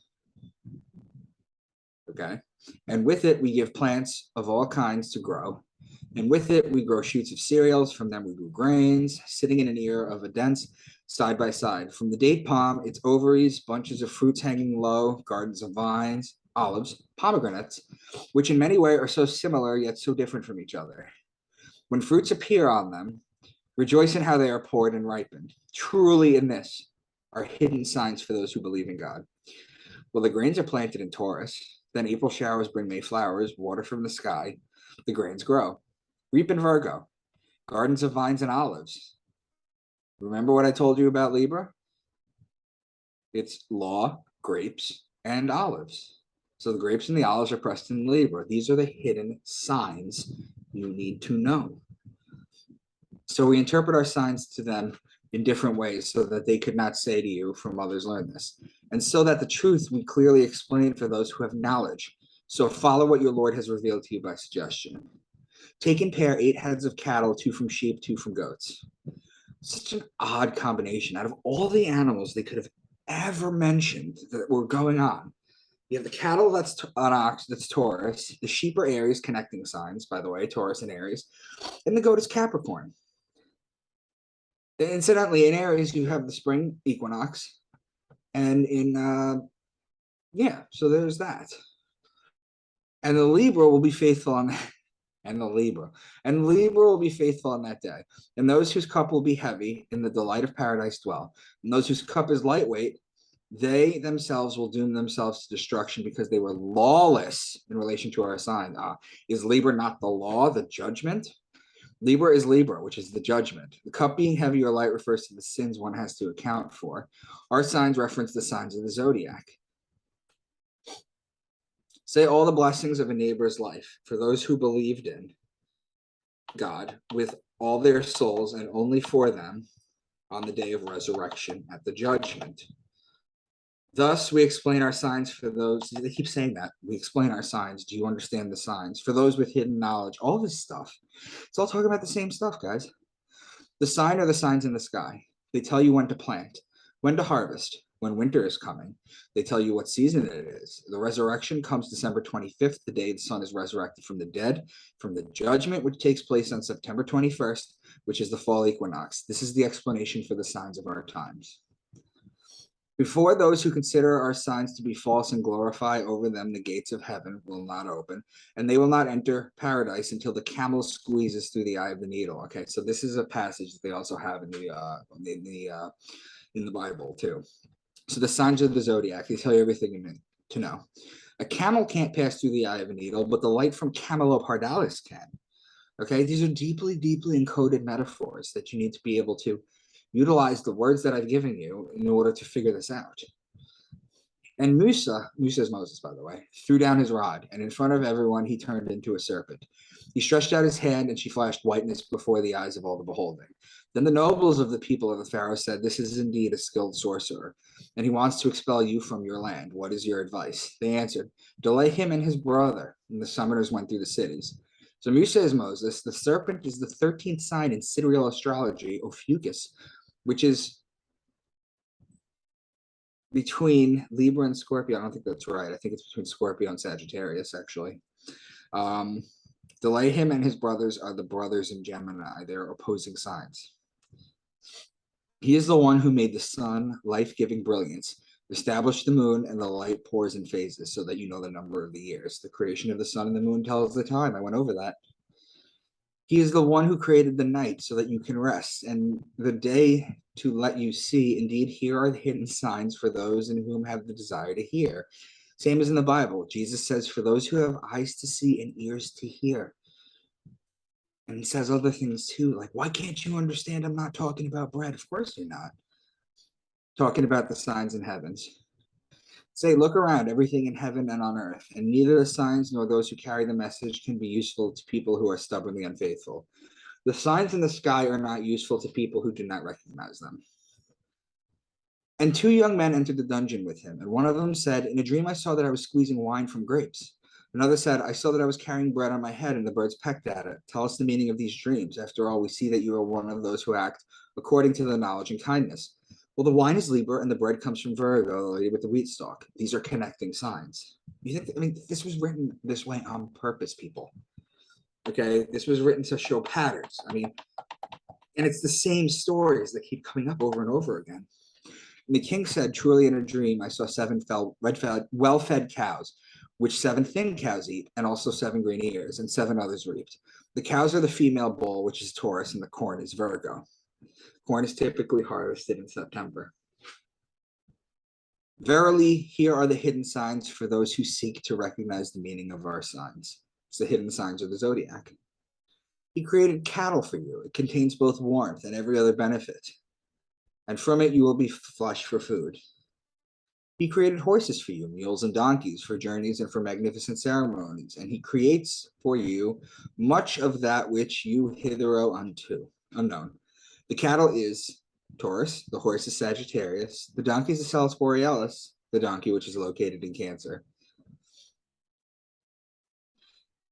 Okay. And with it, we give plants of all kinds to grow. And with it, we grow shoots of cereals. From them, we grew grains, sitting in an ear of a dense side by side. From the date palm, its ovaries, bunches of fruits hanging low, gardens of vines, olives, pomegranates, which in many ways are so similar yet so different from each other. When fruits appear on them, rejoice in how they are poured and ripened. Truly in this are hidden signs for those who believe in God. Well, the grains are planted in Taurus. Then April showers bring May flowers, water from the sky. The grains grow. Reap in Virgo, gardens of vines and olives. Remember what I told you about Libra? It's law, grapes, and olives. So the grapes and the olives are pressed in Libra. These are the hidden signs you need to know. So we interpret our signs to them in different ways so that they could not say to you, from others learn this. And so that the truth we clearly explain for those who have knowledge. So follow what your Lord has revealed to you by suggestion. Take and pair 8 heads of cattle, 2 from sheep, 2 from goats. Such an odd combination. Out of all the animals they could have ever mentioned that were going on, you have the cattle, that's an ox, that's Taurus. The sheep are Aries, connecting signs, by the way, Taurus and Aries. And the goat is Capricorn. Incidentally, in Aries, you have the spring equinox. And in, so there's that. And the Libra will be faithful on that. And Libra will be faithful on that day. And those whose cup will be heavy in the delight of paradise dwell. And those whose cup is lightweight, they themselves will doom themselves to destruction because they were lawless in relation to our sign. Is Libra not the law, the judgment? Libra is Libra, which is the judgment. The cup being heavy or light refers to the sins one has to account for. Our signs reference the signs of the zodiac. Say all the blessings of a neighbor's life for those who believed in God with all their souls and only for them on the day of resurrection at the judgment. Thus, we explain our signs for those, they keep saying that. We explain our signs. Do you understand the signs? For those with hidden knowledge, all this stuff. It's all talking about the same stuff, guys. The sign are the signs in the sky. They tell you when to plant, when to harvest, when winter is coming. They tell you what season it is. The resurrection comes December 25th, the day the sun is resurrected from the dead, from the judgment, which takes place on September 21st, which is the fall equinox. This is the explanation for the signs of our times. Before those who consider our signs to be false and glorify over them, the gates of heaven will not open, and they will not enter paradise until the camel squeezes through the eye of the needle. Okay, so this is a passage that they also have in the Bible too. So the signs of the zodiac, they tell you everything you need to know. A camel can't pass through the eye of a needle, but the light from Camelopardalis can. Okay, these are deeply, deeply encoded metaphors that you need to be able to utilize the words that I've given you in order to figure this out. And Musa is Moses, by the way, threw down his rod, and in front of everyone, he turned into a serpent. He stretched out his hand, and she flashed whiteness before the eyes of all the beholding. Then the nobles of the people of the Pharaoh said, "This is indeed a skilled sorcerer, and he wants to expel you from your land. What is your advice?" They answered, "Delay him and his brother." And the summoners went through the cities. So Musa is Moses. The serpent is the 13th sign in sidereal astrology, Ophiuchus, which is between Libra and Scorpio. I don't think that's right. I think it's between Scorpio and Sagittarius, actually. Delay him and his brothers are the brothers in Gemini. They're opposing signs. He is the one who made the sun life-giving brilliance, established the moon, and the light pours in phases so that you know the number of the years. The creation of the sun and the moon tells the time. I went over that. He is the one who created the night so that you can rest, and the day to let you see. Indeed, here are the hidden signs for those in whom have the desire to hear. Same as in the Bible. Jesus says, for those who have eyes to see and ears to hear. And he says other things too, like, why can't you understand I'm not talking about bread? Of course you're not. Talking about the signs in heavens. Say, look around, everything in heaven and on earth, and neither the signs nor those who carry the message can be useful to people who are stubbornly unfaithful. The signs in the sky are not useful to people who do not recognize them. And two young men entered the dungeon with him, and one of them said, in a dream I saw that I was squeezing wine from grapes. Another said, I saw that I was carrying bread on my head, and the birds pecked at it. Tell us the meaning of these dreams. After all, we see that you are one of those who act according to the knowledge and kindness. Well, the wine is Libra, and the bread comes from Virgo, the lady with the wheat stalk. These are connecting signs. You think? I mean, this was written this way on purpose, people. Okay, this was written to show patterns. I mean, and it's the same stories that keep coming up over and over again. And the king said, truly in a dream, I saw seven well-fed cows, which seven thin cows eat, and also seven green ears, and seven others reaped. The cows are the female bull, which is Taurus, and the corn is Virgo. Corn is typically harvested in September. Verily, here are the hidden signs for those who seek to recognize the meaning of our signs. It's the hidden signs of the zodiac. He created cattle for you. It contains both warmth and every other benefit. And from it you will be flesh for food. He created horses for you, mules and donkeys for journeys and for magnificent ceremonies. And he creates for you much of that which you hitherto unknown. The cattle is Taurus, the horse is Sagittarius, the donkey is the Salus Borealis, the donkey which is located in Cancer.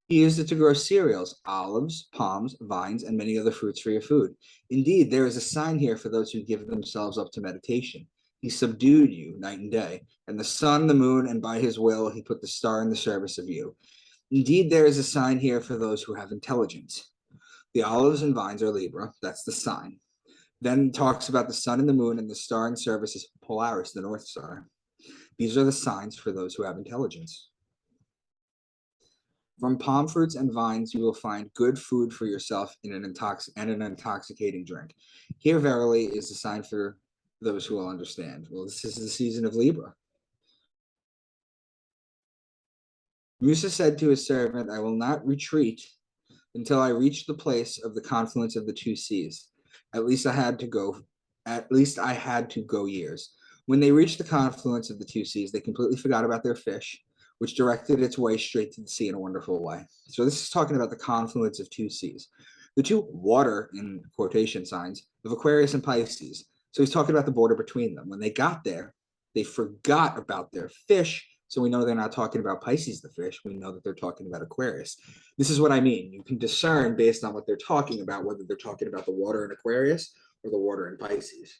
He used it to grow cereals, olives, palms, vines, and many other fruits for your food. Indeed, there is a sign here for those who give themselves up to meditation. He subdued you night and day, and the sun, the moon, and by his will, he put the star in the service of you. Indeed, there is a sign here for those who have intelligence. The olives and vines are Libra, that's the sign. Then talks about the sun and the moon, and the star in service is Polaris, the North Star. These are the signs for those who have intelligence. From palm fruits and vines, you will find good food for yourself in an intoxicating drink. Here, verily, is the sign for those who will understand. Well, this is the season of Libra. Musa said to his servant, I will not retreat until I reach the place of the confluence of the two seas. At least I had to go years. When they reached the confluence of the two seas, they completely forgot about their fish, which directed its way straight to the sea in a wonderful way. So this is talking about the confluence of two seas. The two water, in quotation signs, of Aquarius and Pisces. So he's talking about the border between them. When they got there, They forgot about their fish. So we know they're not talking about Pisces, the fish. We know that they're talking about Aquarius. This is what I mean. You can discern based on what they're talking about, whether they're talking about the water in Aquarius or the water in Pisces.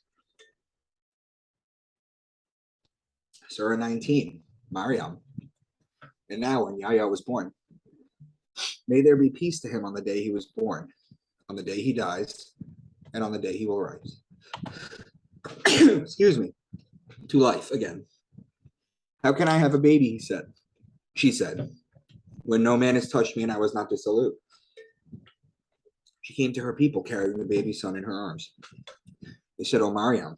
Surah 19, Mariam. And now when Yahya was born, may there be peace to him on the day he was born, on the day he dies, and on the day he will rise. Excuse me. To life again. How can I have a baby? He said. She said, when no man has touched me and I was not dissolute. She came to her people carrying the baby son in her arms. They said, "O Mariam,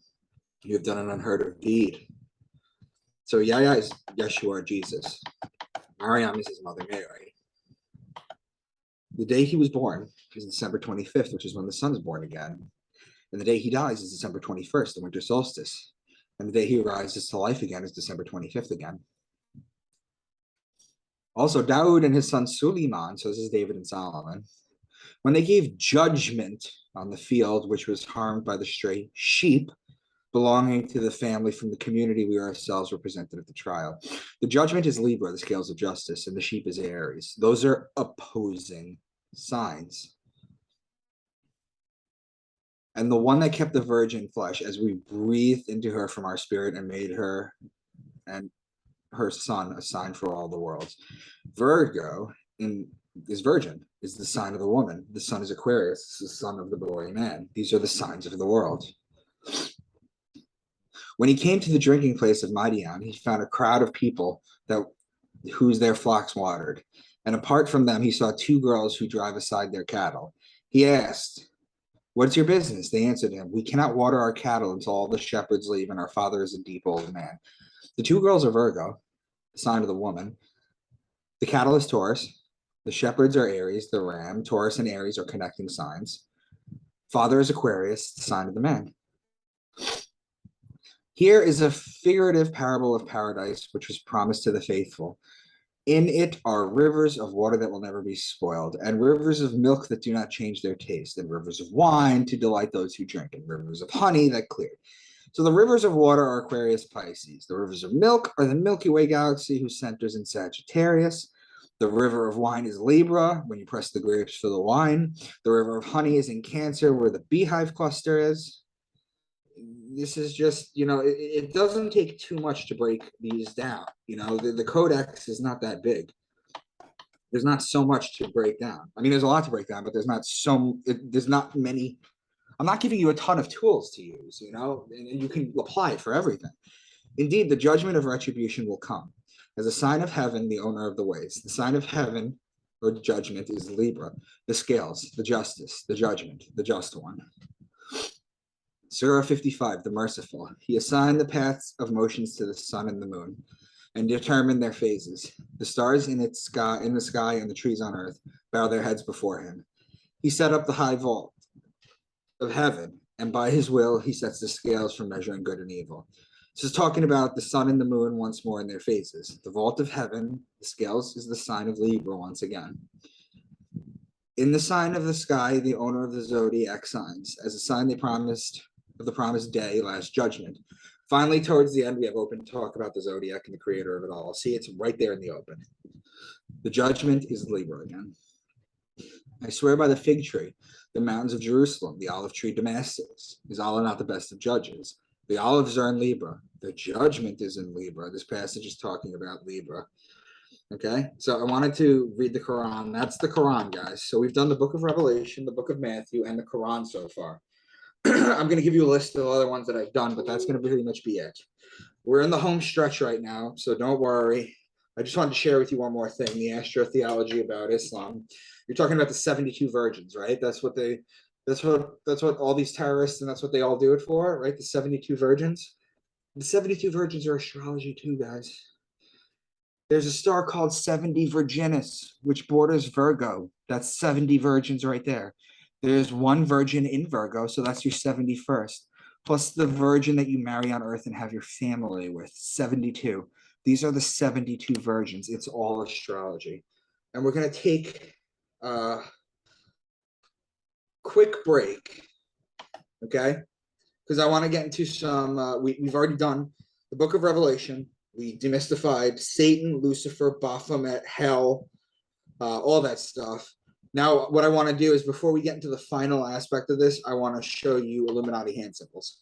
you have done an unheard of deed." So Yahya is Yeshua, Jesus. Mariam is his mother, Mary. The day he was born is December 25th, which is when the sun is born again. And the day he dies is December 21st, the winter solstice. And the day he rises to life again is December 25th again. Also, Dawood and his son Suleiman, so this is David and Solomon, when they gave judgment on the field which was harmed by the stray sheep belonging to the family from the community we ourselves represented at the trial. The judgment is Libra, the scales of justice, and the sheep is Aries. Those are opposing signs. And the one that kept the virgin flesh, as we breathed into her from our spirit and made her and her son a sign for all the worlds. Virgo is virgin, is the sign of the woman. The sun is Aquarius, the son of the boy man. These are the signs of the world. When he came to the drinking place of Midian, he found a crowd of people whose their flocks watered. And apart from them, he saw two girls who drive aside their cattle. He asked, "What's your business?" They answered him, "We cannot water our cattle until all the shepherds leave, and our father is a deep old man." The two girls are Virgo, the sign of the woman. The cattle is Taurus. The shepherds are Aries, the ram. Taurus and Aries are connecting signs. Father is Aquarius, the sign of the man. Here is a figurative parable of paradise, which was promised to the faithful. In it are rivers of water that will never be spoiled, and rivers of milk that do not change their taste, and rivers of wine to delight those who drink, and rivers of honey that clear. So the rivers of water are Aquarius, Pisces. The rivers of milk are the Milky Way galaxy, whose centers in Sagittarius. The river of wine is Libra, when you press the grapes for the wine. The river of honey is in Cancer, where the beehive cluster is. This is just, it doesn't take too much to break these down. The codex is not that big. There's not so much to break down. I mean, there's a lot to break down, but there's not many. I'm not giving you a ton of tools to use, and you can apply it for everything. Indeed, the judgment of retribution will come. As a sign of heaven, the owner of the ways. The sign of heaven or judgment is Libra, the scales, the justice, the judgment, the just one. Surah 55, the merciful. He assigned the paths of motions to the sun and the moon and determined their phases. The stars in the sky and the trees on earth bow their heads before him. He set up the high vault of heaven, and by his will he sets the scales for measuring good and evil. This is talking about the sun and the moon once more in their phases. The vault of heaven, the scales, is the sign of Libra once again. In the sign of the sky, the owner of the zodiac signs, as a sign of the promised day, last judgment. Finally, towards the end, we have open talk about the zodiac and the creator of it all. See, it's right there in the open. The judgment is Libra again. I swear by the fig tree, the mountains of Jerusalem, the olive tree Damascus. Is Allah not the best of judges? The olives are in Libra. The judgment is in Libra. This passage is talking about Libra. Okay, so I wanted to read the Quran. That's the Quran, guys. So we've done the book of Revelation, the book of Matthew, and the Quran so far. I'm going to give you a list of other ones that I've done, but that's going to pretty much be it. We're in the home stretch right now, so don't worry. I just wanted to share with you one more thing, the astrotheology about Islam. You're talking about the 72 virgins, right? That's what all these terrorists, and that's what they all do it for, right? The 72 virgins. The 72 virgins are astrology too, guys. There's a star called 70 Virginis, which borders Virgo. That's 70 virgins right there. There's one virgin in Virgo, so that's your 71st, plus the virgin that you marry on Earth and have your family with, 72. These are the 72 virgins. It's all astrology. And we're going to take a quick break, okay? Because I want to get into some, we've already done the book of Revelation, we demystified Satan, Lucifer, Baphomet, hell, all that stuff. Now, what I want to do is, before we get into the final aspect of this, I want to show you Illuminati hand symbols.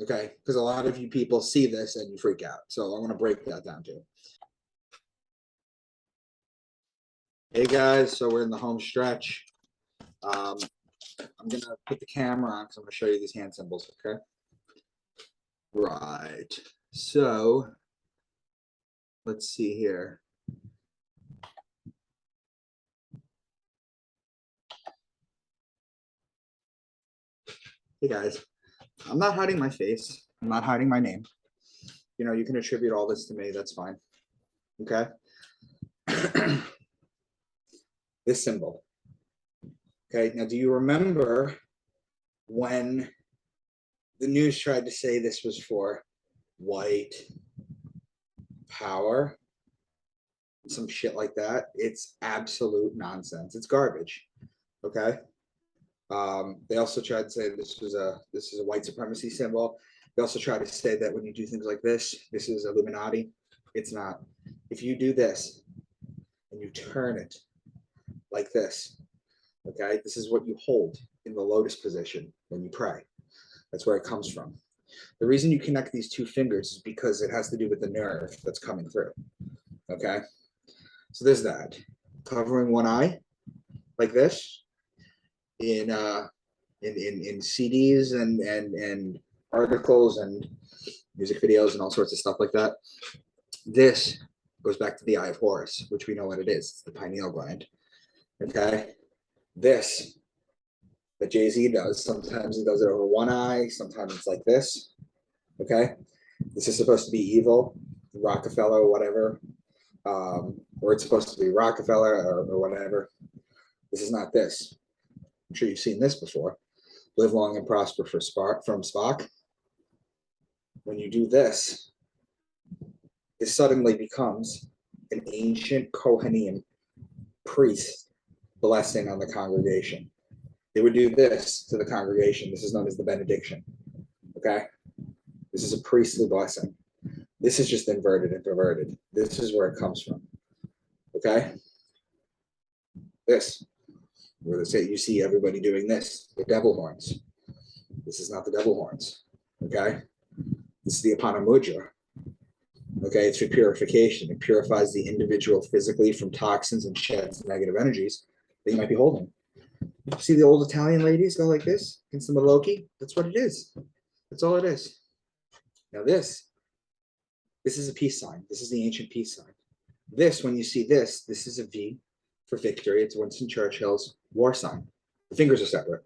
Okay? Because a lot of you people see this and you freak out. So I want to break that down too. Hey guys, so we're in the home stretch. I'm going to put the camera on because I'm going to show you these hand symbols, okay? Right. So, let's see here. Hey guys, I'm not hiding my face. I'm not hiding my name. You know, you can attribute all this to me. That's fine. Okay? This symbol. Okay, now do you remember when the news tried to say this was for white power? Some shit like that. It's absolute nonsense. It's garbage. Okay? They also tried to say this is a white supremacy symbol. They also try to say that when you do things like this is Illuminati. It's not. If you do this and you turn it like this, okay, this is what you hold in the lotus position when you pray. That's where it comes from. The reason you connect these two fingers is because it has to do with the nerve that's coming through. Okay, so there's that. Covering one eye like this in CDs and articles and music videos and all sorts of stuff like that. This goes back to the eye of Horus, which we know what it is. It's the pineal gland. Okay, this that Jay-Z does, sometimes he does it over one eye, sometimes it's like this. Okay, this is supposed to be evil, Rockefeller, whatever, or it's supposed to be Rockefeller or whatever. This is not this. I'm sure you've seen this before. Live long and prosper from Spock. When you do this, it suddenly becomes an ancient Kohanim priest blessing on the congregation. They would do this to the congregation. This is known as the benediction. Okay? This is a priestly blessing. This is just inverted and perverted. This is where it comes from. Okay? This. Where they say you see everybody doing this, the devil horns. This is not the devil horns. Okay? This is the Apana Mudra. Okay, it's for purification. It purifies the individual physically from toxins and sheds negative energies that you might be holding. See the old Italian ladies go like this against the Maloki? That's what it is. That's all it is. Now this is a peace sign. This is the ancient peace sign. This, when you see this, this is a V for victory. It's Winston Churchill's war sign. The fingers are separate.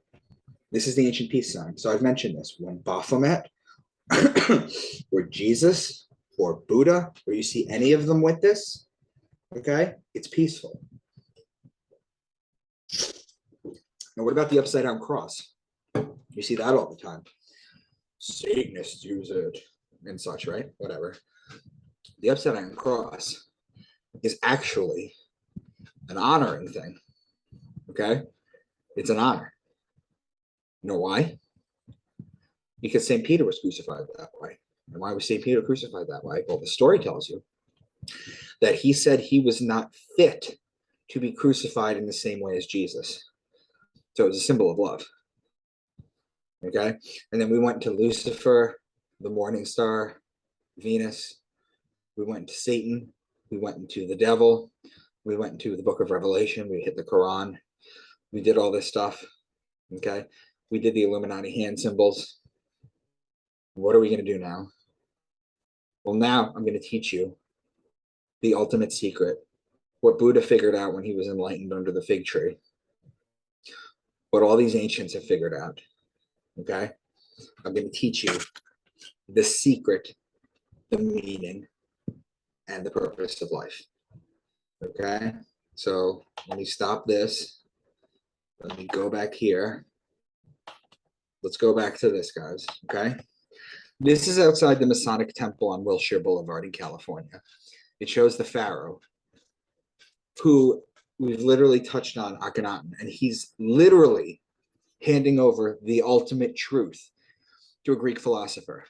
This is the ancient peace sign. So I've mentioned this. When Baphomet or Jesus or Buddha, or you see any of them with this, okay, it's peaceful. Now, what about the upside down cross? You see that all the time. Satanists use it and such, right? Whatever. The upside down cross is actually an honoring thing. Okay? It's an honor. You know why? Because St. Peter was crucified that way. And why was St. Peter crucified that way? Well, the story tells you that he said he was not fit to be crucified in the same way as Jesus. So it was a symbol of love. Okay? And then we went to Lucifer, the morning star, Venus. We went to Satan. We went into the devil. We went into the book of Revelation. We hit the Quran. We did all this stuff. Okay? We did the Illuminati hand symbols. What are we going to do now? Well, now I'm going to teach you the ultimate secret, what Buddha figured out when he was enlightened under the fig tree, what all these ancients have figured out. Okay? I'm going to teach you the secret, the meaning, and the purpose of life. Okay? So let me stop this. Let me go back here. Let's go back to this, guys. Okay? This is outside the Masonic Temple on Wilshire Boulevard in California. It shows the Pharaoh, who we've literally touched on, Akhenaten, and he's literally handing over the ultimate truth to a Greek philosopher.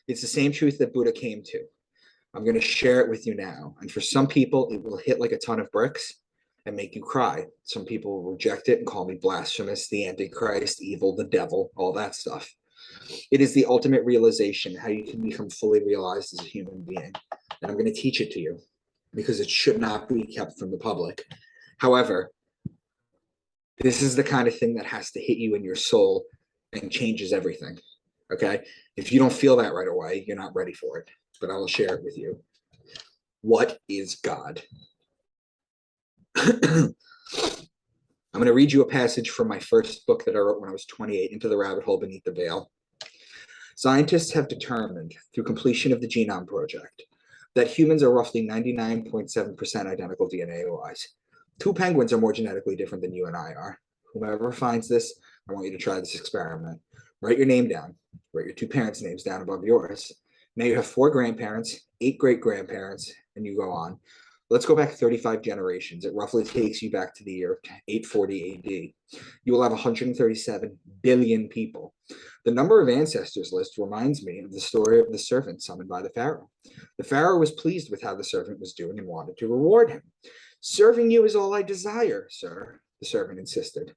It's the same truth that Buddha came to. I'm going to share it with you now. And for some people, it will hit like a ton of bricks and make you cry. Some people will reject it and call me blasphemous, the Antichrist, evil, the devil, all that stuff. It is the ultimate realization, how you can become fully realized as a human being. And I'm going to teach it to you because it should not be kept from the public. However, this is the kind of thing that has to hit you in your soul and changes everything. Okay? If you don't feel that right away, you're not ready for it. But I will share it with you. What is God? I'm going to read you a passage from my first book that I wrote when I was 28, Into the Rabbit Hole Beneath the Veil. Scientists have determined, through completion of the Genome Project, that humans are roughly 99.7% identical DNA-wise. 2 penguins are more genetically different than you and I are. Whomever finds this, I want you to try this experiment. Write your name down. Write your 2 parents' names down above yours. Now you have 4 grandparents, 8 great-grandparents, and you go on. Let's go back 35 generations. It roughly takes you back to the year 840 AD. You will have 137 billion people. The number of ancestors list reminds me of the story of the servant summoned by the Pharaoh. The Pharaoh was pleased with how the servant was doing and wanted to reward him. Serving you is all I desire, sir, the servant insisted.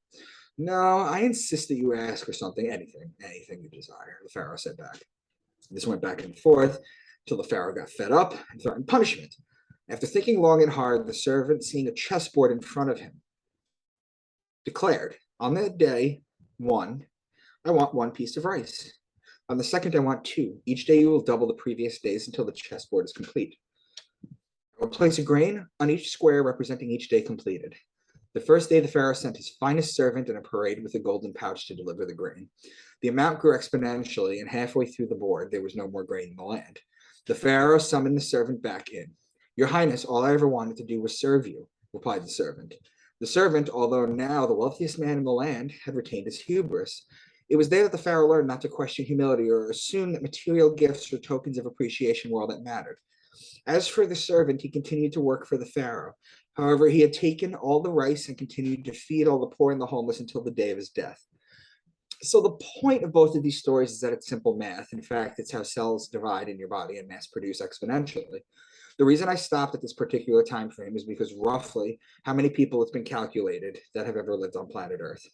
No, I insist that you ask for something, anything you desire, the Pharaoh said back. This went back and forth till the Pharaoh got fed up and threatened punishment. After thinking long and hard, the servant, seeing a chessboard in front of him, declared, on that day, 1, I want 1 piece of rice. On the second, I want 2. Each day you will double the previous days until the chessboard is complete. I will place a grain on each square representing each day completed. The first day, the Pharaoh sent his finest servant in a parade with a golden pouch to deliver the grain. The amount grew exponentially, and halfway through the board, there was no more grain in the land. The Pharaoh summoned the servant back in. Your Highness, all I ever wanted to do was serve you, replied the servant. The servant, although now the wealthiest man in the land, had retained his hubris. It was there that the Pharaoh learned not to question humility or assume that material gifts or tokens of appreciation were all that mattered. As for the servant, he continued to work for the Pharaoh. However, he had taken all the rice and continued to feed all the poor and the homeless until the day of his death. So the point of both of these stories is that it's simple math. In fact, it's how cells divide in your body and mass produce exponentially. The reason I stopped at this particular time frame is because roughly how many people it's been calculated that have ever lived on planet Earth?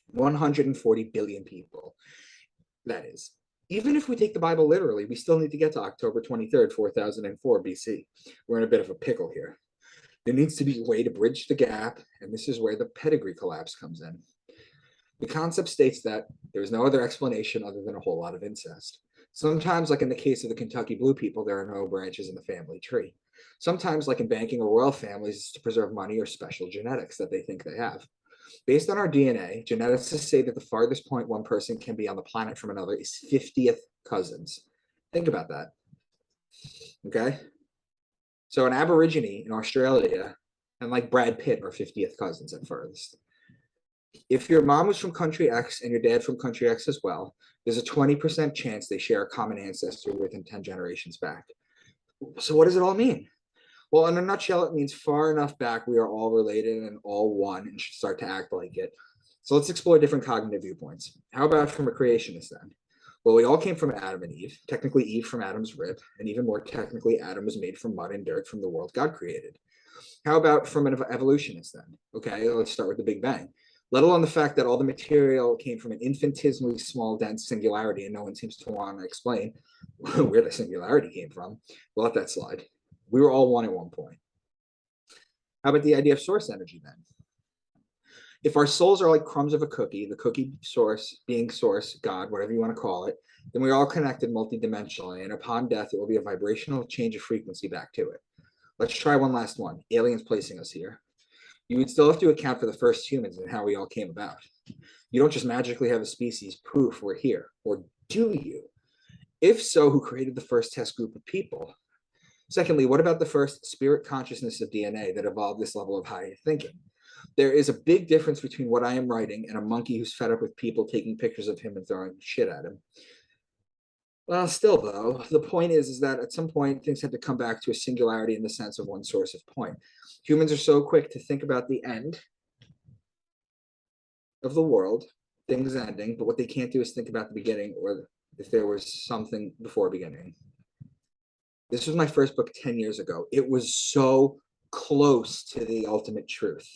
140 billion people. That is. Even if we take the Bible literally, we still need to get to October 23rd, 4004 BC. We're in a bit of a pickle here. There needs to be a way to bridge the gap, and this is where the pedigree collapse comes in. The concept states that there is no other explanation other than a whole lot of incest. Sometimes, like in the case of the Kentucky Blue people, there are no branches in the family tree. Sometimes, like in banking or royal families, it's to preserve money or special genetics that they think they have. Based on our DNA, geneticists say that the farthest point one person can be on the planet from another is 50th cousins. Think about that. Okay? So an Aborigine in Australia and like Brad Pitt are 50th cousins at furthest. If your mom was from country X and your dad from country X as well, there's a 20% chance they share a common ancestor within 10 generations back. So what does it all mean? Well, in a nutshell, it means far enough back we are all related and all one and should start to act like it. So let's explore different cognitive viewpoints. How about from a creationist then? Well, we all came from Adam and Eve, technically Eve from Adam's rib, and even more technically, Adam was made from mud and dirt from the world God created. How about from an evolutionist then? Okay, let's start with the Big Bang. Let alone the fact that all the material came from an infinitesimally small, dense singularity, and no one seems to want to explain where the singularity came from. We'll let that slide. We were all one at one point. How about the idea of source energy then? If our souls are like crumbs of a cookie, the cookie source being source, God, whatever you want to call it, then we're all connected multidimensionally, and upon death, it will be a vibrational change of frequency back to it. Let's try one last one. Aliens placing us here. You would still have to account for the first humans and how we all came about. You don't just magically have a species poof, we're here. Or do you? If so, who created the first test group of people? Secondly, what about the first spirit consciousness of DNA that evolved this level of high thinking? There is a big difference between what I am writing and a monkey who's fed up with people taking pictures of him and throwing shit at him. Well, still though, the point is that at some point things had to come back to a singularity in the sense of one source of point. Humans are so quick to think about the end of the world, things ending, but what they can't do is think about the beginning or if there was something before beginning. This was my first book 10 years ago. It was so close to the ultimate truth.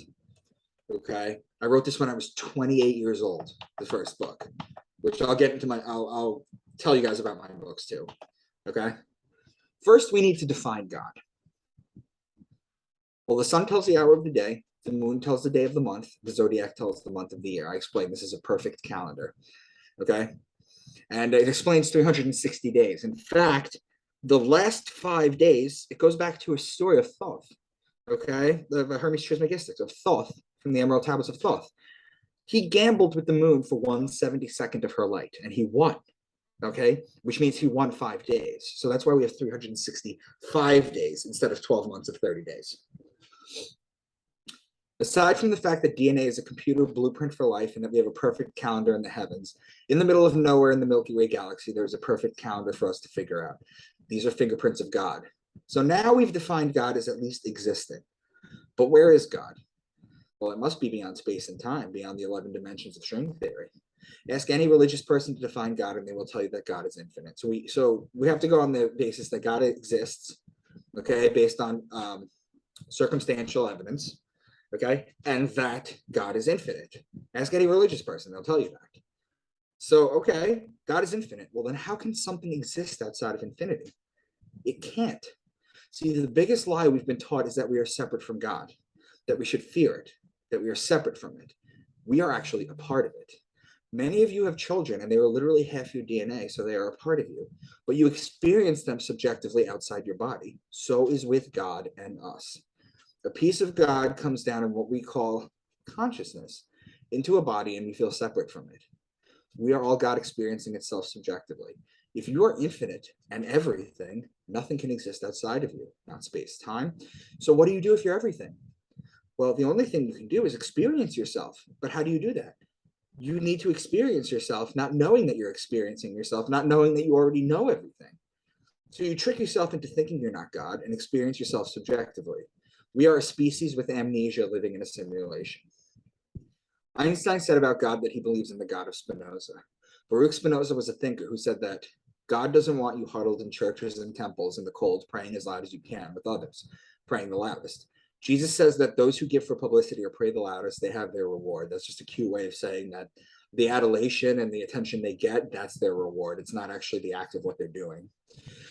Okay. I wrote this when I was 28 years old, the first book, which I'll get into I'll tell you guys about my books too. Okay. First, we need to define God. Well, the sun tells the hour of the day, the moon tells the day of the month, the zodiac tells the month of the year. I explained this is a perfect calendar. Okay. And it explains 360 days. In fact, the last 5 days, it goes back to a story of Thoth. Okay. The Hermes Trismegistic of Thoth from the Emerald Tablets of Thoth. He gambled with the moon for 1/72nd of her light, and he won. Okay, which means he won 5 days. So that's why we have 365 days instead of 12 months of 30 days. Aside from the fact that DNA is a computer blueprint for life and that we have a perfect calendar in the heavens, in the middle of nowhere in the Milky Way galaxy, there's a perfect calendar for us to figure out. These are fingerprints of God. So now we've defined God as at least existing. But where is God? Well, it must be beyond space and time, beyond the 11 dimensions of string theory. Ask any religious person to define God, and they will tell you that God is infinite. So we have to go on the basis that God exists, okay, based on circumstantial evidence, okay, and that God is infinite. Ask any religious person, they'll tell you that. So, okay, God is infinite. Well, then how can something exist outside of infinity? It can't. See, the biggest lie we've been taught is that we are separate from God, that we should fear it, that we are separate from it. We are actually a part of it. Many of you have children and they are literally half your DNA, so they are a part of you, but you experience them subjectively outside your body. So is with God and us. A piece of God comes down in what we call consciousness into a body, and we feel separate from it. We are all God experiencing itself subjectively. If you are infinite and everything, nothing can exist outside of you, not space, time. So what do you do if you're everything? Well, the only thing you can do is experience yourself. But how do you do that? You need to experience yourself, not knowing that you're experiencing yourself, not knowing that you already know everything. So you trick yourself into thinking you're not God and experience yourself subjectively. We are a species with amnesia living in a simulation. Einstein said about God that he believes in the God of Spinoza. Baruch Spinoza was a thinker who said that God doesn't want you huddled in churches and temples in the cold, praying as loud as you can with others, praying the loudest. Jesus says that those who give for publicity or pray the loudest, they have their reward. That's just a cute way of saying that the adulation and the attention they get, that's their reward. It's not actually the act of what they're doing.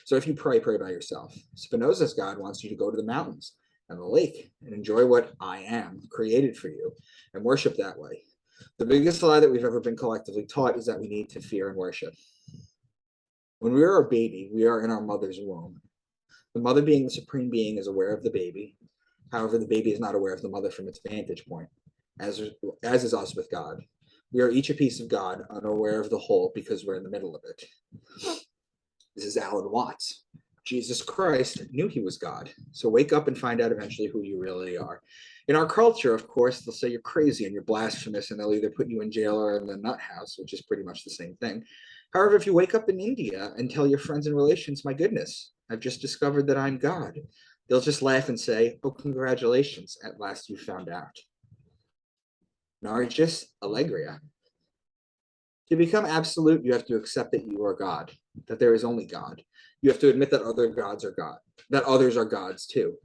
So if you pray, pray by yourself. Spinoza's God wants you to go to the mountains and the lake and enjoy what I am created for you and worship that way. The biggest lie that we've ever been collectively taught is that we need to fear and worship. When we are a baby, we are in our mother's womb. The mother, being the supreme being, is aware of the baby. However, the baby is not aware of the mother from its vantage point, as is us with God. We are each a piece of God, unaware of the whole because we're in the middle of it. This is Alan Watts. Jesus Christ knew he was God. So wake up and find out eventually who you really are. In our culture, of course, they'll say you're crazy and you're blasphemous, and they'll either put you in jail or in the nut house, which is pretty much the same thing. However, if you wake up in India and tell your friends and relations, my goodness, I've just discovered that I'm God, they'll just laugh and say, oh, congratulations, at last you found out. Nargis Allegria. To become absolute, you have to accept that you are God, that there is only God. You have to admit that other gods are God, that others are gods too.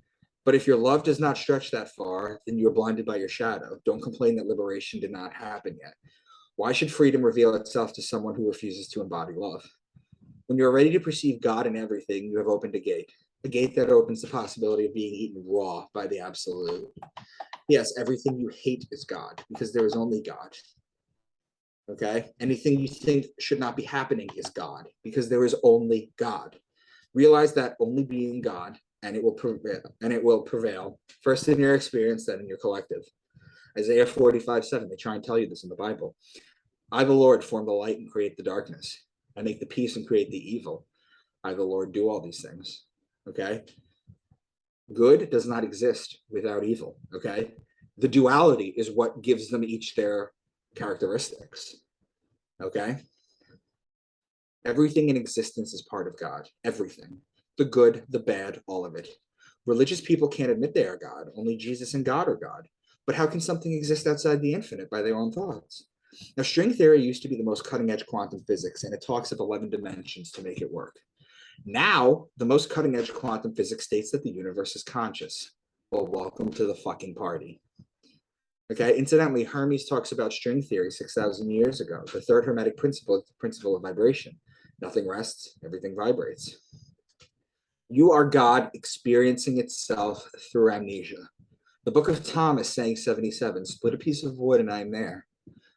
But if your love does not stretch that far, then you're blinded by your shadow. Don't complain that liberation did not happen yet. Why should freedom reveal itself to someone who refuses to embody love? When you're ready to perceive God in everything, you have opened a gate that opens the possibility of being eaten raw by the absolute. Yes, everything you hate is God, because there is only God. Okay? Anything you think should not be happening is God, because there is only God. Realize that only being God, and it will prevail, first in your experience, then in your collective. Isaiah 45:7, they try and tell you this in the Bible. I, the Lord, form the light and create the darkness. I make the peace and create the evil. I, the Lord, do all these things. Okay? Good does not exist without evil. Okay? The duality is what gives them each their characteristics. Okay? Everything in existence is part of God. Everything. The good, the bad, all of it. Religious people can't admit they are God. Only Jesus and God are God. But how can something exist outside the infinite by their own thoughts? Now, string theory used to be the most cutting edge quantum physics, and it talks of 11 dimensions to make it work. Now, the most cutting edge quantum physics states that the universe is conscious. Well, welcome to the fucking party. Okay, incidentally, Hermes talks about string theory 6,000 years ago. The third Hermetic principle is the principle of vibration. Nothing rests, everything vibrates. You are God experiencing itself through amnesia. The book of Thomas saying 77, split a piece of wood and I am there.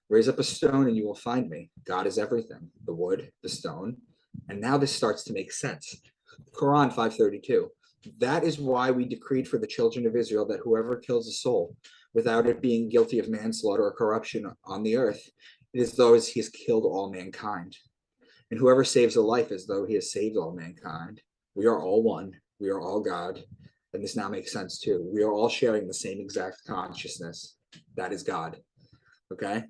Raise up a stone and you will find me. God is everything, the wood, the stone. And now this starts to make sense. Quran 532. That is why we decreed for the children of Israel that whoever kills a soul without it being guilty of manslaughter or corruption on the earth, it is though as he has killed all mankind. And whoever saves a life as though he has saved all mankind. We are all one. We are all God. And this now makes sense too. We are all sharing the same exact consciousness. That is God. Okay?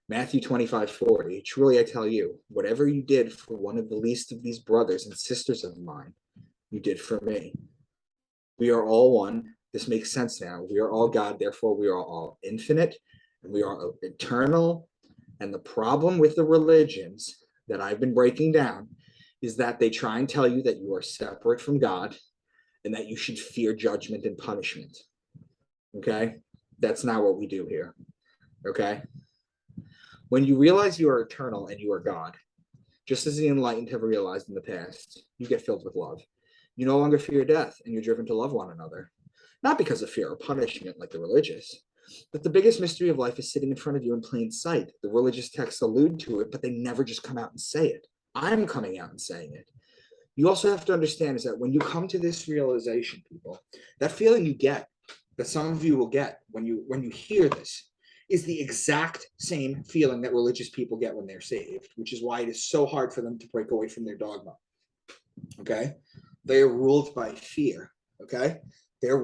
Matthew 25:40. Truly I tell you, whatever you did for one of the least of these brothers and sisters of mine, you did for me. We are all one. This makes sense now. We are all God, therefore we are all infinite and we are eternal. And the problem with the religions that I've been breaking down is that they try and tell you that you are separate from God and that you should fear judgment and punishment. Okay? That's not what we do here. Okay? When you realize you are eternal and you are God, just as the enlightened have realized in the past, you get filled with love. You no longer fear death and you're driven to love one another. Not because of fear or punishment like the religious, but the biggest mystery of life is sitting in front of you in plain sight. The religious texts allude to it, but they never just come out and say it. I'm coming out and saying it. You also have to understand is that when you come to this realization, people, that feeling you get, that some of you will get when you hear this, is the exact same feeling that religious people get when they're saved, which is why it is so hard for them to break away from their dogma. Okay? They are ruled by fear. Okay? They're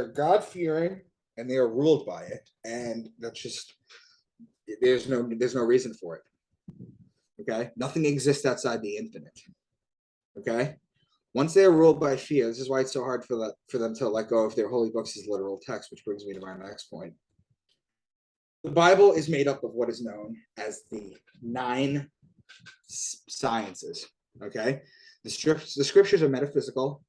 God-fearing and they are ruled by it. And that's just there's no reason for it. Okay? Nothing exists outside the infinite. Okay? Once they are ruled by fear, this is why it's so hard for them to let go of their holy books as literal text, which brings me to my next point. The Bible is made up of what is known as the 9 sciences. Okay? The scriptures are metaphysical,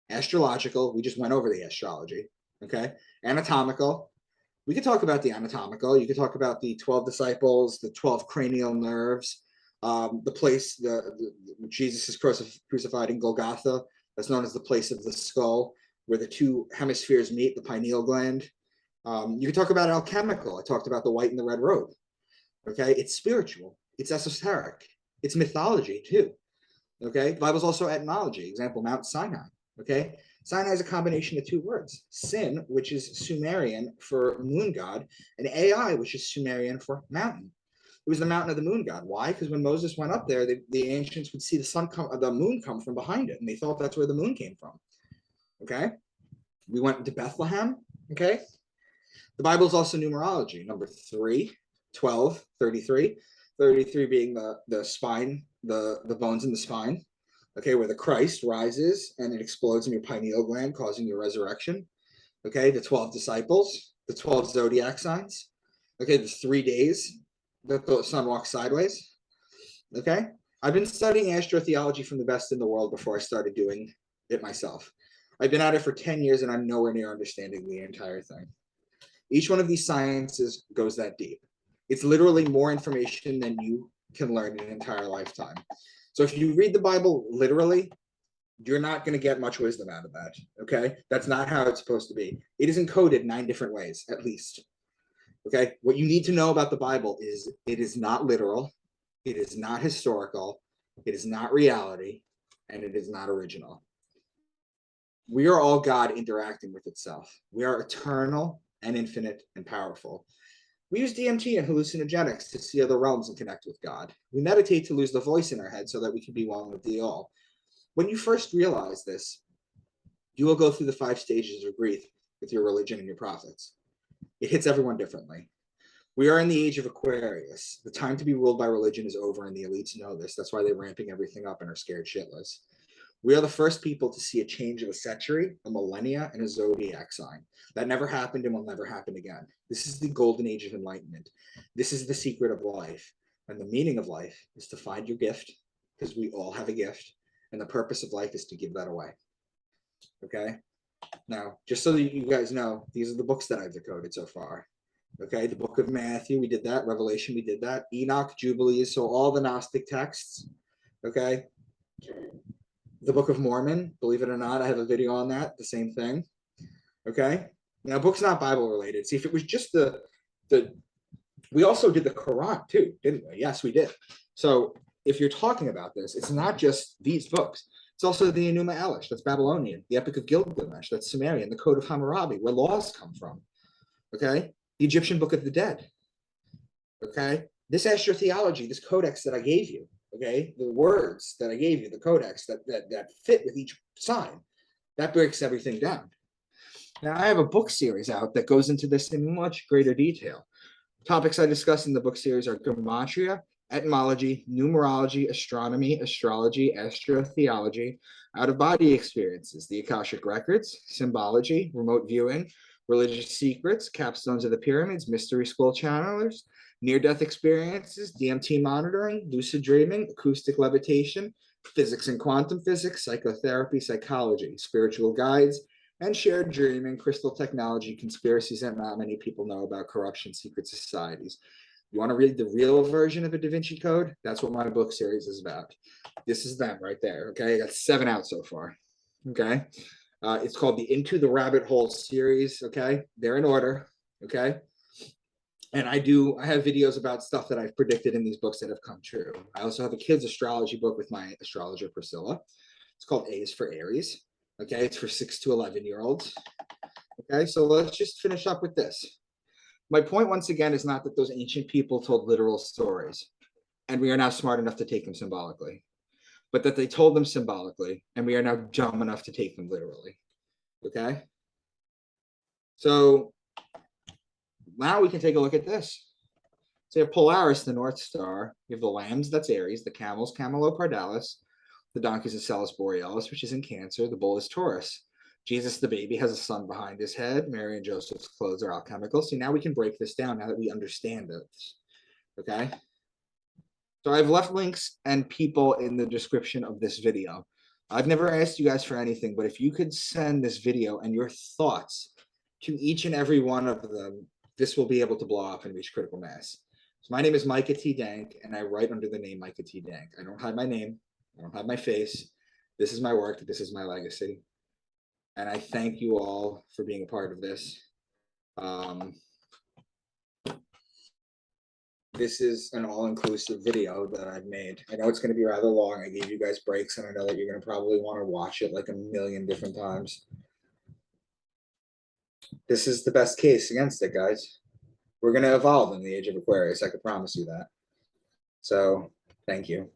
astrological. We just went over the astrology. Okay? Anatomical. We could talk about the anatomical. You could talk about the 12 disciples, the 12 cranial nerves, the place Jesus is crucified in Golgotha. That's known as the place of the skull, where the 2 hemispheres meet, the pineal gland. You could talk about alchemical. I talked about the white and the red robe. Okay, it's spiritual. It's esoteric. It's mythology too. Okay, the Bible's also etymology. Example, Mount Sinai. Okay, Sinai is a combination of 2 words: Sin, which is Sumerian for moon god, and Ai, which is Sumerian for mountain. It was the mountain of the moon god. Why? Because when Moses went up there, the ancients would see the moon come from behind it, and they thought that's where the moon came from. Okay, we went into Bethlehem. Okay, the Bible is also numerology. Number 3, 12, 33. 33 being the spine, the bones in the spine. Okay, where the Christ rises and it explodes in your pineal gland, causing your resurrection. Okay, the 12 disciples, the 12 zodiac signs. Okay, the 3 days that the sun walks sideways. Okay, I've been studying astrotheology from the best in the world before I started doing it myself. I've been at it for 10 years and I'm nowhere near understanding the entire thing. Each one of these sciences goes that deep. It's literally more information than you can learn in an entire lifetime. So if you read the Bible literally, you're not going to get much wisdom out of that. Okay, that's not how it's supposed to be. It is encoded 9 different ways, at least. Okay, what you need to know about the Bible is it is not literal, it is not historical, it is not reality, and it is not original. We are all God interacting with itself. We are eternal and infinite and powerful. We use DMT and hallucinogenics to see other realms and connect with God. We meditate to lose the voice in our head so that we can be one with the all. When you first realize this, you will go through the 5 stages of grief with your religion and your prophets. It hits everyone differently. We are in the age of Aquarius. The time to be ruled by religion is over, and the elites know this. That's why they're ramping everything up and are scared shitless. We are the first people to see a change of a century, a millennia, and a zodiac sign. That never happened and will never happen again. This is the golden age of enlightenment. This is the secret of life. And the meaning of life is to find your gift, because we all have a gift. And the purpose of life is to give that away. Okay? Now, just so that you guys know, these are the books that I've decoded so far. Okay, the book of Matthew, we did that. Revelation, we did that. Enoch, Jubilees, so all the Gnostic texts. Okay. The Book of Mormon, believe it or not, I have a video on that, the same thing. Okay. Now, book's not Bible related. See, if it was just we also did the Quran too, didn't we? Yes, we did. So if you're talking about this, it's not just these books. It's also the Enuma Elish, that's Babylonian, the Epic of Gilgamesh, that's Sumerian, the Code of Hammurabi, where laws come from. Okay. The Egyptian Book of the Dead. Okay. This astrotheology, this codex that I gave you, okay, the words that I gave you, the codex that fit with each sign, that breaks everything down. Now, I have a book series out that goes into this in much greater detail. Topics I discuss in the book series are gematria, etymology, numerology, astronomy, astrology, astrotheology, out-of-body experiences, the Akashic records, symbology, remote viewing, religious secrets, capstones of the pyramids, mystery school channelers, near-death experiences, DMT monitoring, lucid dreaming, acoustic levitation, physics and quantum physics, psychotherapy, psychology, spiritual guides, and shared dreaming, crystal technology, conspiracies that not many people know about, corruption, secret societies. You want to read the real version of a Da Vinci Code? That's what my book series is about. This is them right there, okay? I got 7 out so far, okay? It's called the Into the Rabbit Hole series, okay? They're in order, okay? And I have videos about stuff that I've predicted in these books that have come true. I also have a kids astrology book with my astrologer, Priscilla. It's called A is for Aries, okay? It's for 6 to 11-year-olds, okay? So let's just finish up with this. My point, once again, is not that those ancient people told literal stories, and we are now smart enough to take them symbolically, but that they told them symbolically, and we are now dumb enough to take them literally. Okay? So now we can take a look at this. So you have Polaris, the North Star. You have the lambs, that's Aries. The camels, Camelopardalis. The donkeys, Acellus Borealis, which is in Cancer. The bull is Taurus. Jesus, the baby, has a sun behind his head. Mary and Joseph's clothes are alchemical. So now we can break this down now that we understand this. Okay? So I've left links and people in the description of this video. I've never asked you guys for anything, but if you could send this video and your thoughts to each and every one of them, this will be able to blow up and reach critical mass. So my name is Micah T. Dank, and I write under the name Micah T. Dank. I don't hide my name. I don't hide my face. This is my work. This is my legacy. And I thank you all for being a part of this. This is an all-inclusive video that I've made. I know it's going to be rather long. I gave you guys breaks, and I know that you're going to probably want to watch it like a million different times. This is the best case against it, guys. We're going to evolve in the age of Aquarius. I can promise you that. So, thank you.